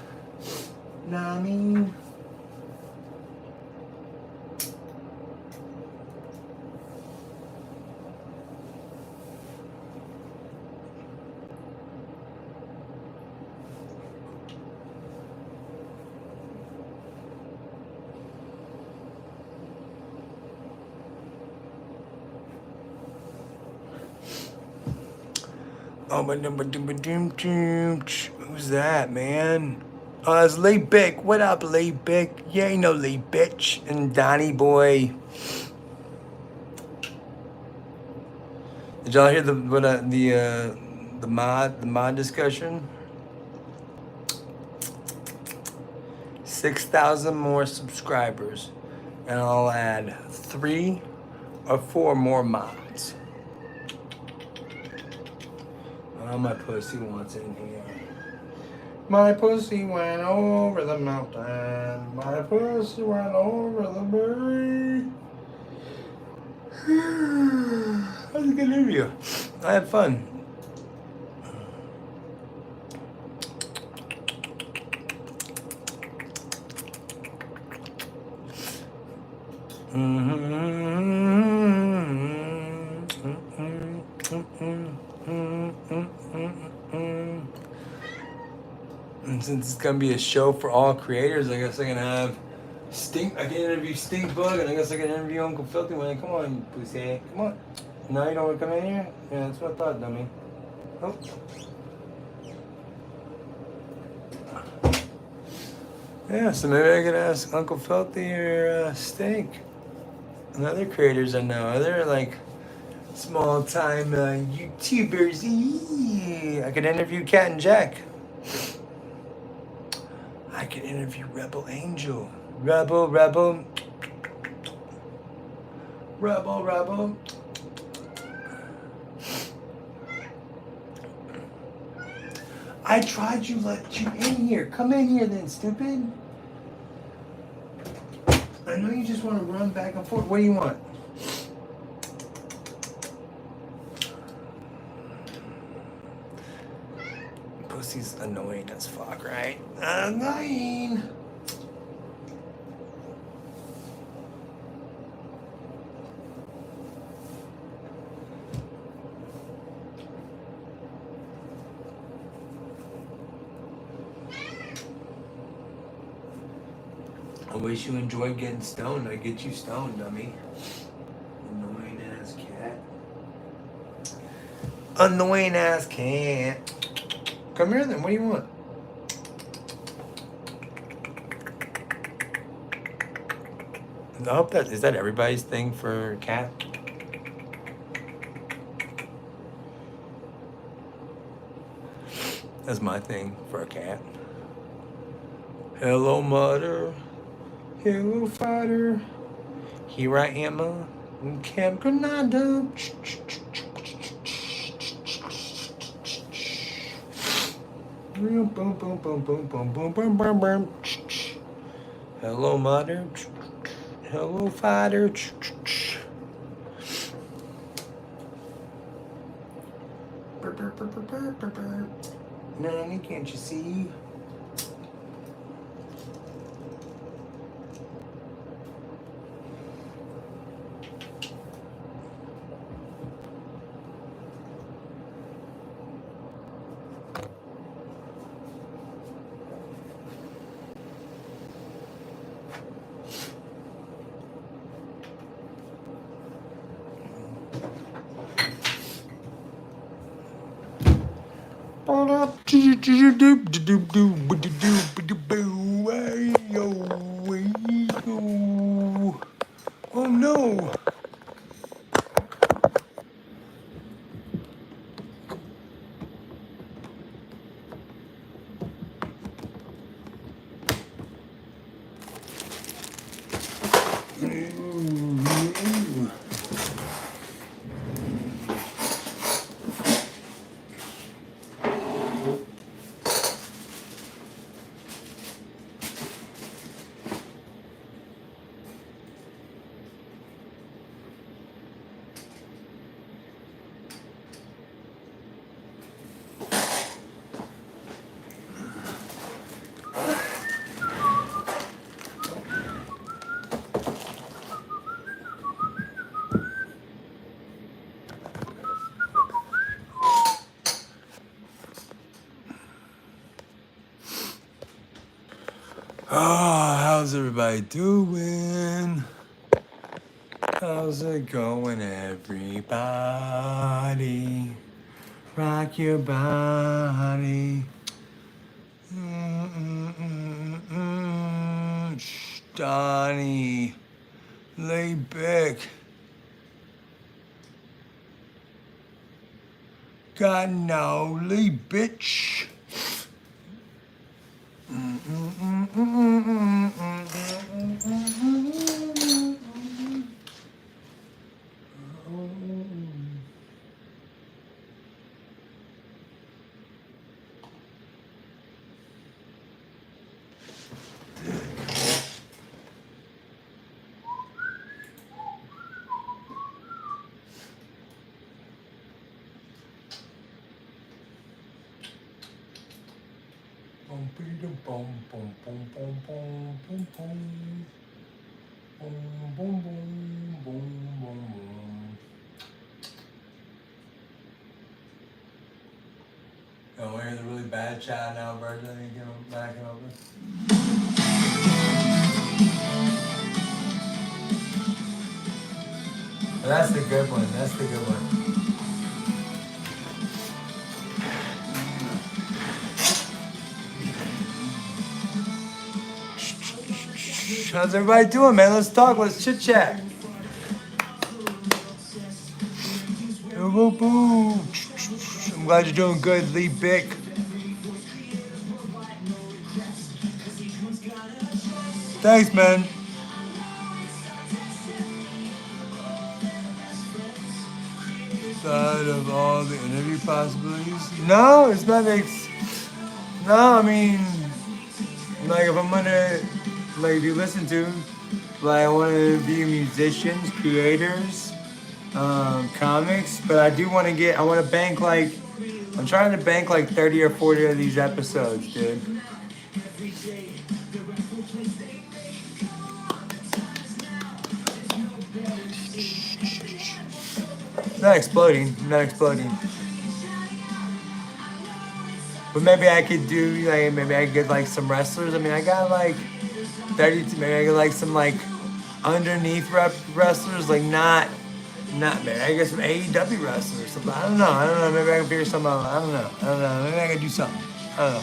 Oh, who's that, man? Oh, it's Lee Bick. What up, Lee Bick? Yeah, you know Lee Bitch and Donnie Boy. Did y'all hear the mod discussion? 6,000 more subscribers, and I'll add 3 or 4 more mods. Oh, my pussy wants in here. My pussy went over the mountain. My pussy went over the berry. That was a good interview. I had fun. And since it's gonna be a show for all creators, I guess I can have Stink. I can interview Stink Bug, and I guess I can interview Uncle Filthy. When come on, you pussy, come on. No, you don't want to come in here? Yeah, that's what I thought, dummy. Oh. Yeah, so maybe I could ask Uncle Filthy or Stink and other creators I know. Other like small time YouTubers. I could interview Cat and Jack. I could interview Rebel Angel. Rebel. I tried to let you in here. Come in here then, stupid. I know you just want to run back and forth. What do you want? pussy's annoying as fuck, right? Annoying. I wish you enjoyed getting stoned. I get you stoned, dummy. Annoying ass cat. Annoying ass cat. Come here then. What do you want? I hope that is that everybody's thing for a cat. That's my thing for a cat. Hello, mother. Hello, father. Here I am, in Camp Granada. Boom, boom, boom, boom, boom, boom, boom, boom, boom, boom. Hello, mother. Hello, father. Nanny, can't you see? Oh no! Oh, how's everybody doing? How's it going, everybody? Rock your body. Donnie, lay back. God no, lay bitch. Oh, we're hearing the really bad ChattN OUT version. I think I'm backing over. Well, that's the good one. That's the good one. How's everybody doing, man? Let's talk. Let's chit chat. I'm glad you're doing good, Lee Bick. Thanks, man. Side of all the interview possibilities? No, it's not. No, I mean, like if I'm gonna, like if you listen to, like I want to interview musicians, creators, comics, but I do want to I want to bank like I'm trying to bank like 30 or 40 of these episodes, dude. Not exploding, not exploding. But maybe I could do, like, maybe I could get like some wrestlers. I mean, I got like 30, maybe I get like some like underneath wrestlers, like not maybe I get some AEW wrestlers or something. I don't know. Maybe I can figure something out. I don't know. Maybe I can do something. I don't know.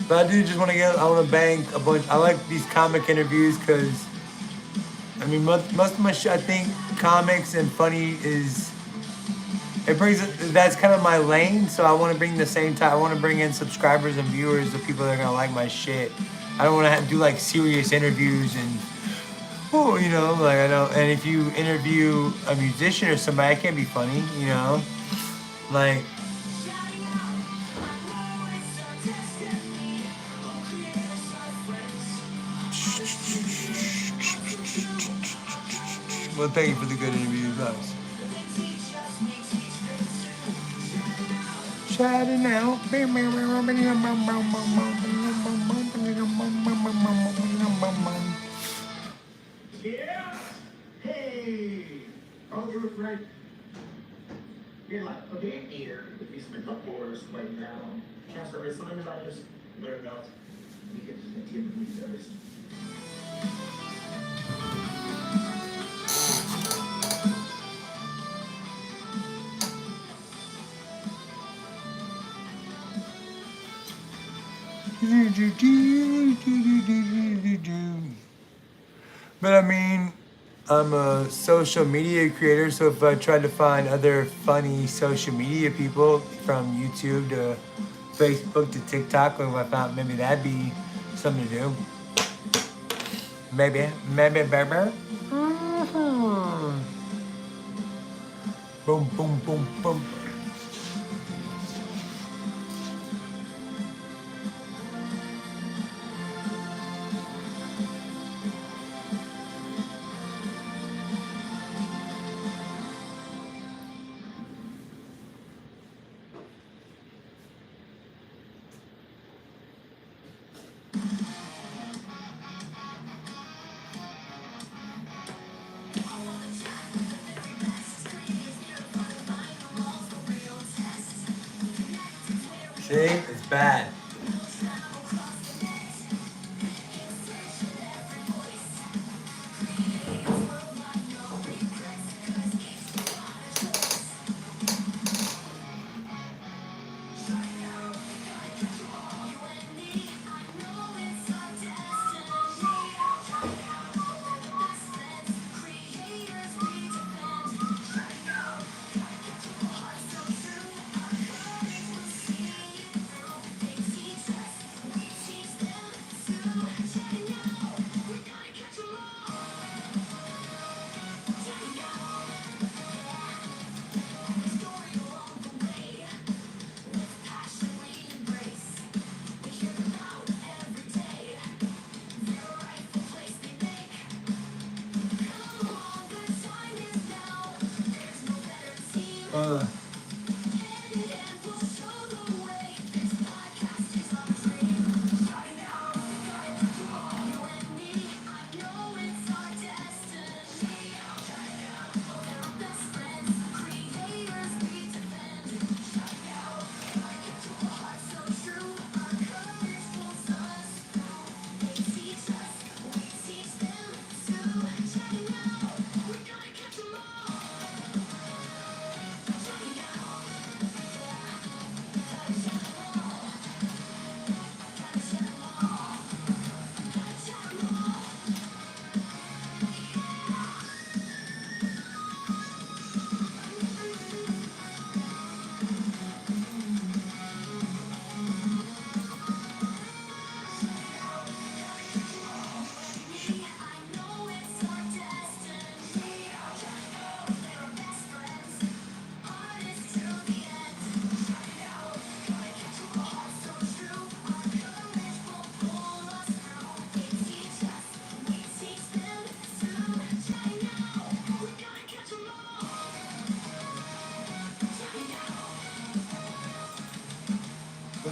But I do just want to I want to bank a bunch. I like these comic interviews because, I mean, most of my shit, I think comics and funny is, that's kind of my lane. So I want to bring the same time. I want to bring in subscribers and viewers, the people that are going to like my shit. I don't want to do like serious interviews and, oh, you know, like I don't. And if you interview a musician or somebody, it can't be funny, you know, like. Well, thank you for the good interviews, guys. ChattN OUT. Yeah. Hey. Oh, you're right. You're like, okay, here. If you spend the floors right now, transfer is something about just learn about. You get to give me first. But I mean, I'm a social media creator, so if I tried to find other funny social media people from YouTube to Facebook to TikTok, if I found maybe that'd be something to do. Maybe. Mhm. Boom, boom, boom, boom. See, it's bad.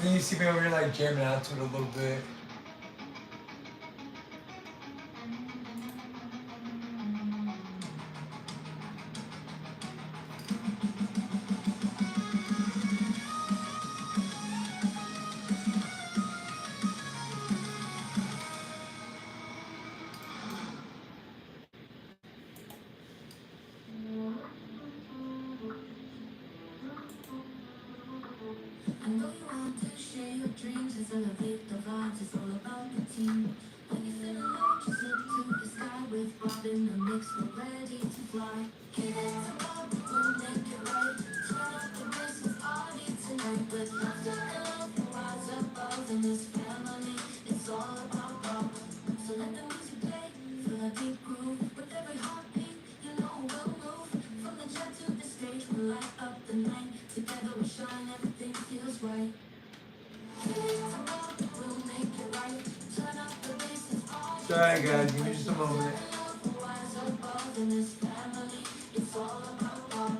then you see me over here like jamming out to it a little bit. I know you want to share your dreams and celebrate the vibes. It's all about the team. When you're feeling low, just look to the sky with Bob in the mix. We're ready to fly. Give it to Bob, we'll make it right. Turn up the bass, it's party tonight. With laughter and love, the rise above in this family. It's all about Bob. So let the music play, feel a deep groove. With every heartbeat, you know we'll move. From the chat to the stage, we'll light up the night. Together we shine, everything feels right. We'll make it right. Turn up the bass, it's all Sorry guys, give me just a moment. rise above in this family. It's all about love.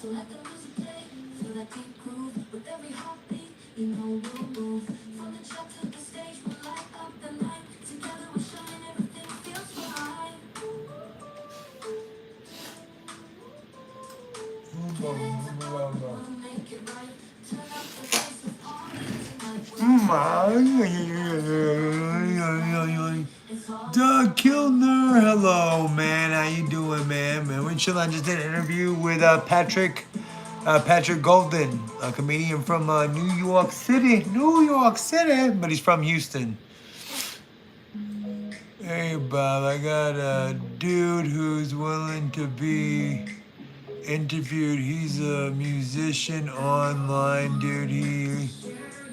So let the music play, feel that deep groove. With every heartbeat, you know we'll move. From the chat to the stage, we'll light up the night. Together we shine, everything feels right. We'll make it right. Turn up the bass, it's all Doug Kilner, hello man, how you doing, man? We're chilling. I just did an interview with Patrick Golden, a comedian from New York City, but he's from Houston. Hey Bob, I got a dude who's willing to be interviewed. He's a musician online, dude. He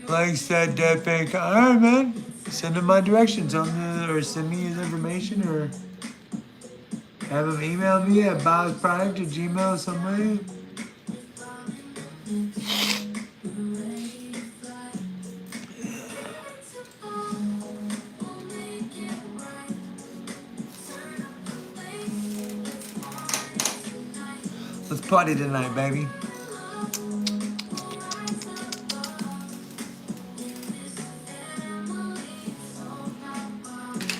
likes that deadpan. All right, man. Send him my directions on the, or send me his information, or have him email me at boroughs.product@gmail some way. Let's party tonight, baby.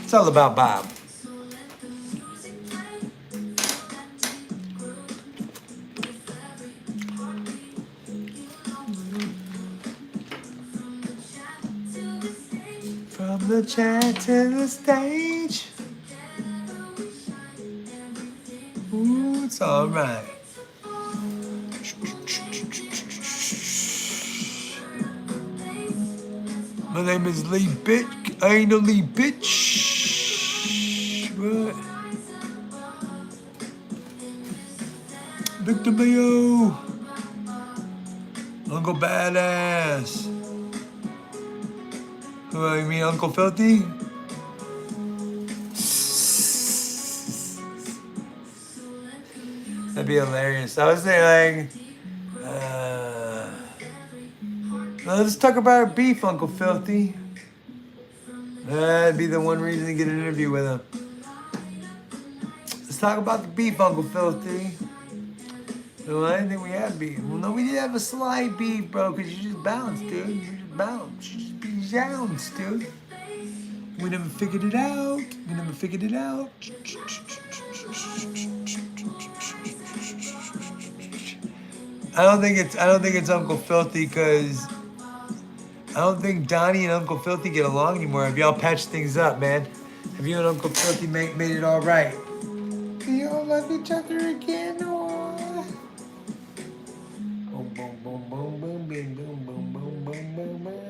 It's all about Bob. From the chat to the stage. Ooh, it's all right. My name is Lee Bitch. I ain't no Lee Bitch. What? Victor Mayo. Uncle Badass. You mean Uncle Filthy? That'd be hilarious. I was saying, let's talk about beef, Uncle Filthy. That'd be the one reason to get an interview with him. Let's talk about the beef, Uncle Filthy. No, I didn't think we had beef. Well, no, we did have a slight beef, bro, because you just bounced, dude. You just bounced. You just be bounced, dude. We never figured it out. We never figured it out. I don't think it's Uncle Filthy, because I don't think Donnie and Uncle Filthy get along anymore. Have y'all patched things up, man? Have you and Uncle Filthy made it all right? Do y'all love each other again, or? Boom, boom, boom, boom, boom, boom, boom, boom, boom, boom, boom,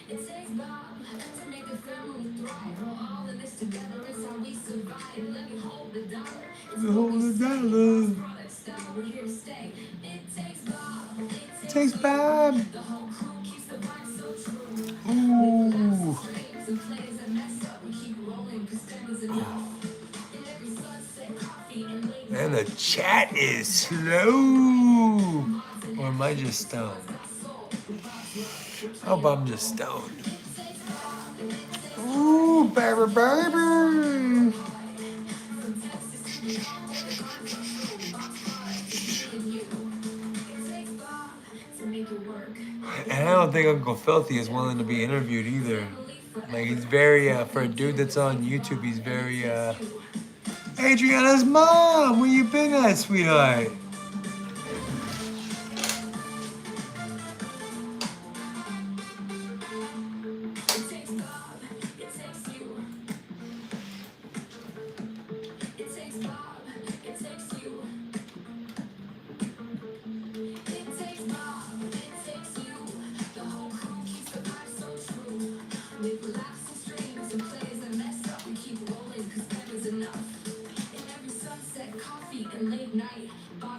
It takes Bob to make a family thrive. All of this together is how we survive. Let me hold the dollar. It's what we say. Product style, we're here to stay. It takes Bob. It takes Bob. The whole crew keeps the vibe so true. Ooh. And plays and mess up. We keep rolling 'cause family's enough. And every sunset coffee the chat is slow. Or am I just stoned? I hope I'm just stoned. Ooh, baby, baby. And I don't think Uncle Filthy is willing to be interviewed either. Like, he's very, for a dude that's on YouTube, he's very, Adriana's mom, where you been at, sweetheart?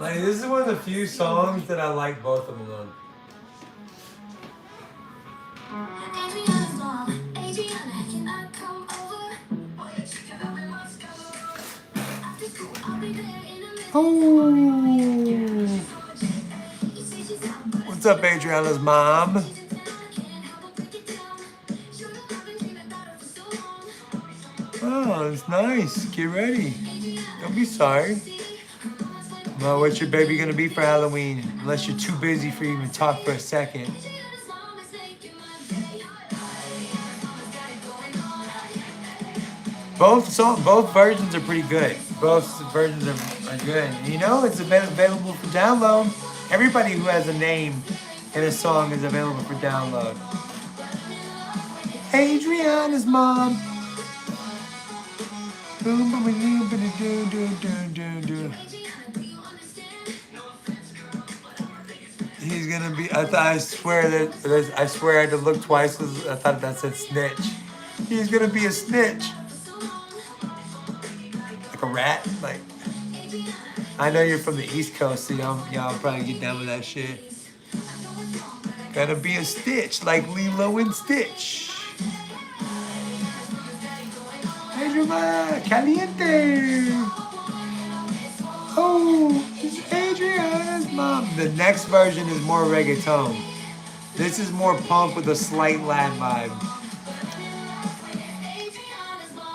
Like, this is one of the few songs that I like both of them on. Oh. What's up, Adriana's mom? Oh, it's nice. Get ready. Don't be sorry. Well, what's your baby gonna be for Halloween? Unless you're too busy for even talk for a second. Both versions are pretty good. Both versions are good. And you know, it's available for download. Everybody who has a name in a song is available for download. Adriana's mom. He's gonna be. I swear I had to look twice because I thought that said snitch. He's gonna be a snitch. Like a rat. Like, I know you're from the East Coast, so y'all probably get down with that shit. Gotta be a Stitch, like Lilo and Stitch. Adriana Caliente. Oh, it's Adriana's mom. The next version is more reggaeton. This is more punk with a slight Latin vibe.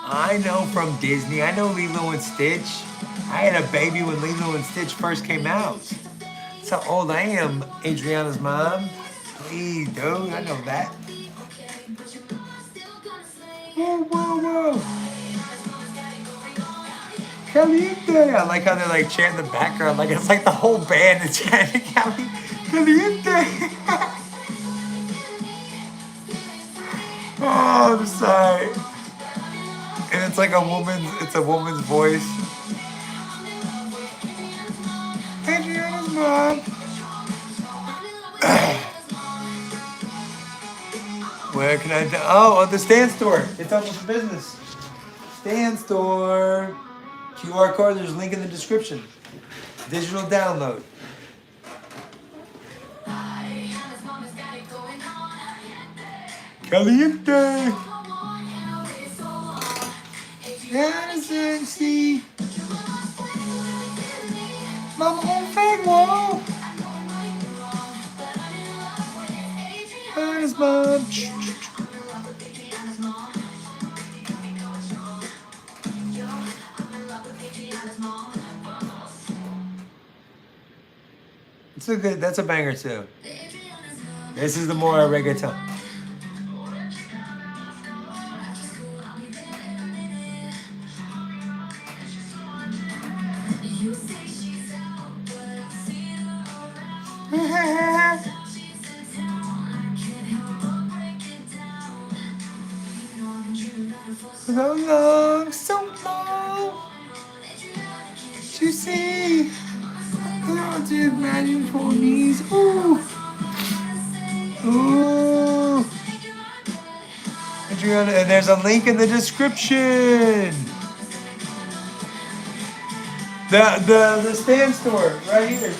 I know from Disney. I know Lilo and Stitch. I had a baby when Lilo and Stitch first came out. That's how old I am, Adriana's mom. Please, dude, I know that. Whoa, whoa, whoa. Caliente. I like how they're like chanting in the background. Like it's like the whole band is chanting Caliente. Oh, I'm sorry. And it's like a woman's voice. Adriana's mom. Where can I? On the Stand Store. It's open for business. Stand Store. QR code. There's a link in the description. Digital download. Caliente. Sexy. Mama on fake wall. His mom. It's a good. That's a banger too. This is the more reggaeton. So long, so long. To see, I to imagine for knees. Ooh, ooh. Adriana, and there's a link in the description. The Stand Store right here.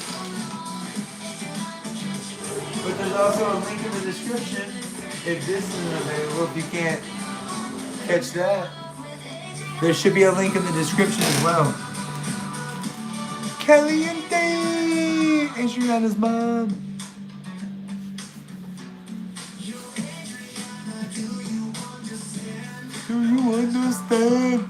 But there's also a link in the description if this isn't available. If you can't catch that, there should be a link in the description as well. Caliente. Adriana's mom. Do you understand?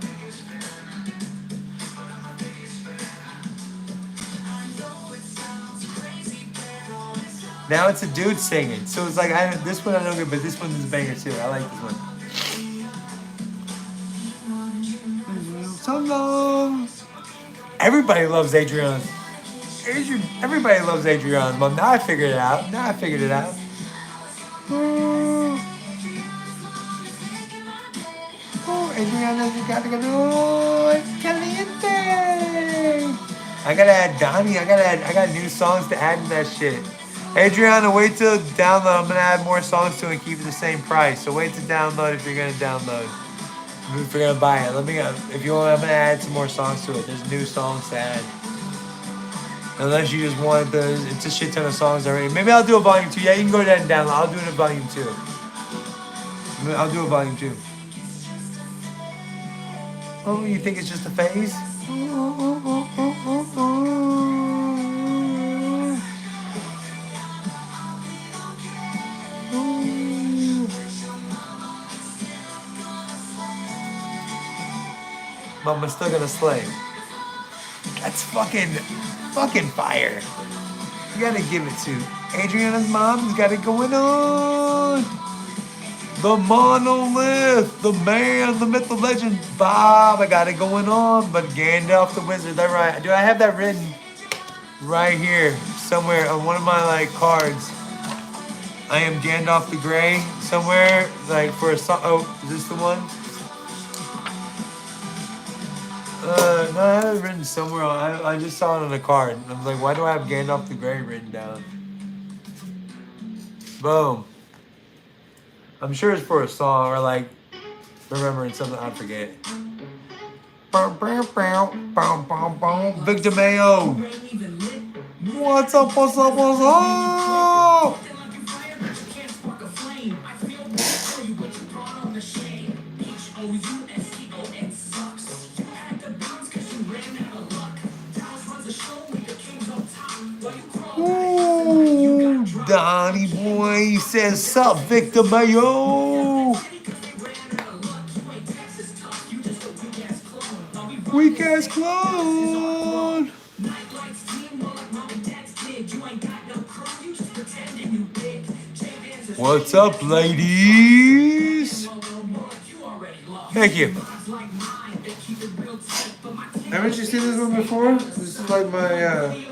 Now it's a dude singing, so it's like this one I don't get, but this one is a banger too. I like this one. So long. Everybody loves Adrian. Everybody loves Adrian. Well, now I figured it out. Ooh. Oh, Adriana, you gotta go. Caliente. I gotta add Donnie. I got new songs to add to that shit. Adriana, wait till download. I'm gonna add more songs to it and keep it the same price. So wait to download if you're gonna download. If you're gonna buy it, let me. If you want, I'm gonna add some more songs to it. There's new songs to add. Unless you just want it's a shit ton of songs already. Maybe I'll do a volume 2. Yeah, you can go ahead and download. I'll do it in volume 2. I'll do a volume 2. Oh, you think it's just a phase? Mama's still gonna slay. That's fucking fire. You gotta give it to Adriana's mom's got it going on. The monolith, the man, the myth, the legend, Bob. I got it going on. But Gandalf the wizard, that right? Do I have that written right here somewhere on one of my cards? I am Gandalf the Grey somewhere for a song. Oh, is this the one? No, I have it written somewhere. I just saw it on a card. I was like, why do I have Gandalf the Grey written down? Boom. I'm sure it's for a song or remembering something I forget. Victor Mayo. What's up? Ooh, Donnie boy says, sup, Victor Mayo. Weak ass clone. What's up, ladies? Thank you. Haven't you seen this one before? This is like my,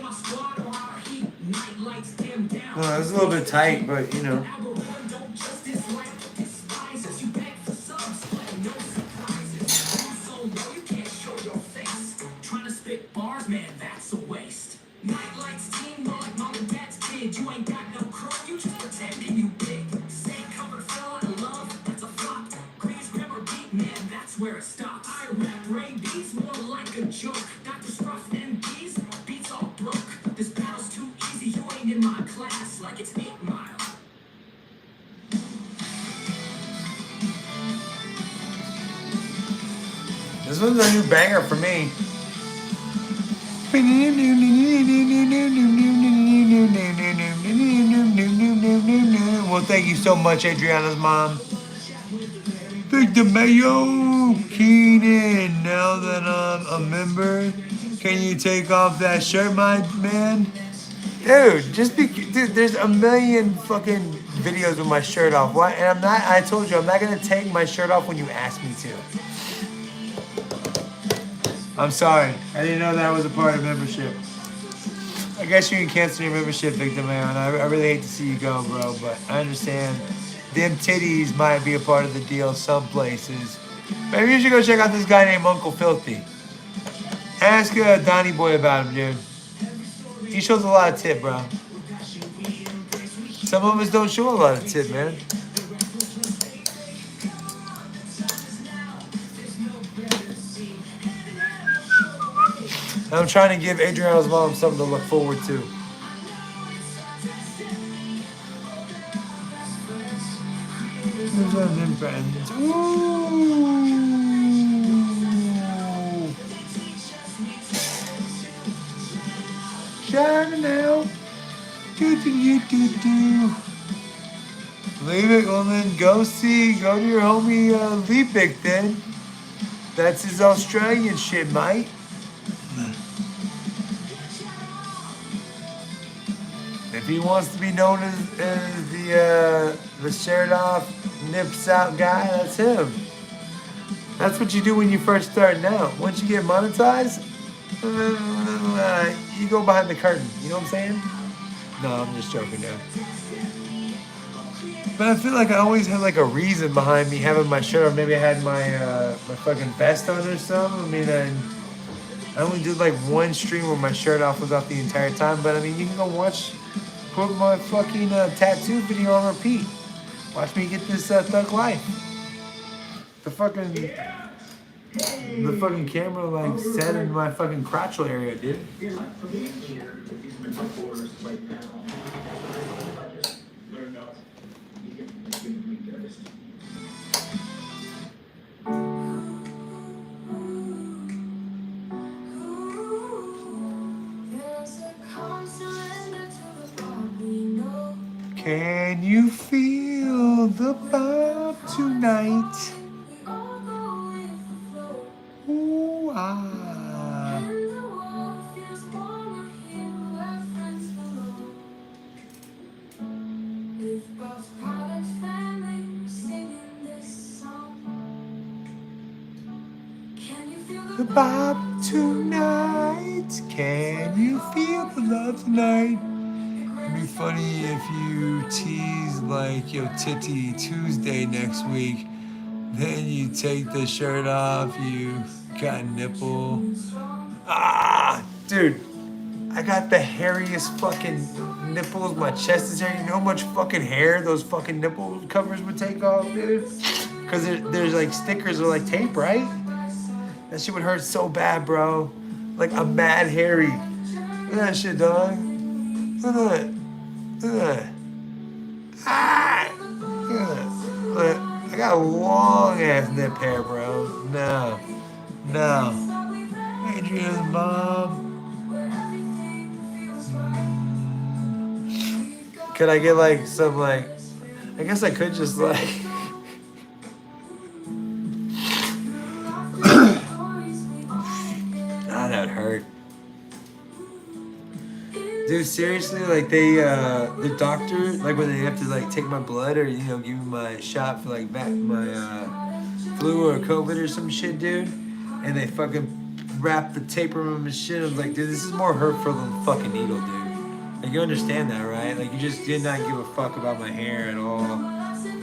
well, it's a little bit tight, but you know. Where it stops. I rap Ray beats more like a joke. Dr. Scruff and B's beats all broke. This battle's too easy, you ain't in my class like it's 8 Mile. This one's a new banger for me. Well, thank you so much, Adriana's mom. Victor Mayo, Keenan. Now that I'm a member, can you take off that shirt, my man? Dude, dude, there's a million fucking videos with my shirt off. Why? And I told you, I'm not gonna take my shirt off when you ask me to. I'm sorry. I didn't know that was a part of membership. I guess you can cancel your membership, Victor Mayo, and I really hate to see you go, bro, but I understand. Them titties might be a part of the deal some places. Maybe you should go check out this guy named Uncle Filthy. Ask Donnie Boy about him, dude. He shows a lot of tip, bro. Some of us don't show a lot of tip, man. I'm trying to give Adriana's mom something to look forward to. Ooh. Leave it, well then go to your homie Leapick then. That's his Australian shit, mate. If he wants to be known as the shared off, nips out guy, that's him. That's what you do when you first start out. Once you get monetized, you go behind the curtain. You know what I'm saying? No, I'm just joking now. But I feel like I always had like a reason behind me having my shirt on. Maybe I had my my fucking vest on or something. I mean, I only did like one stream where my shirt off was off the entire time. But I mean, you can go put my fucking tattoo video on repeat. Watch me get this thug life. The fucking camera like set in my fucking crotchal area, dude. You're like a big ear with these metaphors right now. I just learned out. You can me thirst. Can you feel the vibe tonight? Ooh, ah. The vibe tonight. Can you feel the love tonight? It'd be funny if you tease like yo titty Tuesday next week, then you take the shirt off, you got a nipple. Ah, dude, I got the hairiest fucking nipples. My chest is hairy. You know how much fucking hair those fucking nipple covers would take off, dude? Cause there's like stickers or like tape, right? That shit would hurt so bad, bro. Like I'm mad hairy. Look at that shit, dog. Look at that. Look at that. Ah! Look at that. Look, I got a long ass nip hair, bro. No. Adrian's mom. Could I get like some like, I guess I could just like, that hurt. Dude, seriously, like they, the doctor, like when they have to like take my blood or, you know, give me my shot for like my flu or COVID or some shit, dude, and they fucking wrap the tape around my shit. I was like, dude, this is more hurtful than the fucking needle, dude. Like, you understand that, right? Like, you just did not give a fuck about my hair at all.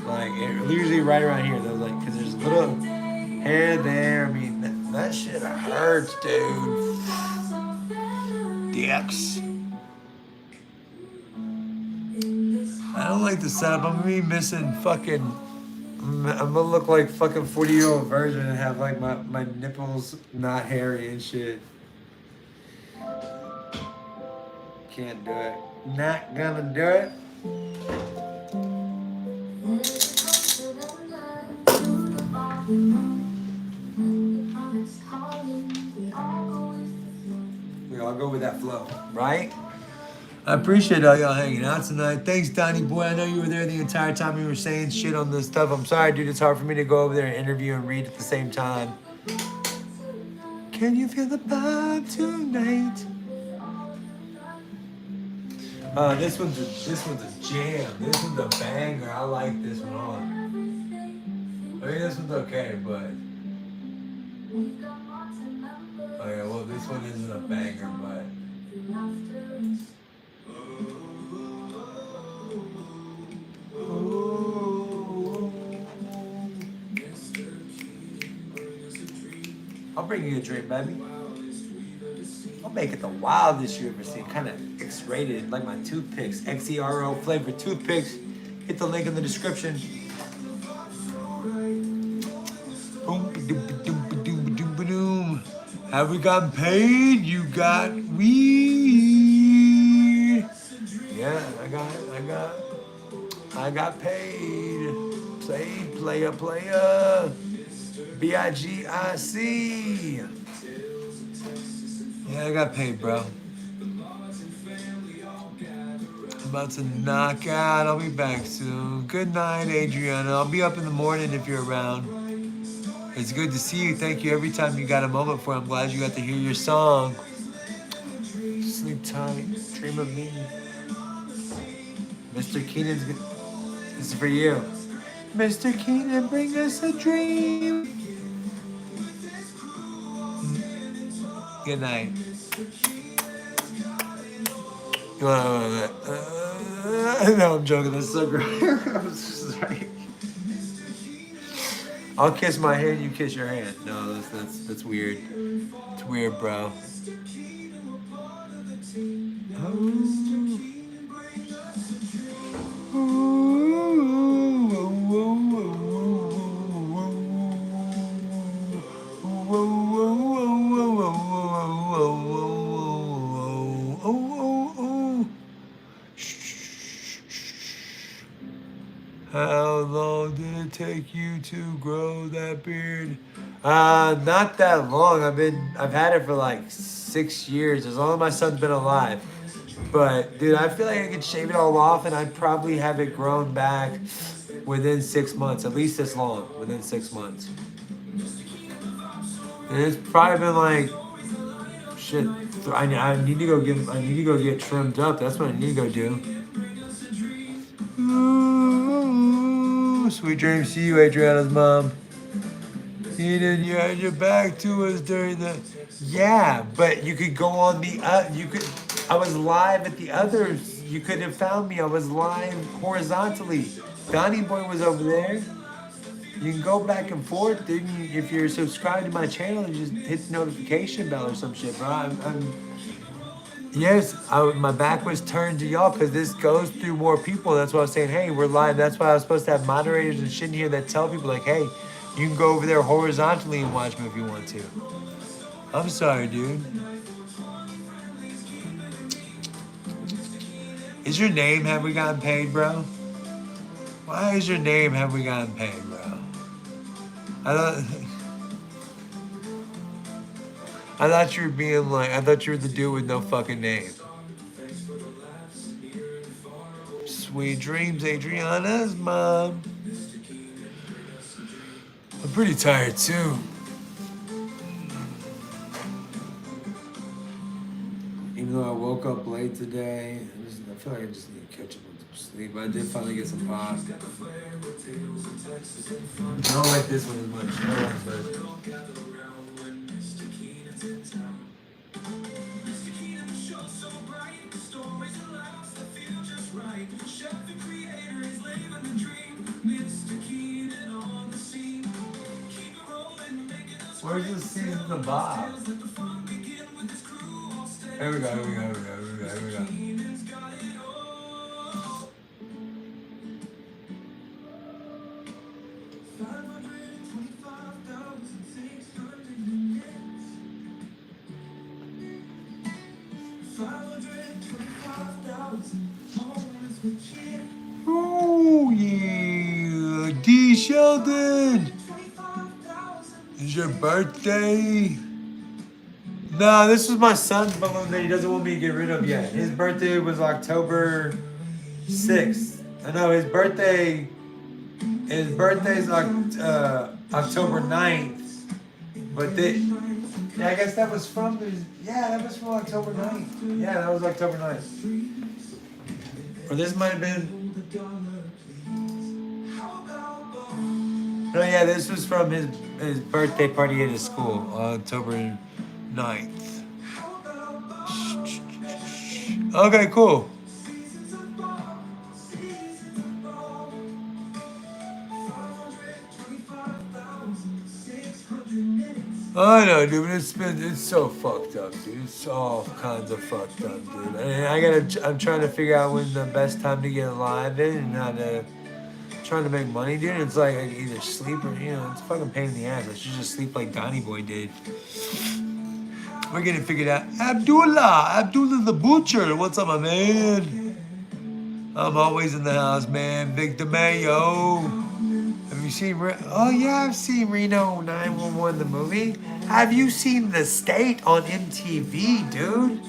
Like, usually right around here, though, like, because there's a little hair there. I mean, that shit hurts, dude. Dicks. I don't like the setup. I'm gonna be missing fucking. I'm gonna look like fucking 40-year-old virgin and have like my nipples not hairy and shit. Can't do it. Not gonna do it. We all go with that flow, right? I appreciate all y'all hanging out tonight. Thanks, Donnie boy. I know you were there the entire time you were saying shit on this stuff. I'm sorry, dude. It's hard for me to go over there and interview and read at the same time. Can you feel the vibe tonight? This one's a jam. This one's a banger. I like this one on. I mean, this one's okay, but. Oh yeah, well, this one isn't a banger, but. I'll bring you a drink, baby. I'll make it the wildest you ever seen. Kind of X-rated, like my toothpicks. Xero flavored toothpicks. Hit the link in the description. Boom. Have we gotten paid? You got weed. Yeah, I got paid. Player. BIGIC. Yeah, I got paid, bro. about to knock out. I'll be back soon. Good night, Adriana. I'll be up in the morning if you're around. It's good to see you. Thank you every time you got a moment for it. I'm glad you got to hear your song. Sleep tight. Dream of me. Mr. Keenan's good. This is for you. Mr. Keenan, bring us a dream. Good night. You want no, I'm joking. That's so great. I'm sorry. I'll kiss my hand. You kiss your hand. No, that's weird. It's weird, bro. How long did it take you to grow that beard? Not that long. I've had it for like 6 years, as long as my son's been alive. But dude, I feel like I could shave it all off and I'd probably have it grown back within 6 months, at least this long, within 6 months. And it's probably been like, shit. I need to go get trimmed up. That's what I need to go do. Ooh, sweet dreams to you, Adriana's mom. Eden, you had your back to us during the. Yeah, but you could go on the. I was live at the others. You couldn't have found me. I was live horizontally. Donnie Boy was over there. You can go back and forth, dude. If you're subscribed to my channel, just hit the notification bell or some shit, bro. My back was turned to y'all because this goes through more people. That's why I was saying, hey, we're live. That's why I was supposed to have moderators and shit in here that tell people, like, hey, you can go over there horizontally and watch me if you want to. I'm sorry, dude. Is your name Have We Gotten Paid, bro? Why is your name Have We Gotten Paid, bro? I thought you were being like, I thought you were the dude with no fucking name. Sweet dreams, Adriana's mom. I'm pretty tired too. Even though I woke up late today, I feel like I just need to catch up with some sleep. I did finally get some pop. I don't like this one as much. But where's the season of Bob? Here we go. Oh yeah, D. Sheldon. It's your birthday. Nah, this was my son's balloon that he doesn't want me to get rid of yet. His birthday was October 6th. I know his birthday's October 9th. But I guess that was from October 9th. Yeah, that was October 9th. Or this might have been. No, yeah, this was from his birthday party at his school, October 9th. Okay, cool. I know, dude, but it's so fucked up, dude. It's all kinds of fucked up, dude. And I'm trying to figure out when the best time to get live is and how to trying to make money, dude. It's like I can either sleep or, it's a fucking pain in the ass. I should just sleep like Donnie Boy did. We're getting figured out. Abdullah the Butcher. What's up, my man? I'm always in the house, man. Victor Mayo. Have you seen Oh, yeah, I've seen Reno 911, the movie. Have you seen The State on MTV, dude?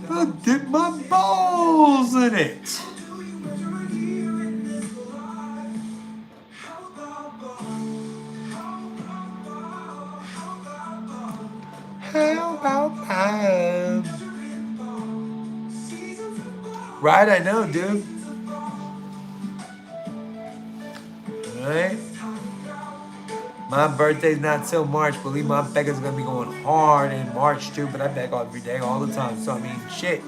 I'll dip my balls in it. How about Bob? Right, I know, dude. Alright. My birthday's not till March. Believe me, my Becca's gonna be going hard in March too, but I beg every day, all the time. So I mean, shit.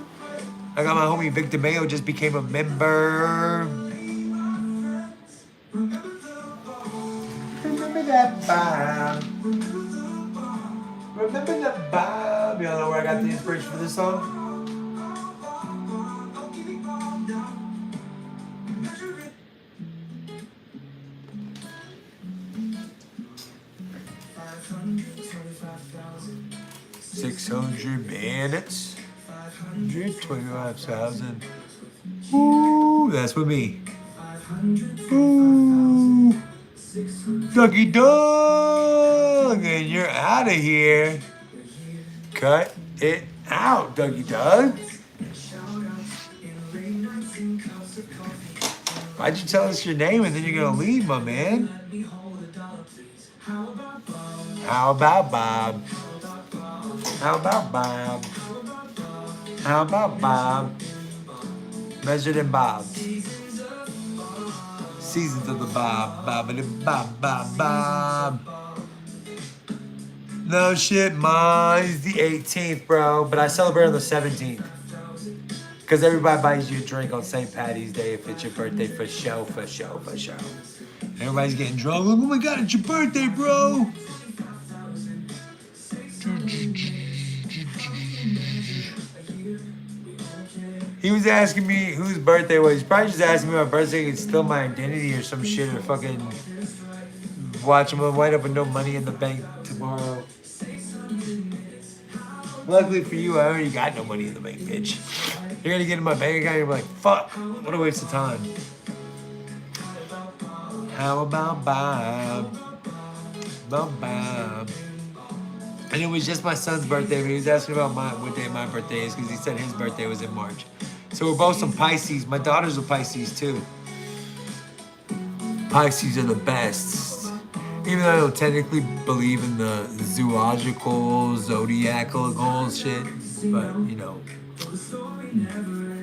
I got my homie Victor Mayo just became a member. Remember that Bob. Remember that Bob. Y'all know where I got the inspiration for this song? 600 minutes. 125,000. Ooh, that's with me. Ooh. Ducky Dog, and you're out of here. Cut it out, Dougie Doug. Why'd you tell us your name and then you're gonna leave, my man? How about Bob? How about Bob? How about Bob? Measured in Bobs. Seasons of the Bob. Bobbity Bob, Bob, Bob. No shit, mine's the 18th, bro. But I celebrate on the 17th. Because everybody buys you a drink on St. Patty's Day if it's your birthday, for show, for show, for show. Everybody's getting drunk. Like, oh my God, it's your birthday, bro. He was asking me whose birthday it was. He's probably just asking me my birthday and steal my identity or some shit, or fucking watch him wind up with no money in the bank tomorrow. Luckily for you, I already got no money in the bank, bitch. You're gonna get in my bank account and you're like, fuck, what a waste of time. How about Bob? About Bob. And it was just my son's birthday, but he was asking about what day my birthday is because he said his birthday was in March. So we're both some Pisces. My daughter's a Pisces too. Pisces are the best. Even though I don't technically believe in the zoological, zodiacal shit, but you know,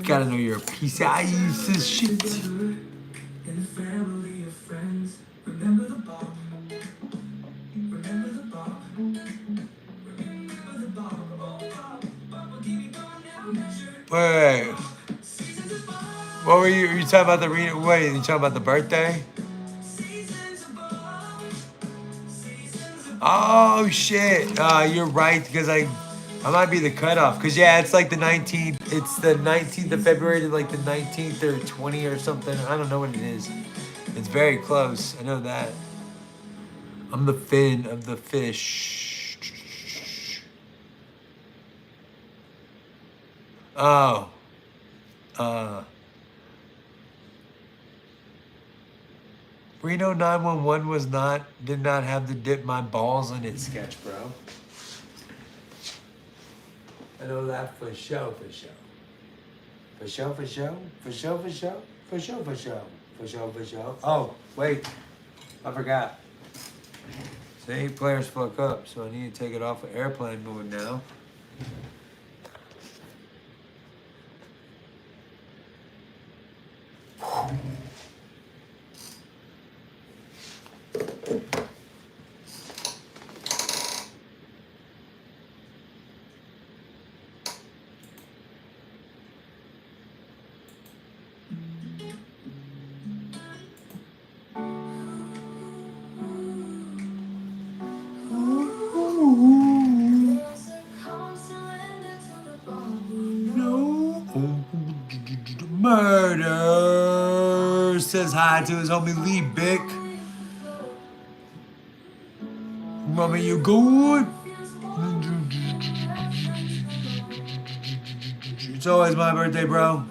gotta know you're a piece of shit. Wait. What were you talking about the wait, you talking about the birthday? Oh shit. You're right, because I might be the cutoff. Cause yeah, it's like the 19th. It's the 19th of February to like the 19th or 20 or something. I don't know what it is. It's very close. I know that. I'm the fin of the fish. Oh. Reno 911 did not have the dip my balls in it sketch, bro. I know that for sure, for sure. For sure, for sure. For sure, for sure. For sure, for sure. For sure, for sure. Oh, wait. I forgot. See, players fuck up, so I need to take it off of airplane mode now. Murder says hi to his homie Lee Bick. Mommy, you good? It's always my birthday, bro.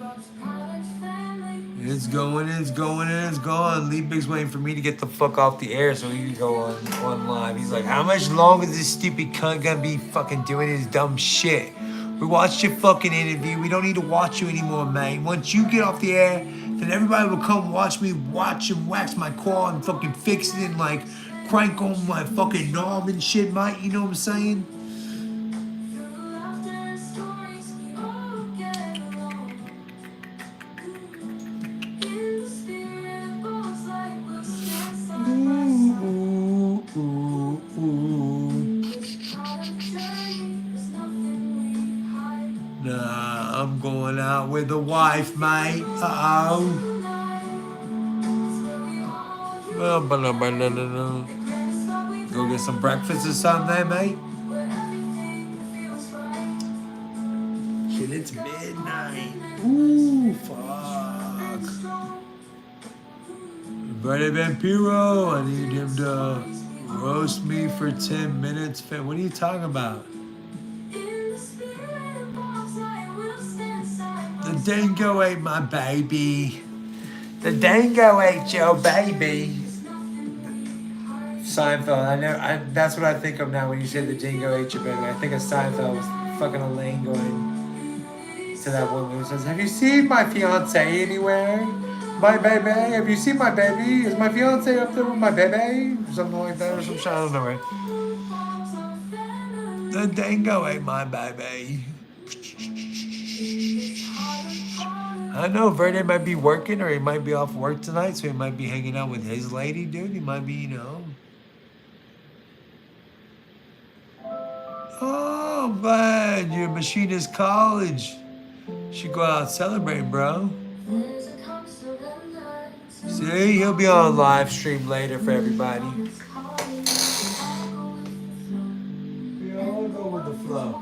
It's going, it's going, and it's gone. Lee Bick's waiting for me to get the fuck off the air so he can go on live. He's like, how much longer is this stupid cunt gonna be fucking doing his dumb shit? We watched your fucking interview. We don't need to watch you anymore, mate. Once you get off the air, then everybody will come watch me watch and wax my car and fucking fix it and like crank on my fucking knob and shit, mate. You know what I'm saying? Nah, I'm going out with the wife, mate. Go get some breakfast or something, mate. Shit, it's midnight. Ooh, fuck. Brother Vampiro, I need him to roast me for 10 minutes. What are you talking about? The dingo ate my baby. The dingo ate your baby. Seinfeld. That's what I think of now when you say the dingo ate your baby. I think of Seinfeld was fucking Elaine going to that woman who says, "Have you seen my fiance anywhere? My baby? Have you seen my baby? Is my fiance up there with my baby?" Or something like that, or some shit. I don't know, right? The dingo ate my baby. I know Verde might be working or he might be off work tonight, so he might be hanging out with his lady, dude. He might be, you know. Oh, man, your machinist college. Should go out celebrating, bro. See, he'll be on live stream later for everybody. We all go with the flow.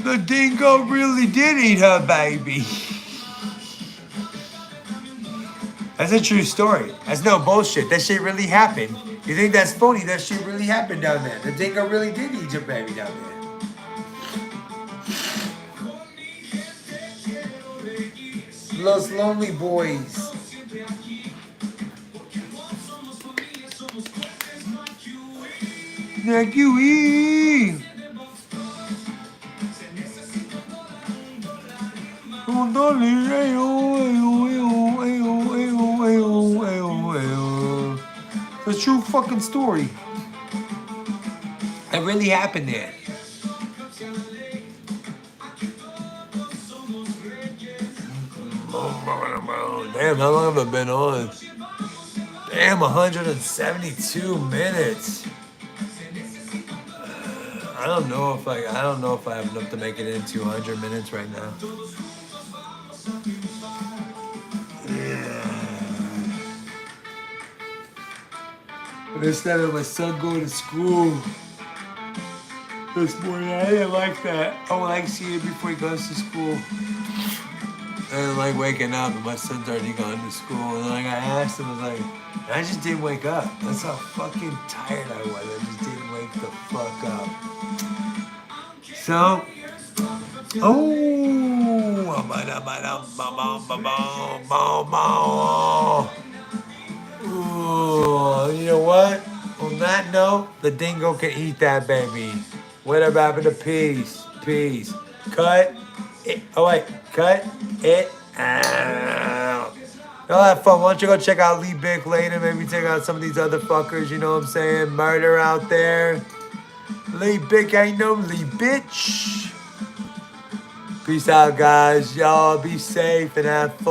The dingo really did eat her baby. That's a true story. That's no bullshit. That shit really happened. You think that's funny? That shit really happened down there. The dingo really did eat your baby down there. Los Lonely Boys. Like you eat. Oh, darling, it's a true fucking story. It really happened there. Damn, how long have I been on? Damn, 172 minutes. I don't know if I have enough to make it in 200 minutes right now. Yeah. But instead of my son going to school this morning, I didn't like that. I like seeing him before he goes to school. I didn't like waking up and my son's already gone to school. And like I asked him, I was like, I just didn't wake up. That's how fucking tired I was. I just didn't wake the fuck up. So, you know what? On that note, the dingo can eat that baby. Whatever happened to peace? Peace. Cut it. Oh wait, cut it out. Y'all have fun. Why don't you go check out Lee Bick later? Maybe check out some of these other fuckers. You know what I'm saying? Murder out there. Lee Bick ain't no Lee bitch. Peace out, guys. Y'all be safe and have fun.